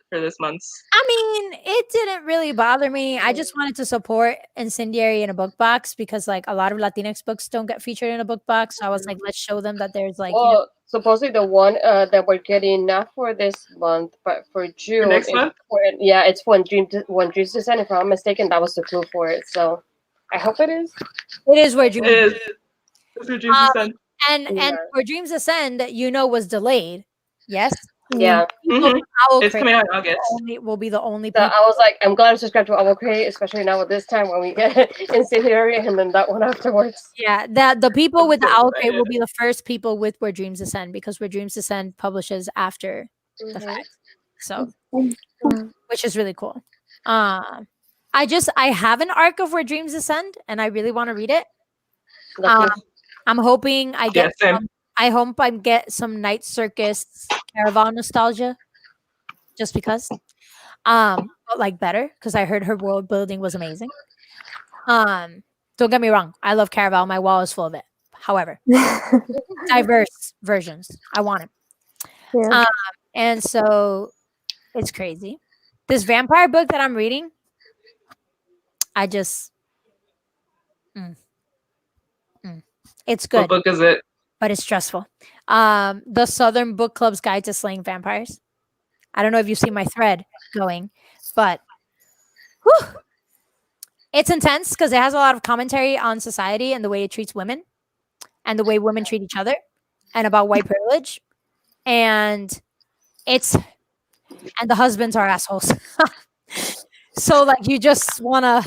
for this month's. I mean, it didn't really bother me. I just wanted to support Incendiary in a book box because, like, a lot of Latinx books don't get featured in a book box. So I was like, let's show them that there's like, Well, supposedly the one that we're getting not for this month, but for June. next is month? It's when Dreams Descend. If I'm not mistaken, that was the clue for it. So I hope it is. it is where Dreams It is. That's what Jason said. and Yeah. where Dreams Ascend, was delayed. Yes, Yeah. People Mhm. from Owl It's Crate coming out in August. will be the only So people. I was like, I'm glad I subscribed to Owl Crate, especially now at this time when we get Incendiary and then that one afterwards. Yeah, that the people I'm with the so Owl Crate will excited. be the first people with Where Dreams Ascend because Where Dreams Ascend publishes after the Mhm. fact. So, Mm. which is really cool. I have an arc of Where Dreams Ascend, and I really want to read it. Lucky. I'm hoping I get. Yeah, same. I hope I get some Night Circus Caraval nostalgia, just because. But like better because I heard her world building was amazing. Don't get me wrong, I love Caraval. My wall is full of it. However, diverse versions. I want it. Yeah. And so it's crazy. This vampire book that I'm reading, I just it's What good, book is it? but it's stressful. The Southern Book Club's Guide to Slaying Vampires. I don't know if you see my thread going, but whew, it's intense because it has a lot of commentary on society and the way it treats women and the way women treat each other and about white privilege. And the husbands are assholes. So like you just wanna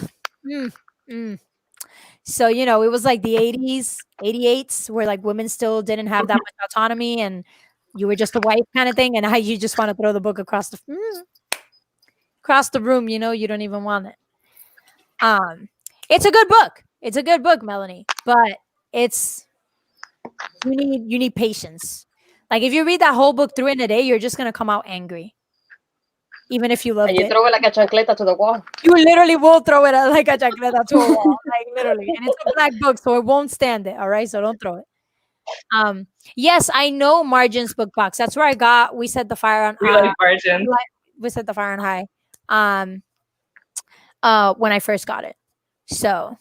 So it was like the 80s, 88s where like women still didn't have that much autonomy and you were just a wife kind of thing, and now you just want to throw the book across the room, you don't even want it. It's a good book. It's a good book, Melanie, but it's you need patience. Like if you read that whole book through in a day, you're just gonna come out angry. Even if you loved And you it. throw it like a chancleta to the wall. You literally will throw it like a chancleta to a wall. Like literally. And it's a black book, so it won't stand it. All right. So don't throw it. Yes, I know Margin's book box. That's where we set the fire on We like Margin. we set the fire on high. When I first got it. So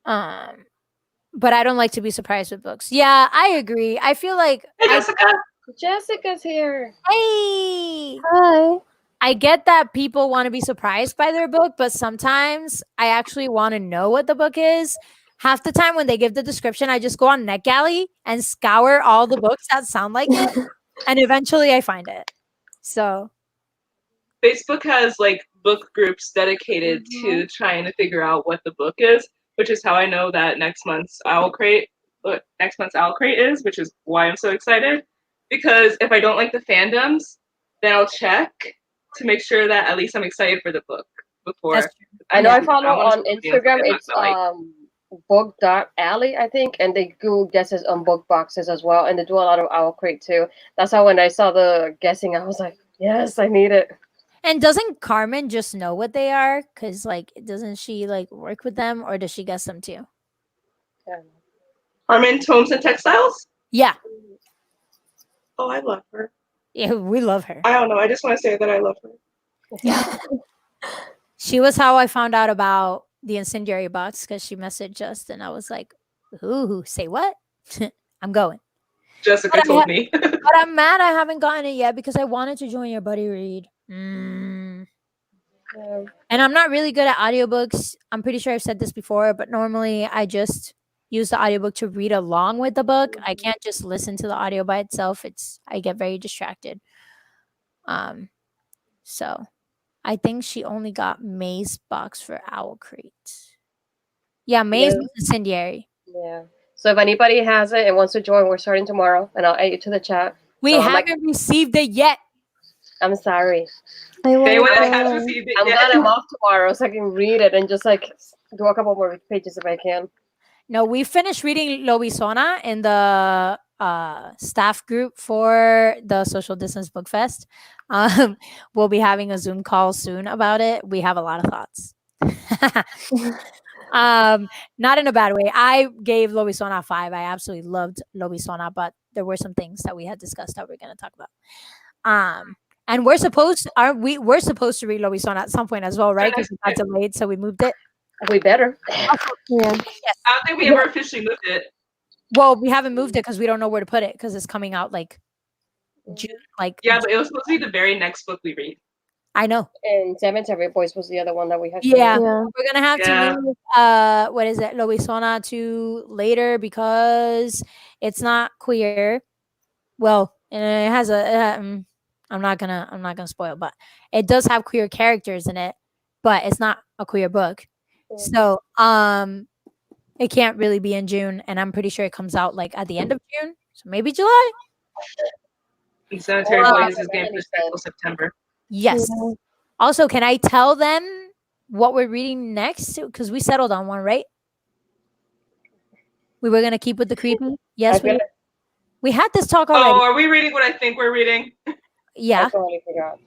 but I don't like to be surprised with books. Yeah, I agree. I feel like Hey, Jessica. Jessica's here. hey, Hi. I get that people want to be surprised by their book, but sometimes I actually want to know what the book is. Half the time when they give the description, I just go on NetGalley and scour all the books that sound like it, and eventually I find it. So Facebook has like book groups dedicated to trying to figure out what the book is, which is how I know that next month's Owl Crate is, which is why I'm so excited. Because if I don't like the fandoms, then I'll check to make sure that at least I'm excited for the book before. that's true. I know Yeah. I follow I wanna on see Instagram. something It's that I like. book.alley, I think, and they do guesses on book boxes as well, and they do a lot of Owl Crate too. That's how when I saw the guessing, I was like, yes, I need it. And doesn't Carmen just know what they are? Because like, doesn't she like work with them, or does she guess them too? Yeah. Carmen Homes and Textiles. Yeah, Oh, I love her. yeah, we love her. I don't know. I just want to say that I love her. She was how I found out about the incendiary box because she messaged us, and I was like, "Ooh, say what? I'm going." Jessica But I told ha- me. But I'm mad I haven't gotten it yet because I wanted to join your buddy read. Yeah. And I'm not really good at audiobooks. I'm pretty sure I've said this before, but normally I just use the audiobook to read along with the book. I can't just listen to the audio by itself. I get very distracted. So I think she only got May's box for Owl Crate. Yeah, May's Yeah. was incendiary. Yeah. So if anybody has it and wants to join, we're starting tomorrow, and I'll add you to the chat. We So I'm haven't received it yet. I'm sorry. I They want would have to. received it I'm yet. glad I'm off tomorrow so I can read it and just like do a couple more pages if I can. No, we finished reading Lobisona in the staff group for the Social Distance Book Fest. We'll be having a Zoom call soon about it. We have a lot of thoughts. Not in a bad way. I gave Lobisona 5. I absolutely loved Lobisona, but there were some things that we had discussed that we're going to talk about. And we're supposed to read Lobisona at some point as well, right? Because it got delayed, so we moved it. We better. Yeah. I don't think we ever officially moved it. Well, we haven't moved it because we don't know where to put it because it's coming out like June. Like Yeah, but it was supposed to be the very next book we read. I know. And Cemetery Boys was the other one that we had. to Yeah. read. Yeah. We're gonna have Yeah. to move what is it, Lobisona to later because it's not queer. Well, and it has I'm not gonna spoil, but it does have queer characters in it, but it's not a queer book. So it can't really be in June, and I'm pretty sure it comes out like at the end of June, so maybe July. And Cemetery Wow. Boys is getting pushed back till September. Yes. Yeah. Also, can I tell them what we're reading next? Because we settled on one, right? We were gonna keep with the creepy. Yes, I feel we had this talk already. Oh, are we reading what I think we're reading? Yeah. I totally forgot.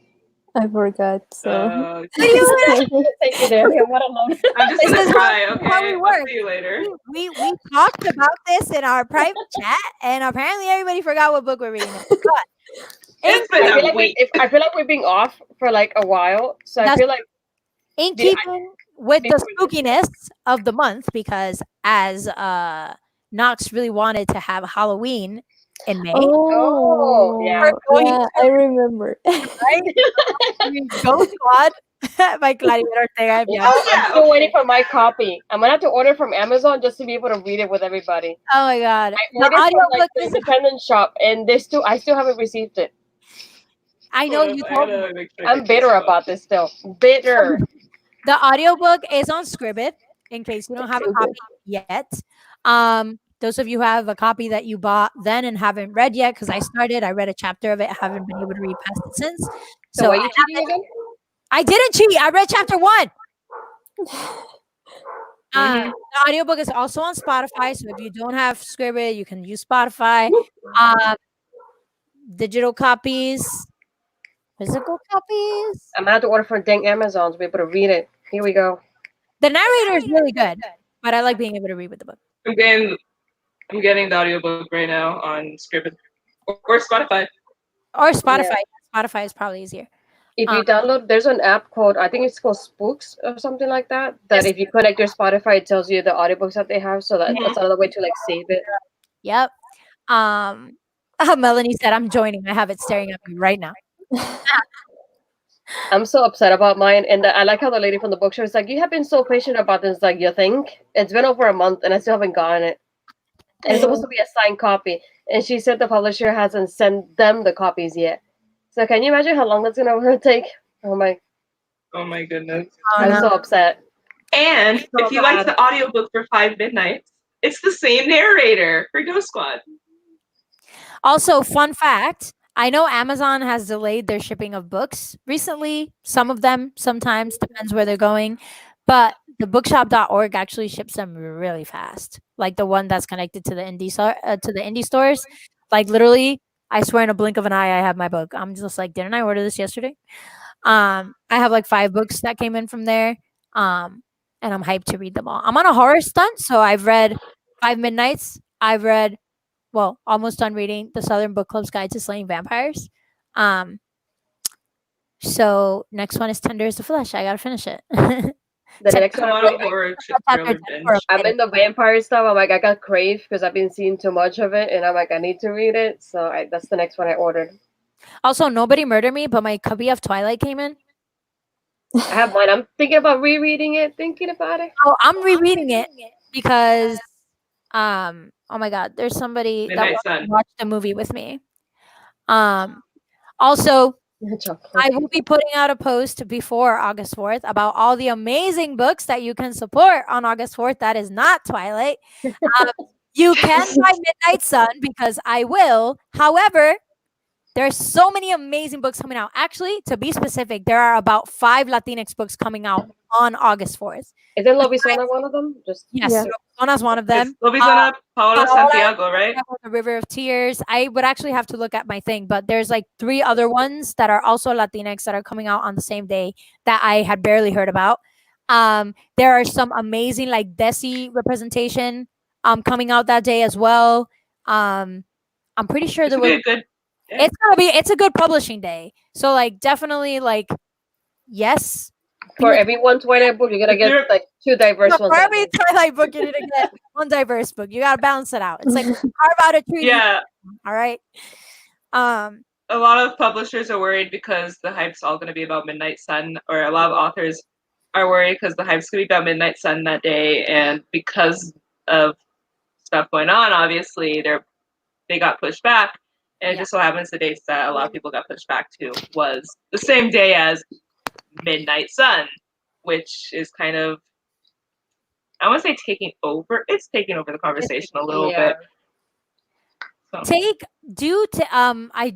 I forgot. So. Thank you, Debbie. What a love. I'm just This gonna is cry. how Okay, we I'll work. see you later. We talked about this in our private chat, and apparently everybody forgot what book we're reading. But It's I been feel a like week. I feel like we've been off for like a while, so I That's- feel like in Yeah, I- keeping with the spookiness of the month, because as Knox really wanted to have Halloween in May, Oh, yeah. yeah, I remember. Ghost Squad by Claudia Ortega. Yeah, Oh, yeah, I'm still okay. waiting for my copy. I'm gonna have to order from Amazon just to be able to read it with everybody. Oh my god. I The ordered from audiobook like the is independent shop, and I still haven't received it. I know you told me. Make sure I I'm get bitter this about this still. Bitter. the audiobook is on Scribd in case you don't have a copy yet. Those of you who have a copy that you bought then and haven't read yet, because I read a chapter of it, haven't been able to read past it since. So, are I you cheating again? I didn't cheat. I read chapter 1. Mhm. The audiobook is also on Spotify. So if you don't have Scribd, you can use Spotify. Digital copies, physical copies. I'm gonna have to order from dang Amazon to be able to read it. Here we go. The narrator is really good, but I like being able to read with the book. I'm getting the audiobook right now on Scribd or Spotify. Or Spotify. Spotify is probably easier. If you download, there's an app called, I think it's called Spooks or something like that. That if you connect your Spotify, it tells you the audiobooks that they have. So that's another way to like save it. Yep. Melanie said, I'm joining. I have it staring at me right now. I'm so upset about mine, and I like how the lady from the bookstore is like, "You have been so patient about this." Like, you think it's been over a month, and I still haven't gotten it. And it's supposed to be a signed copy, and she said the publisher hasn't sent them the copies yet. So can you imagine how long that's gonna take? Oh my goodness. I'm so upset. And So if you like bad. the audiobook for 5 Midnights, it's the same narrator for Ghost Squad. Also, fun fact, I know Amazon has delayed their shipping of books recently. Some of them, sometimes, depends where they're going. But the bookshop.org actually ships them really fast. Like the one that's connected to the indie stores. Like literally, I swear in a blink of an eye, I have my book. I'm just like, didn't I order this yesterday? I have like 5 books that came in from there. And I'm hyped to read them all. I'm on a horror stunt, so I've read 5 Midnights. I've read, well, almost done reading the Southern Book Club's Guide to Slaying Vampires. So next one is Tender as the Flesh. I gotta finish it. The Check next I'm one, on a horror thriller binge. I'm in the vampire stuff. I'm like, I got crave because I've been seeing too much of it, and I'm like, I need to read it. So that's the next one I ordered. Also, Nobody Murder Me, but my copy of Twilight came in. I have mine. I'm thinking about rereading it. Thinking about it. Oh, I'm rereading it because, oh my God, there's somebody that Midnight wants to Sun. watch the movie with me. Also, I will be putting out a post before August 4th about all the amazing books that you can support on August 4th. That is not Twilight. You can buy Midnight Sun because I will. However, there's so many amazing books coming out. Actually, to be specific, there are about 5 Latinx books coming out on August 4th. Isn't Lobizona one of them? Just Yes, Yeah. Lobizona's one of them. Lobizona, Paola Paola- Santiago, right? The River of Tears. I would actually have to look at my thing, but there's like 3 other ones that are also Latinx that are coming out on the same day that I had barely heard about. There are some amazing like Desi representation coming out that day as well. I'm pretty sure This there would was be a good. Yeah. it's a good publishing day. So like definitely like yes. for every one Twilight book, you're gonna get You're- like 2 diverse For ones. that every day. Twilight book, you're gonna get one diverse book. You gotta balance it out. It's like carve out a tree. Yeah, All right. a lot of publishers are worried because the hype's all going to be about Midnight Sun, or a lot of authors are worried because the hype's going to be about Midnight Sun that day, and because of stuff going on, obviously they got pushed back, and it Yeah. just so happens the dates that a lot of people got pushed back to was the same day as Midnight Sun, which is kind of, I want to say taking over. It's taking over the conversation a little Yeah. bit. So. I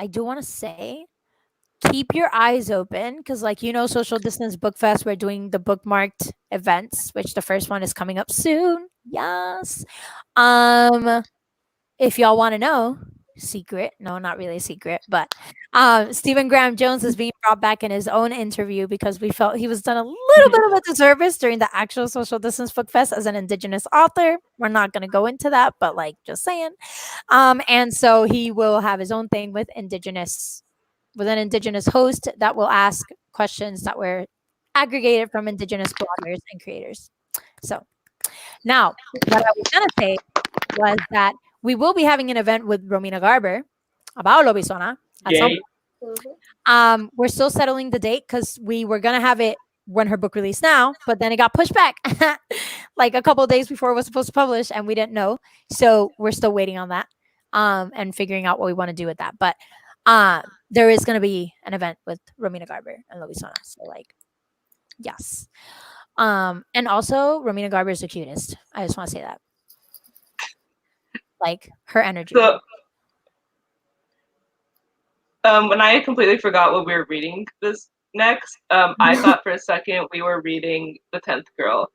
do want to say keep your eyes open because like Social Distance Book Fest, we're doing the bookmarked events, which the first one is coming up soon. Yes. If y'all want to know, secret, no, not really a secret, but Stephen Graham Jones is being brought back in his own interview because we felt he was done a little bit of a disservice during the actual Social Distance Book Fest as an Indigenous author. We're not going to go into that, but like just saying. And so he will have his own thing with an Indigenous host that will ask questions that were aggregated from Indigenous bloggers and creators. So now what I was going to say was that we will be having an event with Romina Garber about Lobizona at some Yay. Mhm. We're still settling the date because we were gonna have it when her book released now, but then it got pushed back like a couple of days before it was supposed to publish, and we didn't know. So we're still waiting on that and figuring out what we want to do with that. But there is gonna be an event with Romina Garber and Lobizona. So like, yes. And also Romina Garber is the cutest. I just want to say that. Like her energy. So, when I completely forgot what we were reading this next, I thought for a second we were reading The 10th Girl,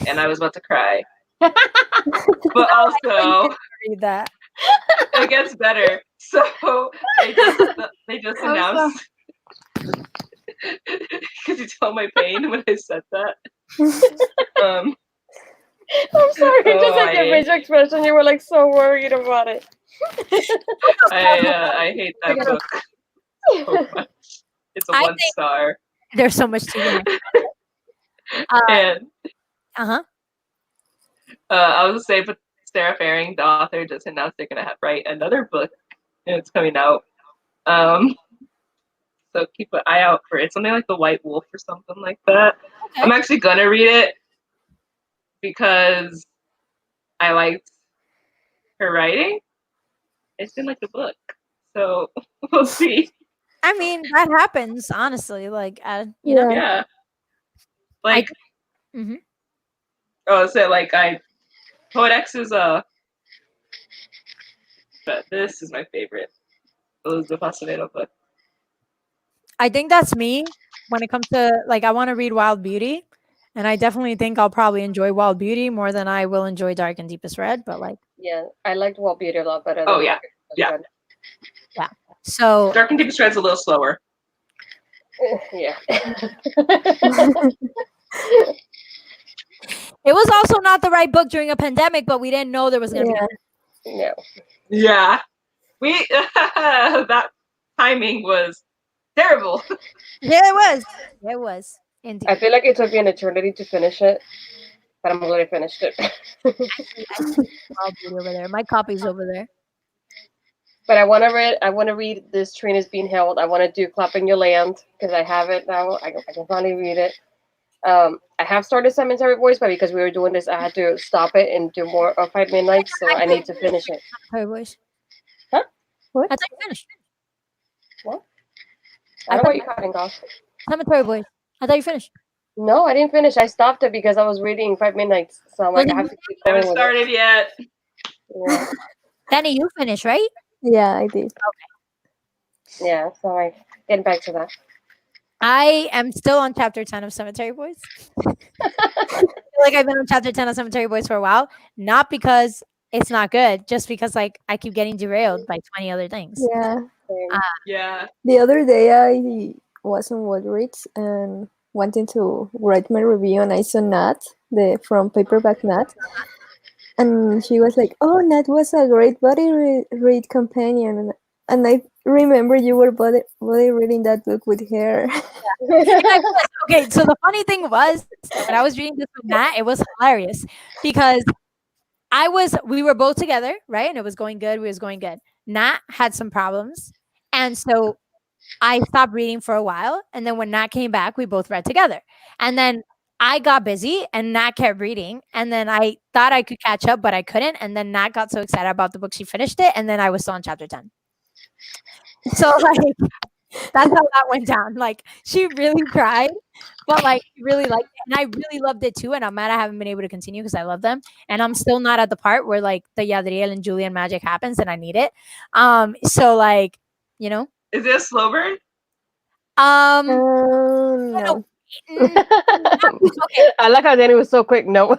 and I was about to cry. But also, Read that. it gets better. So they just I'm announced. Could you tell my pain when I said that? I'm sorry, just like your I- facial expression, you were like so worried about it. I hate that book so much. It's a I 1 think- star. There's so much to you. And Uh-huh. I was gonna say, but Sarah Faring, the author, just announced they're gonna write another book, and it's coming out. So keep an eye out for it. Something like The White Wolf or something like that. Okay. I'm actually gonna read it because I liked her writing. I just didn't like the book, so we'll see. I mean, that happens, honestly. Like, you know, Yeah. Yeah, like Mhm. oh, so like Poet X is but this is my favorite Elizabeth Acevedo book. I think that's me when it comes to like, I want to read Wild Beauty, And I definitely think I'll probably enjoy Wild Beauty more than I will enjoy Dark and Deepest Red. But like, Yeah, I liked Wild Beauty a lot better. Oh, Than yeah. Dark and Yeah. Deepest so Dark and Deepest Red's a little slower. Red. Yeah. it was also not the right book during a pandemic, but we didn't know there was going to Yeah. Yeah. Yeah. We that timing was terrible. be. Yeah, it was. It was indeed. I feel like it took me an eternity to finish it, but I'm glad I finished it. Wild Beauty over there. My copy's over there. But I want to read. I want to read This Train Is Being Held. I want to do Clapping Your Land because I have it now. I can finally read it. I have started Cemetery Boys, but because we were doing this, I had to stop it and do more of 5 Midnight. So I need to finish it. Cemetery Boys. Huh? What? I thought you finished. I don't know what you're cutting off. Cemetery Boys. I thought you finished. No, I didn't finish. I stopped it because I was reading 5 Midnights. So I'm like, I have to keep going Haven't with started yet. it. Yeah. Danny, you finished, right? Yeah, I did. Yeah. So I'm like, getting back to that. I am still on chapter 10 of Cemetery Boys. I feel like I've been on chapter 10 of Cemetery Boys for a while. Not because it's not good, just because like I keep getting derailed by 20 other things. Yeah. Yeah. The other day I was on Goodreads and wanting to write my review, and I saw Nat, from Paperback Nat, and she was like, "Oh, Nat was a great read companion," and I remember you were body reading that book with her. Okay, so the funny thing was when I was reading this with Nat, it was hilarious because we were both together, right? And it was going good. We was going good. Nat had some problems. And so I stopped reading for a while. And then when Nat came back, we both read together. And then I got busy and Nat kept reading. And then I thought I could catch up, but I couldn't. And then Nat got so excited about the book, she finished it. And then I was still on chapter 10. So like that's how that went down. Like she really tried, but like she really liked it. And I really loved it too. And I'm mad I haven't been able to continue because I love them. And I'm still not at the part where like the Yadriel and Julian magic happens and I need it. So like, you know. Is it a slow burn? No. Okay. I like how Danny was so quick. No.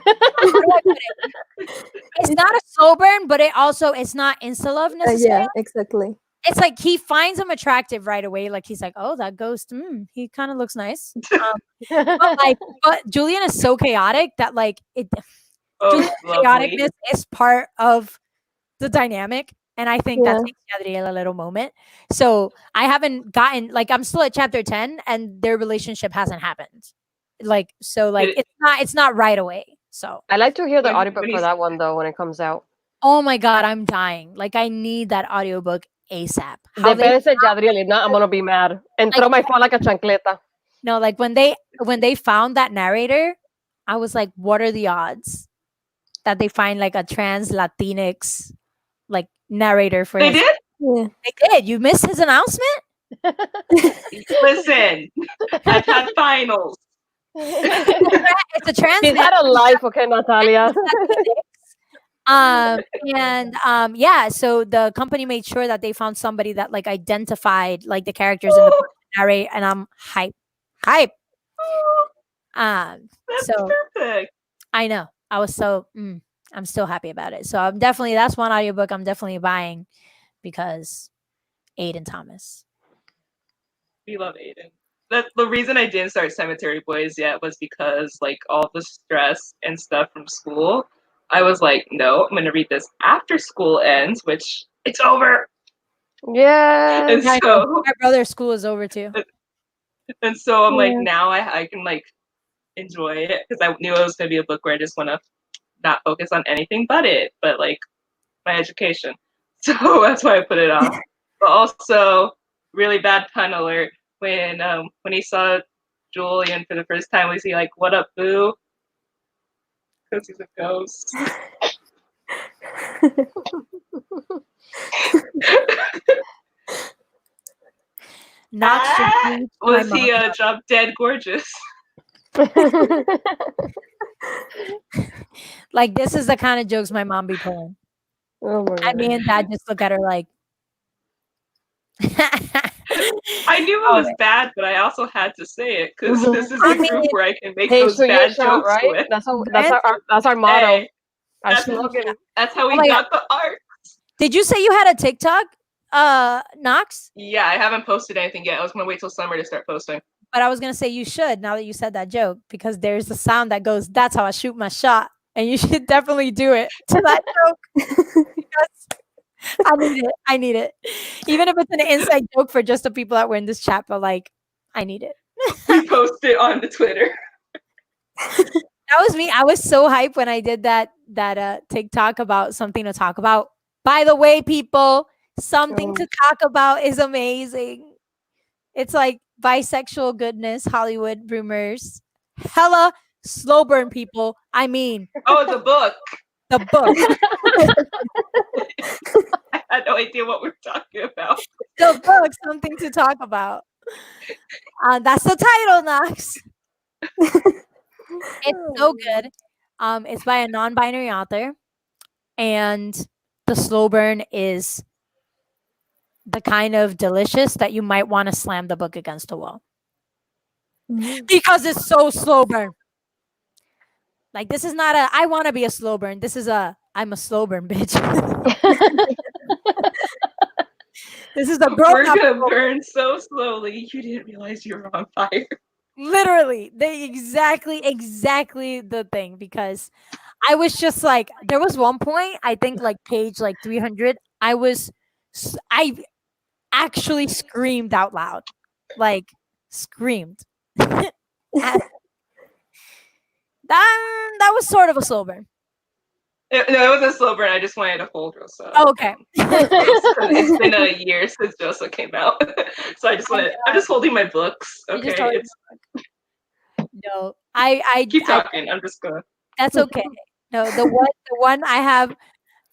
It's not a slow burn, but it's not insta love necessarily. Yeah, exactly. It's like he finds him attractive right away. Like he's like, oh, that ghost, he kind of looks nice. But Julian is so chaotic that like Julian's chaoticness is part of the dynamic. And I think that takes Yadriel a little moment. So I haven't gotten I'm still at chapter 10 and their relationship hasn't happened. It's not right away. So I like to hear the audiobook for that one though when it comes out. Oh my god, I'm dying. Like I need that audiobook ASAP. Depende de Yadriel. If not, I'm gonna be mad and throw my phone like a chancleta. No, like when they found that narrator, I was like, what are the odds that they find like a trans Latinx like narrator for They did? Yeah. They did. You missed his announcement? Listen, I've had finals. It's a trans. She's had a life, okay, Natalia. Yeah, so the company made sure that they found somebody that like identified like the characters in the book narrate, and I'm hype. That's perfect. I know. I was so I'm still happy about it. So that's one audiobook I'm definitely buying because Aiden Thomas. We love Aiden. The reason I didn't start Cemetery Boys yet was because like all the stress and stuff from school. I was like, no, I'm gonna read this after school ends, which it's over. Yeah. And so my brother's school is over too. And so I'm like, now I can like enjoy it because I knew it was gonna be a book where I just want to not focus on anything but like my education. So that's why I put it off. But also, really bad pun alert when he saw Julian for the first time. Was he like, "What up, boo?" Because he's a ghost. Was he drop dead gorgeous? Like this is the kind of jokes my mom be pulling. Oh my God. And me and dad just look at her like I I knew it was bad, but I also had to say it because this is I a group mean- where I can make Hey, those shoot your bad shot, jokes right? with. That's our motto. Hey, Our that's- slogan. that's how we my got the art. Did you say you had a TikTok, Knox? Yeah, I haven't posted anything yet. I was gonna wait till summer to start posting. But I was gonna say you should now that you said that joke because there's a sound that goes, "That's how I shoot my shot," and you should definitely do it to that joke because I need it. I need it, even if it's an inside joke for just the people that were in this chat. But like, I need it. We post it on the Twitter. That was me. I was so hyped when I did that TikTok about something to talk about. By the way, people, something to talk about is amazing. It's like bisexual goodness, Hollywood rumors, hella slow burn people. I mean, Oh, the book. the book, I had no idea what we were talking about. the book, something to talk about. That's the title, Knox. It's so good. It's by a non-binary author, and the slow burn is the kind of delicious that you might want to slam the book against a wall because it's so slow burn. Like this is not a I want to be a slow burn. This is a I'm a slow burn bitch. This is a We're broken up gonna slow burn. burn so slowly. You didn't realize you were on fire. Literally, they exactly the thing because I was just like there was one point I think like page like 300 I actually screamed out loud, like screamed. that was sort of a slow burn. No, it was a slow burn. I just wanted to hold Rosa. Oh, okay. It's been a year since Josa came out, so I'm just holding my books. You're Okay, just holding No, I keep talking. I'm just gonna. that's okay. No, the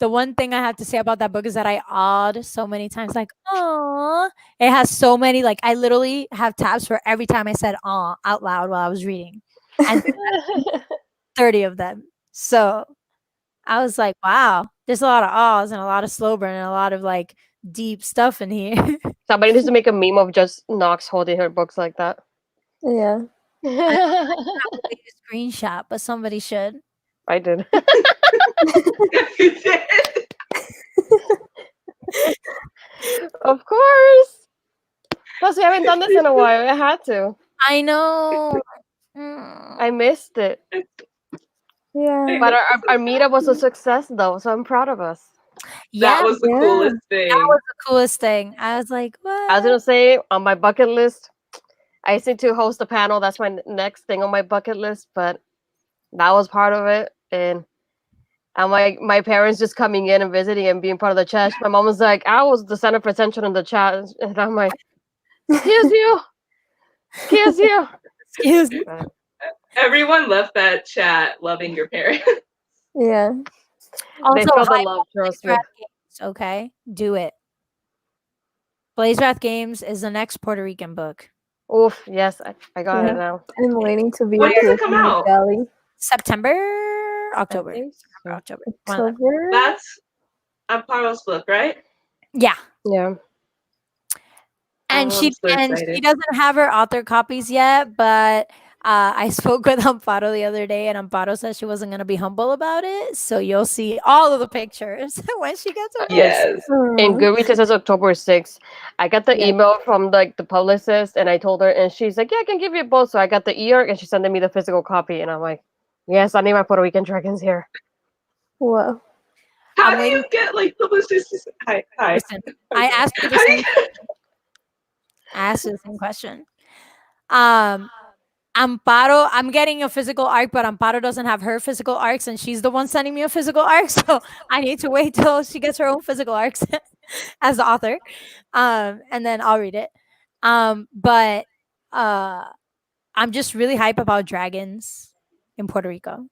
one thing I have to say about that book is that I awed so many times, like, "Aw." It has so many, like, I literally have tabs for every time I said "aw" out loud while I was reading, and 30 of them. So I was like, wow, there's a lot of ahs and a lot of slow burn and a lot of like deep stuff in here. Somebody needs to make a meme of just Knox holding her books like that. Yeah. Probably a screenshot, but somebody should. I did. You did. Of course. Plus, we haven't done this in a while. I had to. I know. I missed it. Yeah. But our meetup was a success, though, so I'm proud of us. Yeah, That was the Yeah. coolest thing. that was the coolest thing. I was like, what? I was gonna say on my bucket list, I need to host a panel. That's my next thing on my bucket list. But that was part of it, and my parents just coming in and visiting and being part of the chat. My mom was like, "I was the center of attention in the chat," and I'm like, "Here's you, here's you." Excuse me. Everyone left that chat loving your parents. Yeah. They Also, felt the hype love, up trust me. Blaze Wrath Games, okay? Do it. Blaze Wrath Games is the next Puerto Rican book. Oof, yes, I got Yeah. it now. I'm waiting to be When a does it person come with out? Gally. September, October. I think so. October. One of them. October. That's Amparo's book, right? Yeah. Yeah. And Oh, she I'm so and she excited. doesn't have her author copies yet, but I spoke with Amparo the other day, and Amparo said she wasn't gonna be humble about it. So you'll see all of the pictures when she gets her. Yes. In Aw. Goodreads it says October 6th. I got the Yeah. email from like the publicist, and I told her, and she's like, "Yeah, I can give you both." So I got the e-arc, and she's sending me the physical copy, and I'm like, "Yes, I need my Puerto Rican dragons here." Wow. How I'm do you waiting- get like publicists? Hi. Listen, I asked you the How do same. you- I asked you the same question. Amparo, I'm getting a physical arc, but Amparo doesn't have her physical arcs, and she's the one sending me a physical arc. So I need to wait till she gets her own physical arcs as the author, and then I'll read it. But I'm just really hype about dragons in Puerto Rico.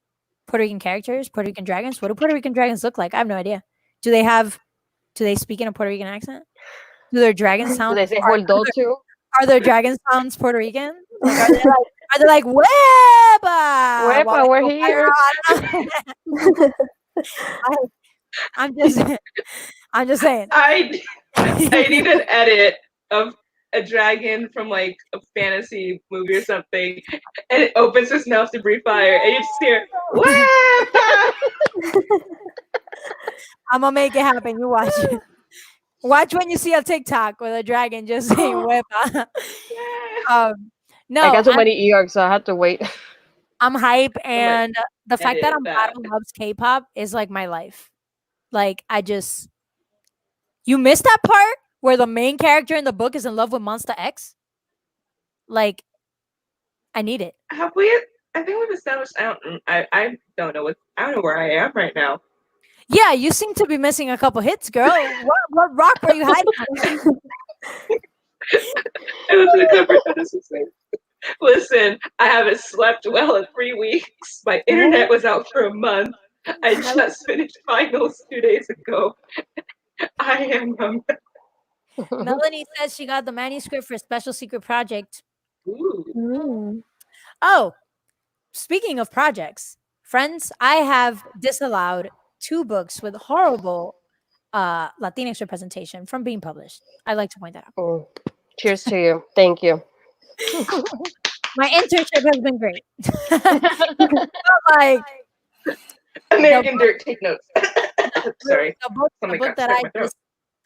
Puerto Rican characters, Puerto Rican dragons. What do Puerto Rican dragons look like? I have no idea. Do they speak in a Puerto Rican accent? Do their dragon Do sound? they say hold too? Are their dragon sounds Puerto Rican? Like, are they like Weba? Wepa, we're here. I'm just saying. I need an edit of a dragon from like a fantasy movie or something, and it opens his mouth to breathe fire, and you just hear, "Wah!" I'm gonna make it happen. You watch it. Watch when you see a TikTok with a dragon just saying "Wepa." No, I got so many ERs, so I had to wait. I'm hype, and the fact that edit Amparo loves K-pop is like my life. Like you missed that part where the main character in the book is in love with Monster X. Like, I need it. Have we? I think we've established. I don't know where I am right now. Yeah, you seem to be missing a couple hits, girl. what rock were you hiding? I was gonna cover this. Listen, I haven't slept well in 3 weeks. My internet was out for a month. I just finished finals 2 days ago. I am Melanie says she got the manuscript for a special secret project. Ooh. Oh, speaking of projects, friends, I have disallowed 2 books with horrible Latinx representation from being published. I'd like to point that out. Oh, cheers to you. Thank you. My internship has been great. Like American Dirt, take notes. Sorry. The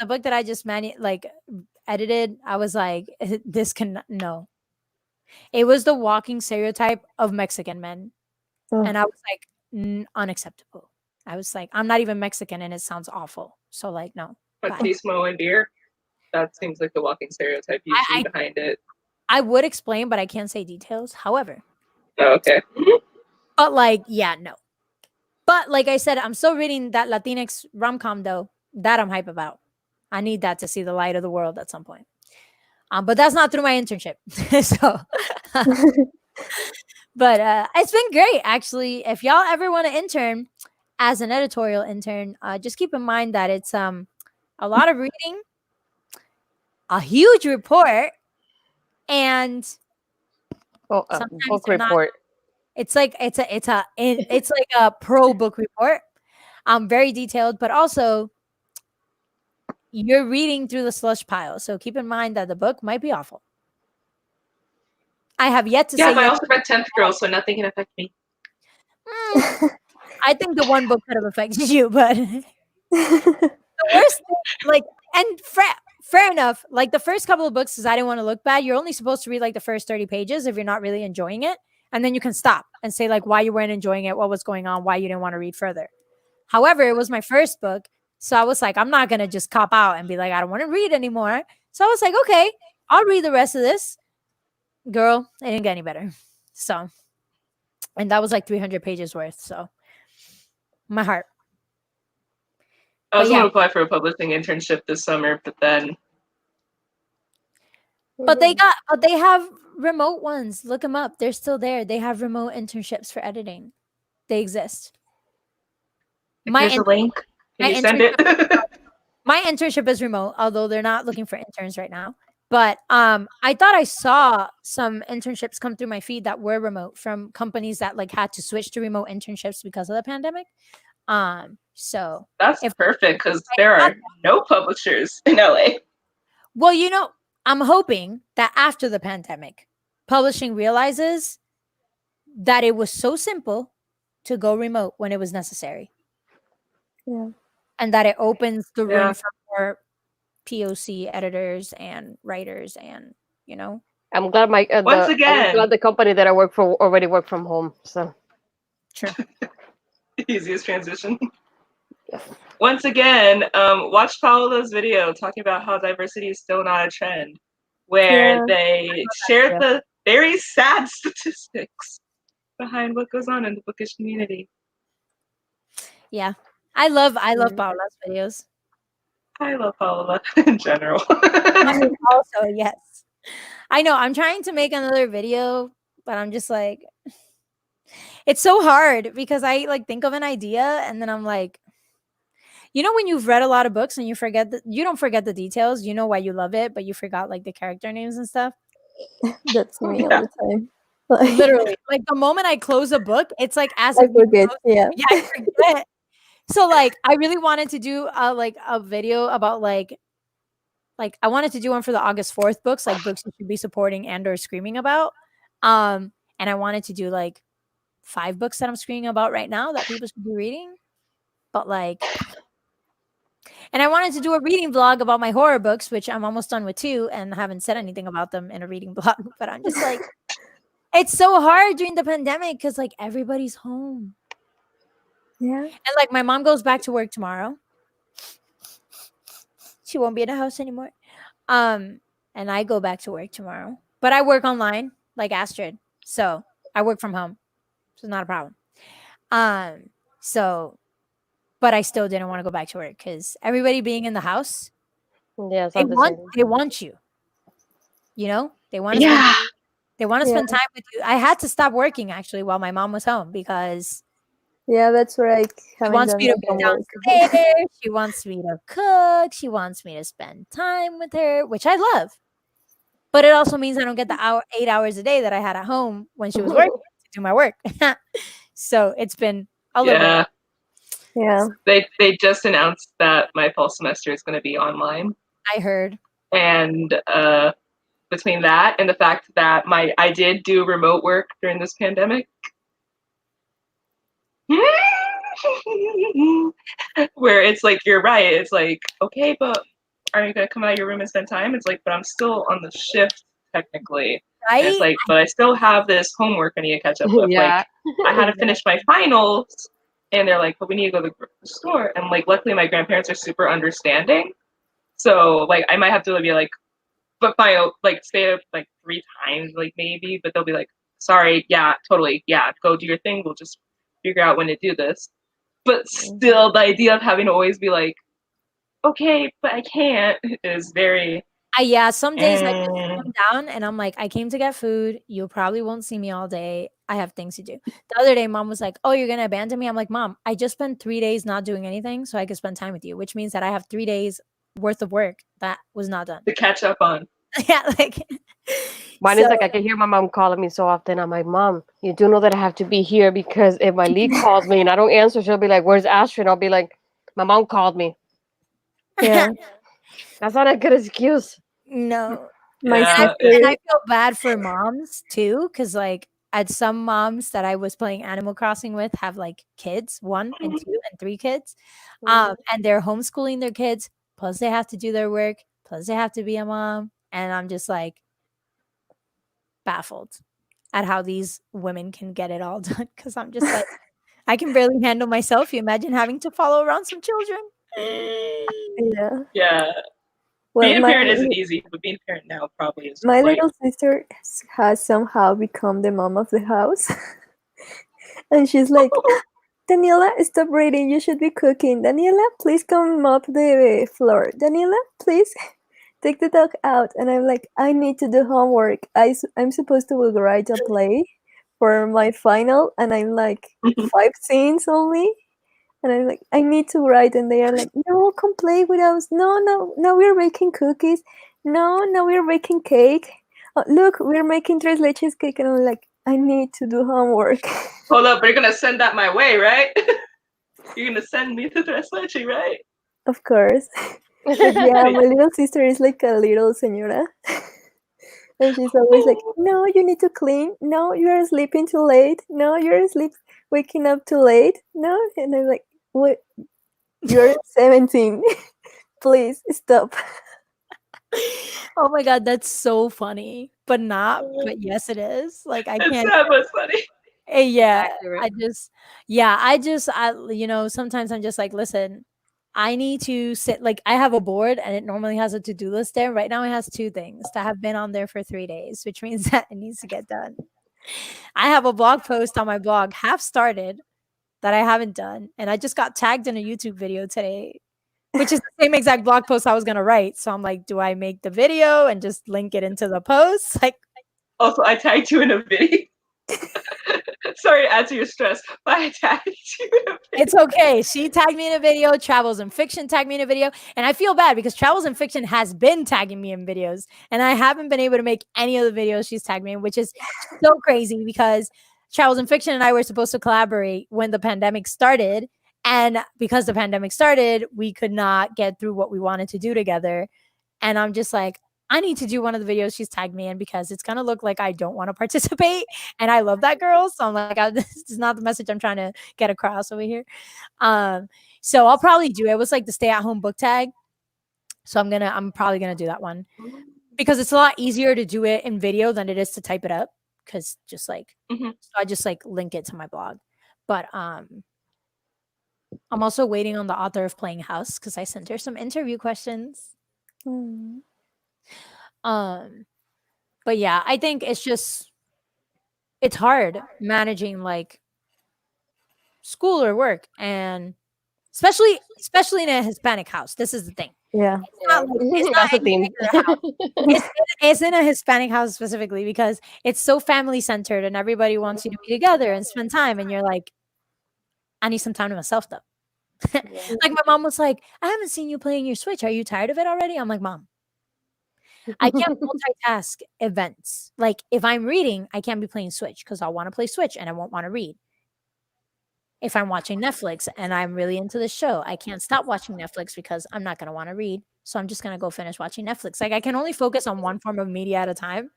book that I just edited, I was like, this can no. It was the walking stereotype of Mexican men. And I was like, unacceptable. I was like, I'm not even Mexican and it sounds awful. So like, no. Machismo and beer. That seems like the walking stereotype you see behind it. I would explain, but I can't say details. However. Oh, okay. But like, yeah, no. But like I said, I'm still reading that Latinx rom-com though. That I'm hype about. I need that to see the light of the world at some point. But that's not through my internship. So but it's been great actually. If y'all ever want to intern as an editorial intern, just keep in mind that it's a lot of reading, a huge report, and book report. It's like a pro book report. Very detailed, but also you're reading through the slush pile. So keep in mind that the book might be awful. I have yet to say. Yeah, but I also read 10th Girl, so nothing can affect me. I think the one book could have affected you, but the worst thing, and fair enough. Like the first couple of books is I didn't want to look bad. You're only supposed to read like the first 30 pages if you're not really enjoying it. And then you can stop and say like why you weren't enjoying it, what was going on, why you didn't want to read further. However, it was my first book. So I was like, I'm not going to just cop out and be like, I don't want to read anymore. So I was like, okay, I'll read the rest of this. Girl, it didn't get any better. So, and that was like 300 pages worth. So my heart. I was going to apply for a publishing internship this summer, but then. But they have remote ones. Look them up. They're still there. They have remote internships for editing. They exist. Here's a link. Can you send it? My internship is remote, although they're not looking for interns right now. But I thought I saw some internships come through my feed that were remote from companies that like had to switch to remote internships because of the pandemic. So that's perfect because there are no publishers in LA. Well, I'm hoping that after the pandemic, publishing realizes that it was so simple to go remote when it was necessary. Yeah. And that it opens the room for more POC editors and writers and, I'm glad I'm glad the company that I work for already work from home. So sure. Easiest transition. Yeah. Once again, watch Paola's video talking about how diversity is still not a trend, where they shared the very sad statistics behind what goes on in the bookish community. Yeah. I love Paola's videos. I love Paola in general. Also, yes. I know. I'm trying to make another video, but I'm just like, it's so hard because I like think of an idea and then I'm like, when you've read a lot of books and you don't forget the details, you know why you love it, but you forgot like the character names and stuff. That's me all the time. Literally, like the moment I close a book, it's like as I forget. Yeah, I forget. So like, I really wanted to do a video about like like I wanted to do one for the August 4th books, like books you should be supporting and or screaming about. And I wanted to do like 5 books that I'm screaming about right now that people should be reading. But like, and I wanted to do a reading vlog about my horror books, which I'm almost done with 2 and haven't said anything about them in a reading vlog. But I'm just like, it's so hard during the pandemic because like everybody's home. Yeah. And like my mom goes back to work tomorrow. She won't be in the house anymore. And I go back to work tomorrow. But I work online like Astrid. So I work from home. So it's not a problem. So but I still didn't want to go back to work because everybody being in the house, Yeah, they sounds the want same. they want you. You know? They want to Yeah. spend time with you. I had to stop working actually while my mom was home because Yeah, that's right. she wants me to be downstairs. She wants me to cook. She wants me to spend time with her, which I love. But it also means I don't get the 8 hours a day that I had at home when she was working to do my work. So it's been a little bit. Yeah. They just announced that my fall semester is going to be online, I heard. and between that and the fact that I did do remote work during this pandemic, where it's like you're right. It's like, okay, but are you going to come out of your room and spend time? It's like, but I'm still on the shift technically. And it's Right? like, but I still have this homework I need to catch up with. Yeah. Like, I had to finish my finals, and they're like, but we need to go to the store. And like, luckily, my grandparents are super understanding. So like, I might have to be like, but fine, like stay up like 3 times, like maybe. But they'll be like, sorry, yeah, totally, yeah, go do your thing. We'll just figure out when to do this. But still, the idea of having to always be like, okay, but I can't is very. Yeah, some days I just come down and I'm like, I came to get food. You probably won't see me all day. I have things to do. The other day, mom was like, oh, you're going to abandon me? I'm like, mom, I just spent 3 days not doing anything so I could spend time with you, which means that I have 3 days worth of work that was not done. To catch up on. Yeah, like. Mine is like, I can hear my mom calling me so often. I'm like, Mom, you do know that I have to be here because if my lead calls me and I don't answer, she'll be like, where's Astrid? I'll be like, my mom called me. Yeah. That's not a good excuse. No. My Yeah. sister. And I feel bad for moms too, because like at some moms that I was playing Animal Crossing with have like kids, 1 and 2 and 3 kids. And they're homeschooling their kids, plus they have to do their work, plus they have to be a mom. And I'm just like baffled at how these women can get it all done. Cause I'm just like, I can barely handle myself. You imagine having to follow around some children. Yeah. Yeah. Well, Being a parent isn't easy, but being a parent now probably is. my quite. little sister has somehow become the mom of the house. And she's like, Daniela, stop reading. You should be cooking. Daniela, please come mop the floor. Daniela, please take the dog out. And I'm like, I need to do homework. I'm supposed to write a play for my final. And I'm like, 5 scenes only. And I'm like, I need to write. And they are like, no, come play with us. No, we're making cookies. No, we're making cake. Oh, look, we're making tres leches cake. And I'm like, I need to do homework. Hold up, but you're gonna send that my way, right? You're gonna send me to Tres Leche, right? Of course. But yeah, my little sister is like a little señora. And she's always like, no, you need to clean. No, you're sleeping too late. No, you're waking up too late. No. And I'm like, what? You're 17. Please stop. Oh my God, that's so funny. But not, but yes, it is. Like I It's can't. sad, but it's funny. Yeah, Accurate. I sometimes I'm just like, listen, I need to sit, like I have a board and it normally has a to-do list there. Right now it has 2 things that have been on there for 3 days, which means that it needs to get done. I have a blog post on my blog half started that I haven't done. And I just got tagged in a YouTube video today, which is the same exact blog post I was going to write. So I'm like, do I make the video and just link it into the post? Like, Also, I tagged you in a video. Sorry to add to your stress, but I tagged you in a video. it's okay. She tagged me in a video. Travels and Fiction tagged me in a video. And I feel bad because Travels and Fiction has been tagging me in videos. And I haven't been able to make any of the videos she's tagged me in, which is so crazy because Travels and Fiction and I were supposed to collaborate when the pandemic started. And because the pandemic started, we could not get through what we wanted to do together. And I'm just like, I need to do one of the videos she's tagged me in because it's gonna look like I don't want to participate. And I love that girl. So I'm like, this is not the message I'm trying to get across over here. So I'll probably do it. It was like the stay-at-home book tag. So I'm probably gonna do that one because it's a lot easier to do it in video than it is to type it up. Cause just like Mhm. so I just like link it to my blog. But I'm also waiting on the author of Playing House because I sent her some interview questions. Mm. But yeah, I think it's hard managing like school or work, and especially in a Hispanic house. This is the thing. Yeah. It's not That's the any theme. regular house. It's in a Hispanic house specifically because it's so family centered and everybody wants you to be together and spend time. And you're like, I need some time to myself though. Like my mom was like, I haven't seen you playing your Switch. Are you tired of it already? I'm like, Mom, I can't multitask events. Like if I'm reading, I can't be playing Switch because I'll want to play Switch and I won't want to read. If I'm watching Netflix and I'm really into the show, I can't stop watching Netflix because I'm not going to want to read. So I'm just going to go finish watching Netflix. Like I can only focus on one form of media at a time.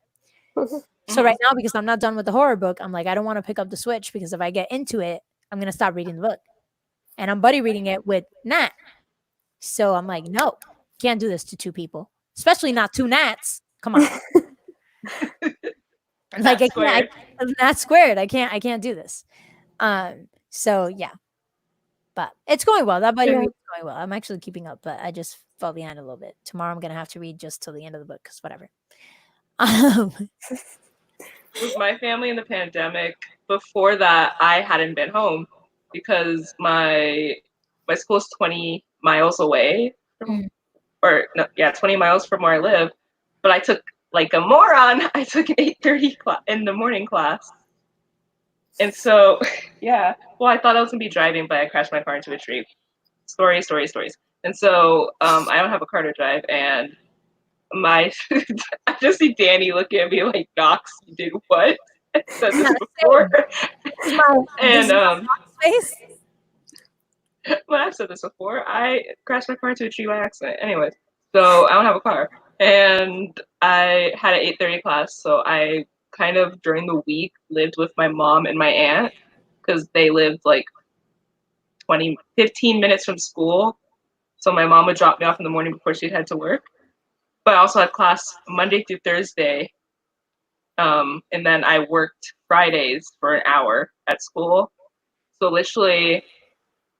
So right now, because I'm not done with the horror book, I'm like, I don't want to pick up the Switch because if I get into it, I'm going to stop reading the book. And I'm buddy reading it with Nat. So I'm like, no, can't do this to two people, especially not two Nats. Come on. Like I can't, Nat squared. I can't do this. So yeah, but it's going well. That buddy read is going well. I'm actually keeping up, but I just fell behind a little bit. Tomorrow I'm gonna have to read just till the end of the book because whatever. With my family in the pandemic, before that, I hadn't been home because my school is 20 miles away, from, 20 miles from where I live. But I took, like a moron, I took an 8:30 in the morning class. And so, yeah, well, I thought I was going to be driving, but I crashed my car into a tree. Stories. And so I don't have a car to drive, and I just see Danny looking at me like, Knox, you did what? I said this before. And face. well, I've said this before. I crashed my car into a tree by accident. Anyways, so I don't have a car, and I had an 8:30 class. So I kind of during the week lived with my mom and my aunt because they lived like 15 minutes from school. So my mom would drop me off in the morning before she'd head to work. But I also had class Monday through Thursday. And then I worked Fridays for an hour at school. So literally,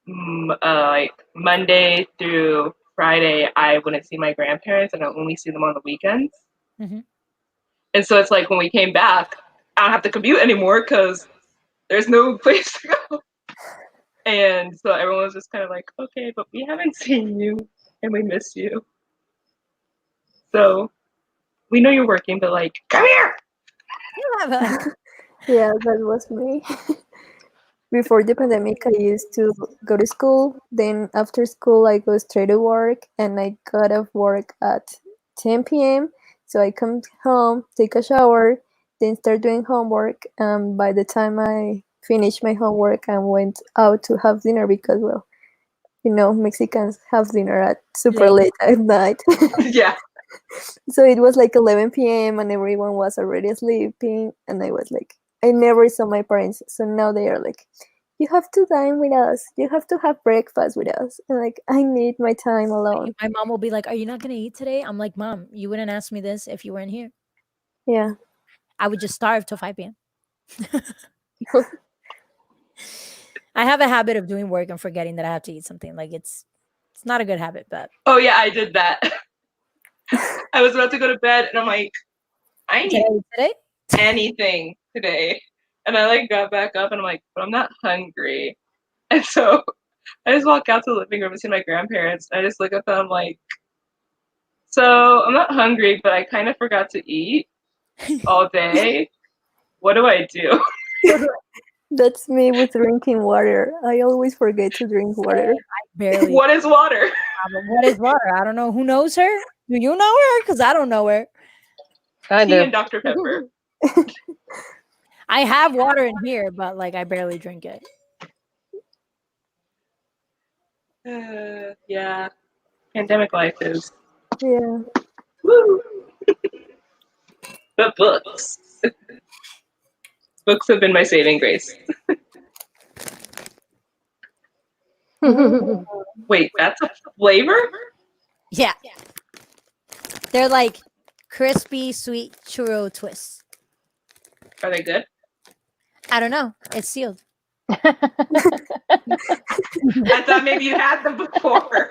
like Monday through Friday, I wouldn't see my grandparents, and I only see them on the weekends. Mm-hmm. And so it's like when we came back, I don't have to commute anymore because there's no place to go. And so everyone was just kind of like, okay, but we haven't seen you and we miss you. So we know you're working, but like, come here. Yeah, that was me. Before the pandemic, I used to go to school. Then after school, I go straight to work, and I got off work at 10 p.m. So I come home, take a shower, then start doing homework. By the time I finished my homework, I went out to have dinner because, well, Mexicans have dinner at super late at night. Yeah. So it was like 11 p.m. and everyone was already sleeping, and I was like, I never saw my parents. So now they are like, you have to dine with us. You have to have breakfast with us. And like, I need my time alone. My mom will be like, are you not going to eat today? I'm like, Mom, you wouldn't ask me this if you weren't here. Yeah. I would just starve till 5 p.m. I have a habit of doing work and forgetting that I have to eat something. Like it's not a good habit, but. Oh yeah, I did that. I was about to go to bed and I'm like, I need today? anything today. And I like got back up and I'm like, but I'm not hungry. And so I just walk out to the living room and see my grandparents. And I just look at them like, so I'm not hungry, but I kind of forgot to eat all day. What do I do? That's me with drinking water. I always forget to drink water. I barely. What is water? What is water? I don't know. Who knows her? Do you know her? Because I don't know her. I Tea do. and Dr. Pepper. I have water in here, but like I barely drink it. Yeah. Pandemic life is. Yeah. Woo. But books. Books have been my saving grace. Wait, that's a flavor? Yeah. They're like crispy, sweet churro twists. Are they good? I don't know. It's sealed. I thought maybe you had them before.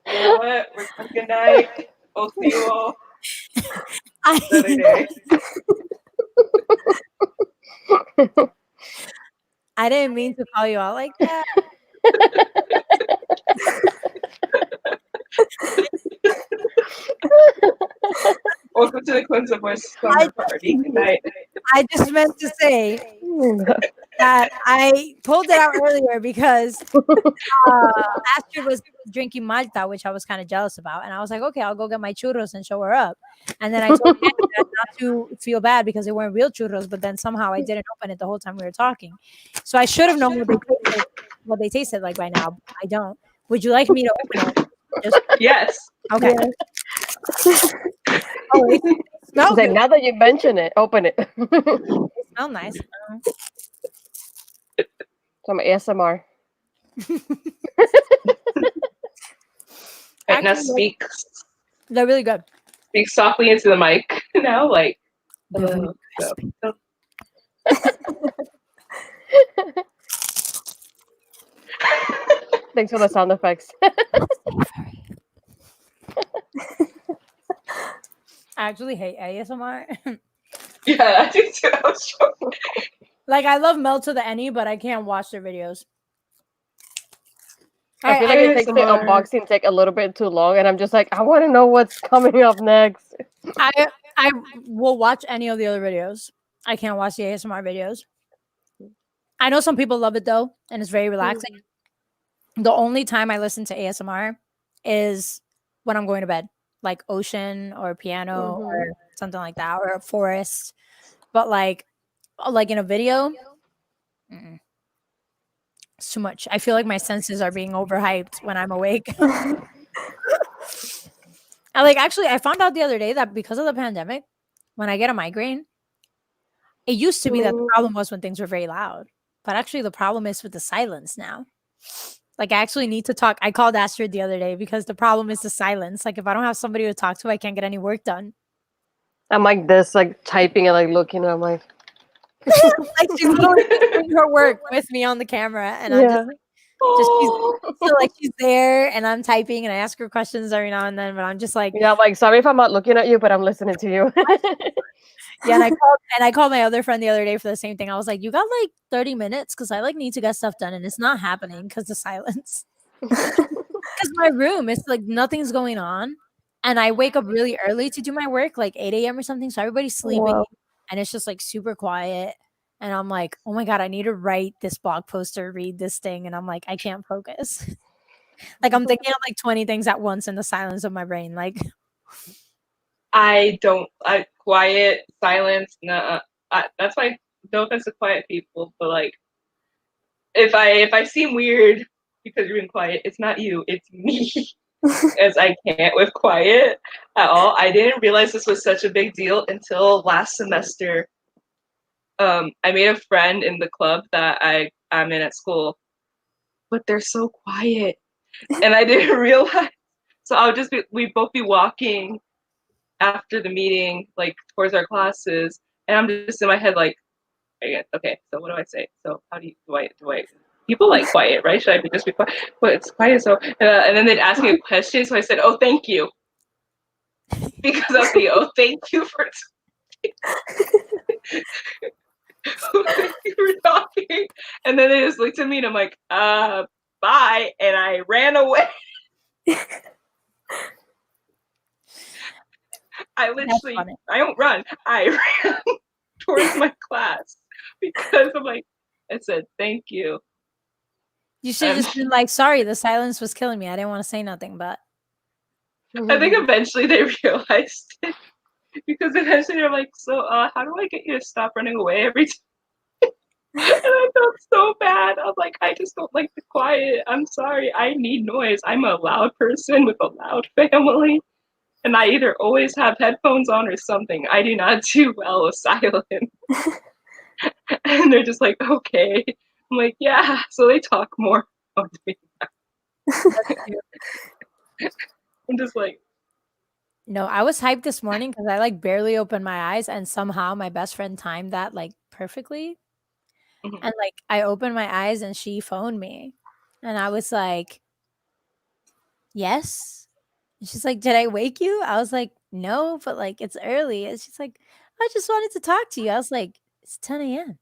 You know what? Good night. I'll see you all another day. I didn't mean to call you out like that. Welcome to the Cleanse Voice Slumber Party. Good night. I just meant to say that I pulled it out earlier because Astrid was drinking Malta, which I was kind of jealous about. And I was like, okay, I'll go get my churros and show her up. And then I told Andy that not to feel bad because they weren't real churros, but then somehow I didn't open it the whole time we were talking. So I should have known what they tasted like by now. I don't. Would you like me to open it? Yes. Okay. Oh, it smells Like, good. now that you mention it, open it. It smells nice. Some ASMR. Right, now Actually, they're really good. speak softly into the mic now, like. They're really so- so- Thanks for the sound effects. I actually hate ASMR. Yeah, I do too. I was joking. Like I love Mel to the Any, but I can't watch their videos. I feel like it takes the ASMR. unboxing take a little bit too long, and I'm just like, I want to know what's coming up next. I will watch any of the other videos. I can't watch the ASMR videos. I know some people love it though, and it's very relaxing. The only time I listen to ASMR is when I'm going to bed, like ocean or piano or something like that, or a forest. But like in a video, it's too much. I feel like my senses are being overhyped when I'm awake. I found out the other day that because of the pandemic, when I get a migraine, it used to be that the problem was when things were very loud. But actually the problem is with the silence now. Like I actually need to talk. I called Astrid the other day because the problem is the silence. Like if I don't have somebody to talk to, I can't get any work done. I'm like this, like typing and like looking. I'm like, Like she's literally doing her work with me on the camera, and I'm just she's there, and I'm typing, and I ask her questions every now and then. But I'm just like, yeah, I'm like, sorry if I'm not looking at you, but I'm listening to you. yeah. And I called my other friend the other day for the same thing. I was like, you got like 30 minutes because I like need to get stuff done, and it's not happening because the silence. Because my room, it's like nothing's going on, and I wake up really early to do my work, like 8 a.m. or something. So everybody's sleeping. Wow. And it's just like super quiet. And I'm like, oh my God, I need to write this blog post or read this thing. And I'm like, I can't focus. Like I'm thinking of like 20 things at once in the silence of my brain. Like I quiet, silence, nah. That's why, no offense to quiet people, but like, if I seem weird because you're being quiet, it's not you, it's me. As I can't with quiet at all. I didn't realize this was such a big deal until last semester. I made a friend in the club that I'm in at school, but they're so quiet, and I didn't realize. So we'd both be walking after the meeting, like towards our classes, and I'm just in my head like, okay, so what do I say? So how do I people like quiet, right? Should I just be quiet? But it's quiet, so and then they'd ask me a question, so I said, "Oh, thank you," because I was like, "Oh, thank you for talking," and then they just looked at me, and I'm like, "Bye," and I ran away. I don't run. I ran towards my class because I'm like, I said, "Thank you." you should have just been like, sorry, the silence was killing me. I didn't want to say nothing, but I think eventually they realized it because eventually they're like, so how do I get you to stop running away every time? I felt so bad. I was like, I just don't like the quiet. I'm sorry. I need noise. I'm a loud person with a loud family. And I either always have headphones on or something. I do not do well with silence. And they're just like, okay. I'm like, yeah. So they talk more. I'm just like, No, I was hyped this morning because I like barely opened my eyes, and somehow my best friend timed that like perfectly. mhm. And like I opened my eyes and she phoned me. And I was like, yes. And she's like, did I wake you? I was like, no, but like it's early. And she's like, I just wanted to talk to you. I was like, it's 10 a.m.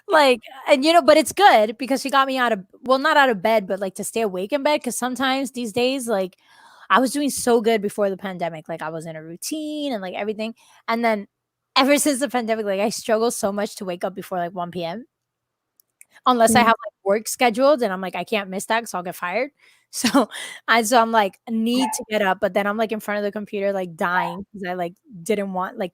Like, and but it's good because she got me out of, well, not out of bed, but like to stay awake in bed. Cause sometimes these days, like I was doing so good before the pandemic. Like I was in a routine and like everything. And then ever since the pandemic, like I struggle so much to wake up before like 1 p.m. unless I Mm. have like work scheduled and I'm like, I can't miss that because I'll get fired. So I'm like, need to get up, but then I'm like in front of the computer, like dying because I like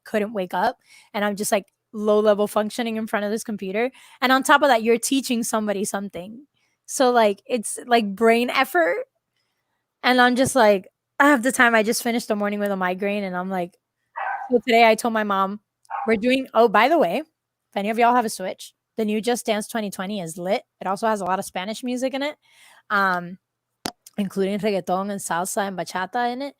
couldn't wake up. And I'm just like low level functioning in front of this computer. And on top of that, you're teaching somebody something. So like it's like brain effort. And I'm just like, I have the time. I just finished the morning with a migraine and I'm like, so today I told my mom, we're doing, oh, by the way, if any of y'all have a Switch, the new Just Dance 2020 is lit. It also has a lot of Spanish music in it, including reggaeton and salsa and bachata in it.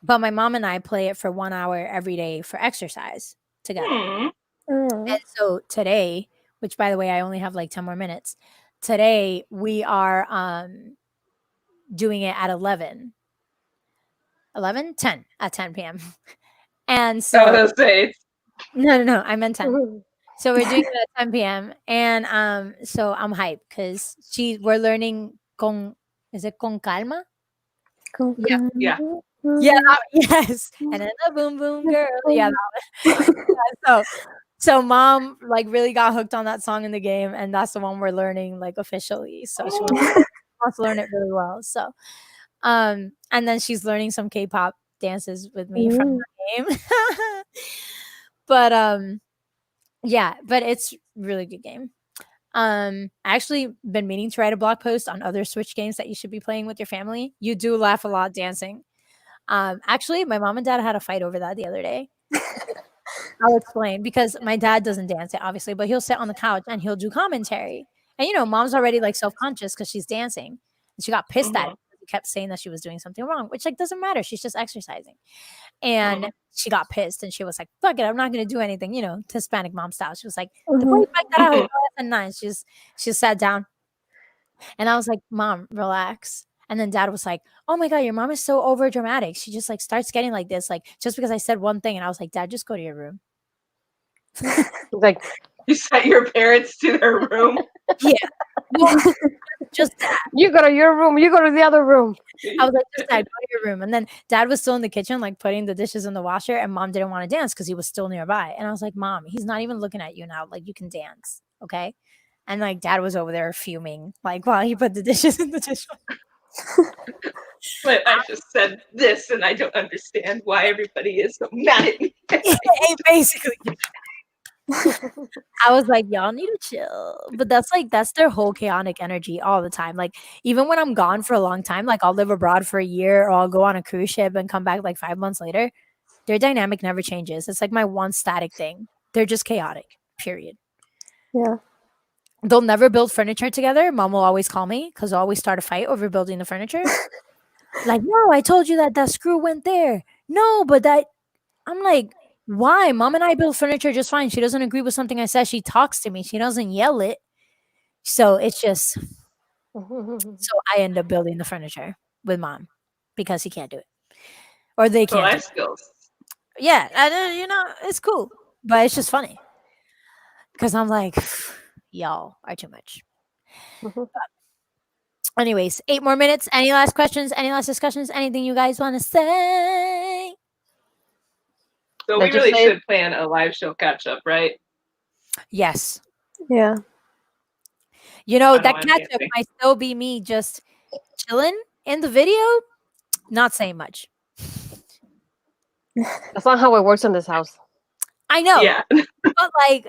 But my mom and I play it for 1 hour every day for exercise together. Hmm. Mm. And so today, which by the way, I only have like 10 more minutes. Today we are doing it at 10 at 10 p.m. And I so was gonna say, no, I meant 10. So we're doing it at 10 p.m. And so I'm hyped because we're learning is it con calma? Con Yeah. yeah. calma. Yeah, yes. And then the boom boom girl. Yeah. So mom like really got hooked on that song in the game, and that's the one we're learning like officially. So she wants to learn it really well. So and then she's learning some K-pop dances with me from Mm. the game. But yeah, but it's really good game. I actually been meaning to write a blog post on other Switch games that you should be playing with your family. You do laugh a lot dancing. Actually, my mom and dad had a fight over that the other day. I'll explain because my dad doesn't dance it, obviously, but he'll sit on the couch and he'll do commentary. And mom's already like self-conscious because she's dancing. And she got pissed at him Mhm. because he kept saying that she was doing something wrong, which like doesn't matter. She's just exercising. And Mhm. she got pissed and she was like, fuck it, I'm not gonna do anything, to Hispanic mom style. She was like, "Te Mhm. voy a impactar a Mhm. jugar and nine." She just sat down and I was like, Mom, relax. And then dad was like, oh my God, your mom is so over dramatic. She just like starts getting like this, like just because I said one thing. And I was like, Dad, just go to your room. Like, You sent your parents to their room. Yeah. Well, just that. you go to your room, you go to the other room. I was like, just dad, go to your room. And then dad was still in the kitchen, like putting the dishes in the washer, and mom didn't want to dance because he was still nearby. And I was like, Mom, he's not even looking at you now. Like, you can dance. Okay. And like dad was over there fuming, like while he put the dishes in the dishwasher. But I just said this, and I don't understand why everybody is so mad at me. Basically. I was like, y'all need to chill. But that's their whole chaotic energy all the time. Like, even when I'm gone for a long time, like I'll live abroad for a year or I'll go on a cruise ship and come back like 5 months later, their dynamic never changes. It's like my one static thing. They're just chaotic, period. Yeah. They'll never build furniture together. Mom will always call me because they'll always start a fight over building the furniture. Like, no, I told you that screw went there. No, but I'm like, why? Mom and I build furniture just fine. She doesn't agree with something I said. She talks to me. She doesn't yell it. So it's just, so I end up building the furniture with mom because he can't do it or they So can't do life it. skills. Yeah, it's cool, but it's just funny because I'm like, y'all are too much. Anyways, 8 more minutes. Any last questions? Any last discussions? Anything you guys want to say? So Let's we just really say- should plan a live show catch up, right? Yes. Yeah. You know, I know that I'm catch up dancing. might still be me just chilling in the video, not saying much. That's not how it works in this house. I know, Yeah. but like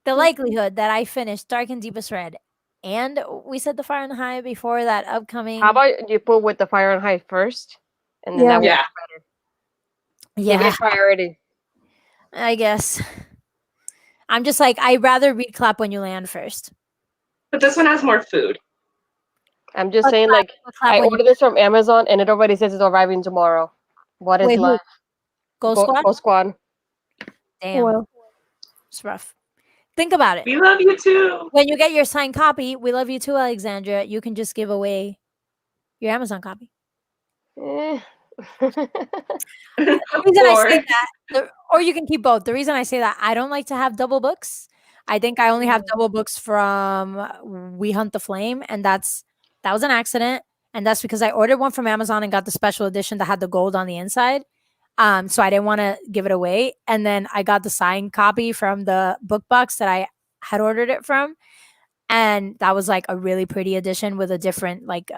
the likelihood that I finish Dark and Deepest Red, and we said the Fire and the High before that upcoming. How about you put with the Fire and High first, and then Yeah. that way Yeah. give Yeah, it priority. I guess. I'm just like I'd rather read Clap When You Land first. But this one has more food. I'm just But saying, Clap- like, but Clap I When You ordered this from Amazon, and it already says it's arriving tomorrow. What is Wait, who? left? Ghost Squad. Go Squad. Damn, Well, it's rough. Think about it. We love you too. When you get your signed copy, we love you too, Alexandra. You can just give away your Amazon copy. Eh. The reason I say Or that, or you can keep both. The reason I say that, I don't like to have double books. I think I only have double books from We Hunt the Flame, and that was an accident. And that's because I ordered one from Amazon and got the special edition that had the gold on the inside. So I didn't want to give it away. And then I got the signed copy from the book box that I had ordered it from. And that was like a really pretty edition with a different like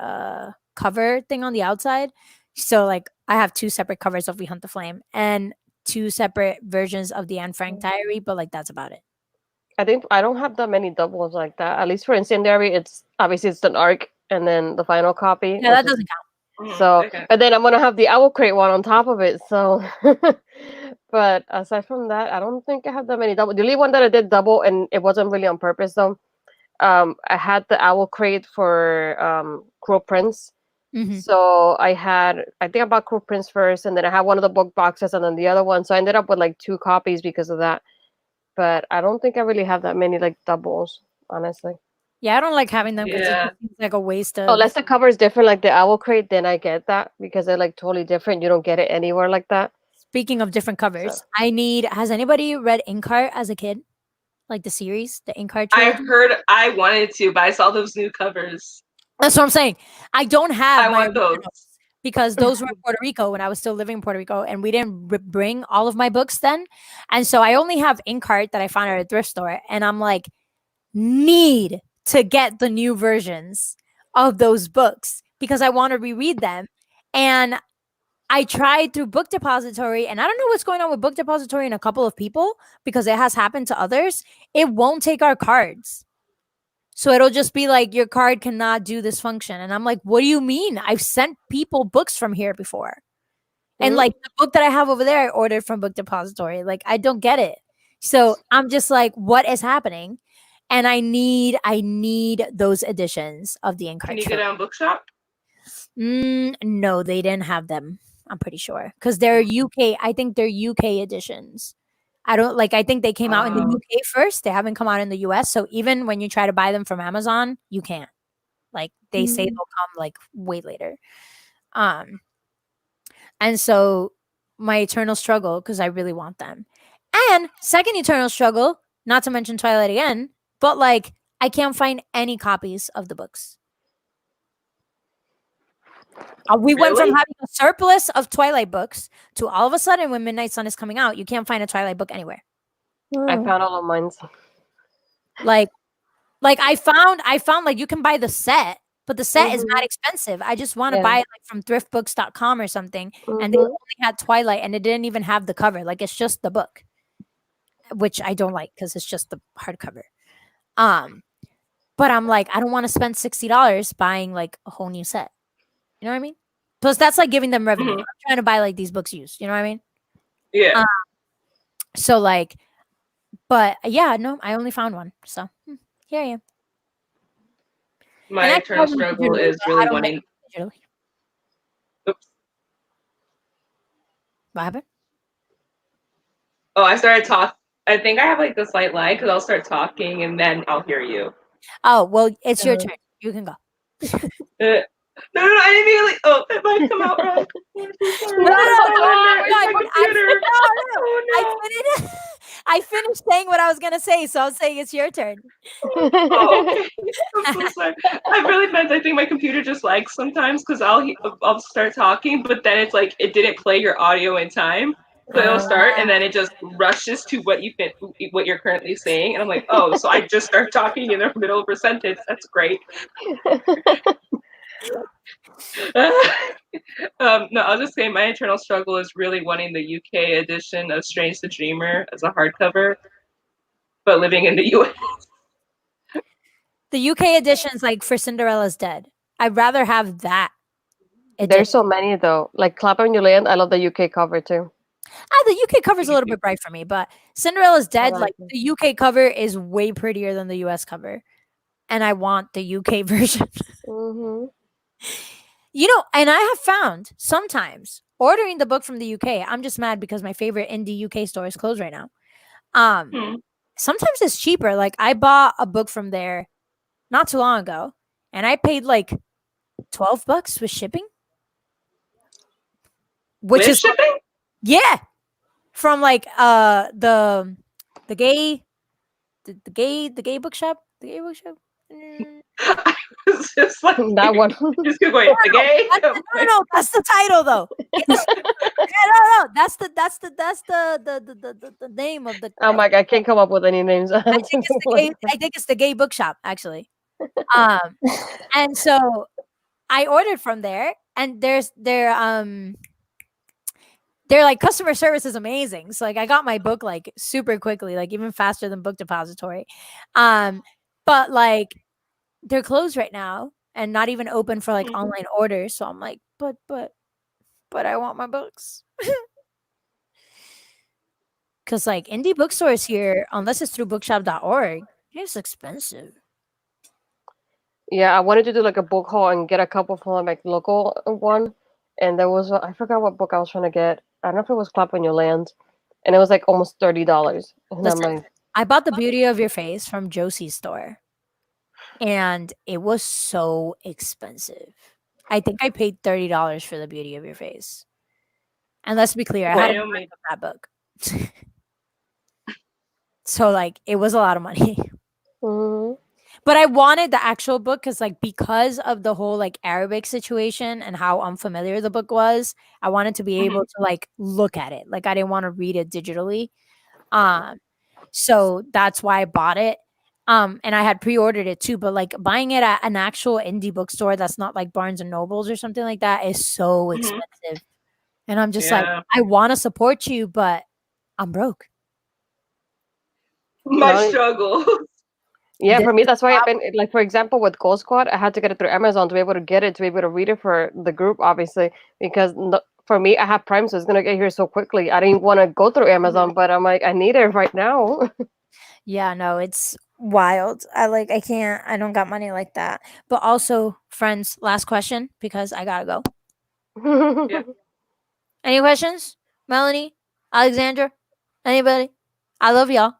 cover thing on the outside. So like I have two separate covers of We Hunt the Flame and two separate versions of the Anne Frank diary, but like that's about it. I think I don't have that many doubles like that. At least for Incendiary, it's obviously it's an arc and then the final copy. Yeah, that doesn't count. So, okay. and then I'm gonna have the Owl Crate one on top of it. So, but aside from that, I don't think I have that many double. The only one that I did double, and it wasn't really on purpose though. I had the Owl Crate for Cruel Prince. Mhm. So I think I bought Cruel Prince first, and then I had one of the book boxes, and then the other one. So I ended up with like 2 copies because of that. But I don't think I really have that many like doubles, honestly. Yeah, I don't like having them because Yeah. it seems like a waste of. Unless the cover is different, like the Owl Crate, then I get that because they're like totally different. You don't get it anywhere like that. Speaking of different covers, So. has anybody read Inkheart as a kid? Like the series, the Inkheart I trilogy? heard I wanted to, but I saw those new covers. That's what I'm saying. I don't have I my want those. originals because those were in Puerto Rico when I was still living in Puerto Rico, and we didn't bring all of my books then. And so I only have Inkheart that I found at a thrift store, and I'm like, need to get the new versions of those books because I want to reread them. And I tried through Book Depository, and I don't know what's going on with Book Depository and a couple of people because it has happened to others. It won't take our cards. So it'll just be like, your card cannot do this function. And I'm like, what do you mean? I've sent people books from here before. And like the book that I have over there, I ordered from Book Depository. Like, I don't get it. So I'm just like, what is happening? And I need those editions of the Inkheart. Can you get it on Bookshop? No, they didn't have them. I'm pretty sure because they're UK. I think they're UK editions. I think they came out in the UK first. They haven't come out in the US. So even when you try to buy them from Amazon, you can't. Like they say they'll come like way later. And so my eternal struggle, because I really want them. And second eternal struggle, not to mention Twilight again, but like I can't find any copies of the books. We went from having a surplus of Twilight books to all of a sudden when Midnight Sun is coming out, you can't find a Twilight book anywhere. I found all of mine. Like I found like you can buy the set, but the set is not expensive. I just want to buy it like from thriftbooks.com or something. And they only had Twilight and it didn't even have the cover. Like it's just the book, which I don't like because it's just the hardcover. But I'm like, I don't want to spend $60 buying like a whole new set. You know what I mean? Plus, that's like giving them revenue. I'm trying to buy like these books used. You know what I mean? Yeah. So like, but yeah, no, I only found one. So here I am. My eternal struggle is really wanting. Oops. What happened? Oh, I started talking. I think I have like the slight lag because I'll start talking and then I'll hear you. Oh, well, it's your turn. You can go. No, I didn't mean to like. Oh, it might come out wrong. I finished saying what I was gonna say, so I'm saying it's your turn. Oh, okay. I'm so sorry. I really meant. I think my computer just lags sometimes because I'll start talking, but then it's like it didn't play your audio in time. So it'll start, and then it just rushes to what you're currently saying, and I'm like, oh, so I just start talking in the middle of a sentence. That's great. No, I was just saying my internal struggle is really wanting the UK edition of Strange the Dreamer as a hardcover, but living in the US. The UK edition's like for Cinderella's Dead. I'd rather have that There's edition. so many though. Like Clap on Your Land, I love the UK cover too. The UK cover's a little bit bright for me, but Cinderella's Dead, like like the UK cover is way prettier than the US cover. And I want the UK version. Mm-hmm. You know, and I have found sometimes ordering the book from the UK, I'm just mad because my favorite indie UK store is closed right now. Hmm. Sometimes it's cheaper. Like I bought a book from there not too long ago, and I paid like $12 with shipping. Which With is shipping? yeah. From like the gay bookshop. The gay bookshop. It's just like That one. just go going the gay. No, that's the title though. No, that's the name of the. Oh my god, I can't come up with any names. I think it's the gay bookshop actually. And so I ordered from there, and their like customer service is amazing. So like I got my book like super quickly, like even faster than Book Depository. But like they're closed right now and not even open for like online orders. So I'm like, but I want my books. Cause like indie bookstores here, unless it's through bookshop.org, it's expensive. Yeah, I wanted to do like a book haul and get a couple from like local one. And there was I forgot what book I was trying to get. I don't know if it was Clap on Your Land. And it was like almost $30. And Listen, I'm like, I bought The Beauty of Your Face from Josie's store. And it was so expensive. I think I paid $30 for The Beauty of Your Face. And let's be clear, I had Well, that book. So like it was a lot of money. mhm. But I wanted the actual book because of the whole like Arabic situation and how unfamiliar the book was. I wanted to be able to like look at it. Like I didn't want to read it digitally. So that's why I bought it. And I had pre-ordered it too, but like buying it at an actual indie bookstore that's not like Barnes and Nobles or something like that is so expensive. And I'm just like, I want to support you, but I'm broke. my struggle. Yeah, This for me, is that's why I've been like, for example, with Gold Squad, I had to get it through Amazon to be able to get it, to be able to read it for the group, obviously, because for me, I have Prime, so it's gonna get here so quickly. I didn't want to go through Amazon, but I'm like, I need it right now. Yeah, no, it's wild. I can't, I don't got money like that. But also, friends, last question because I gotta go. Yeah. Any questions? Melanie? Alexandra? Anybody? I love y'all.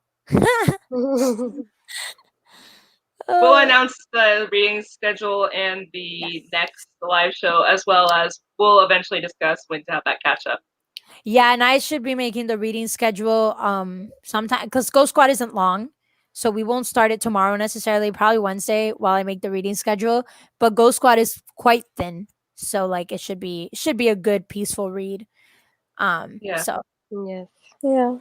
We'll announce the reading schedule and the next live show, as well as we'll eventually discuss when to have that catch up. Yeah, and I should be making the reading schedule sometime because Ghost Squad isn't long. So we won't start it tomorrow necessarily, probably Wednesday while I make the reading schedule. But Ghost Squad is quite thin. So like it should be a good peaceful read. Yeah. So Yes. Yeah.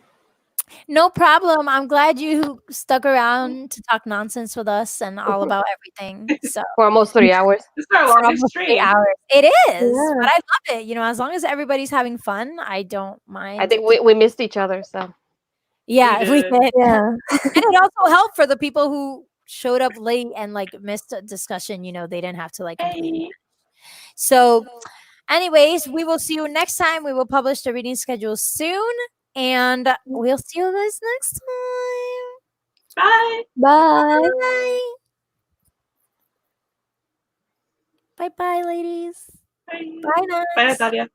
no problem. I'm glad you stuck around to talk nonsense with us and all about everything. So For almost 3 hours. This is our for longest almost 3 stream. hours. It is, Yeah. but I love it. You know, as long as everybody's having fun, I don't mind. I think we missed each other, so. Yeah, we did. did. Yeah. And it also helped for the people who showed up late and like missed a discussion. You know, they didn't have to like completely. Hey. So, anyways, we will see you next time. We will publish the reading schedule soon, and we'll see you guys next time. Bye. Bye. Bye. Bye, bye, ladies. Bye. Bye, Nats. Bye, Natalia.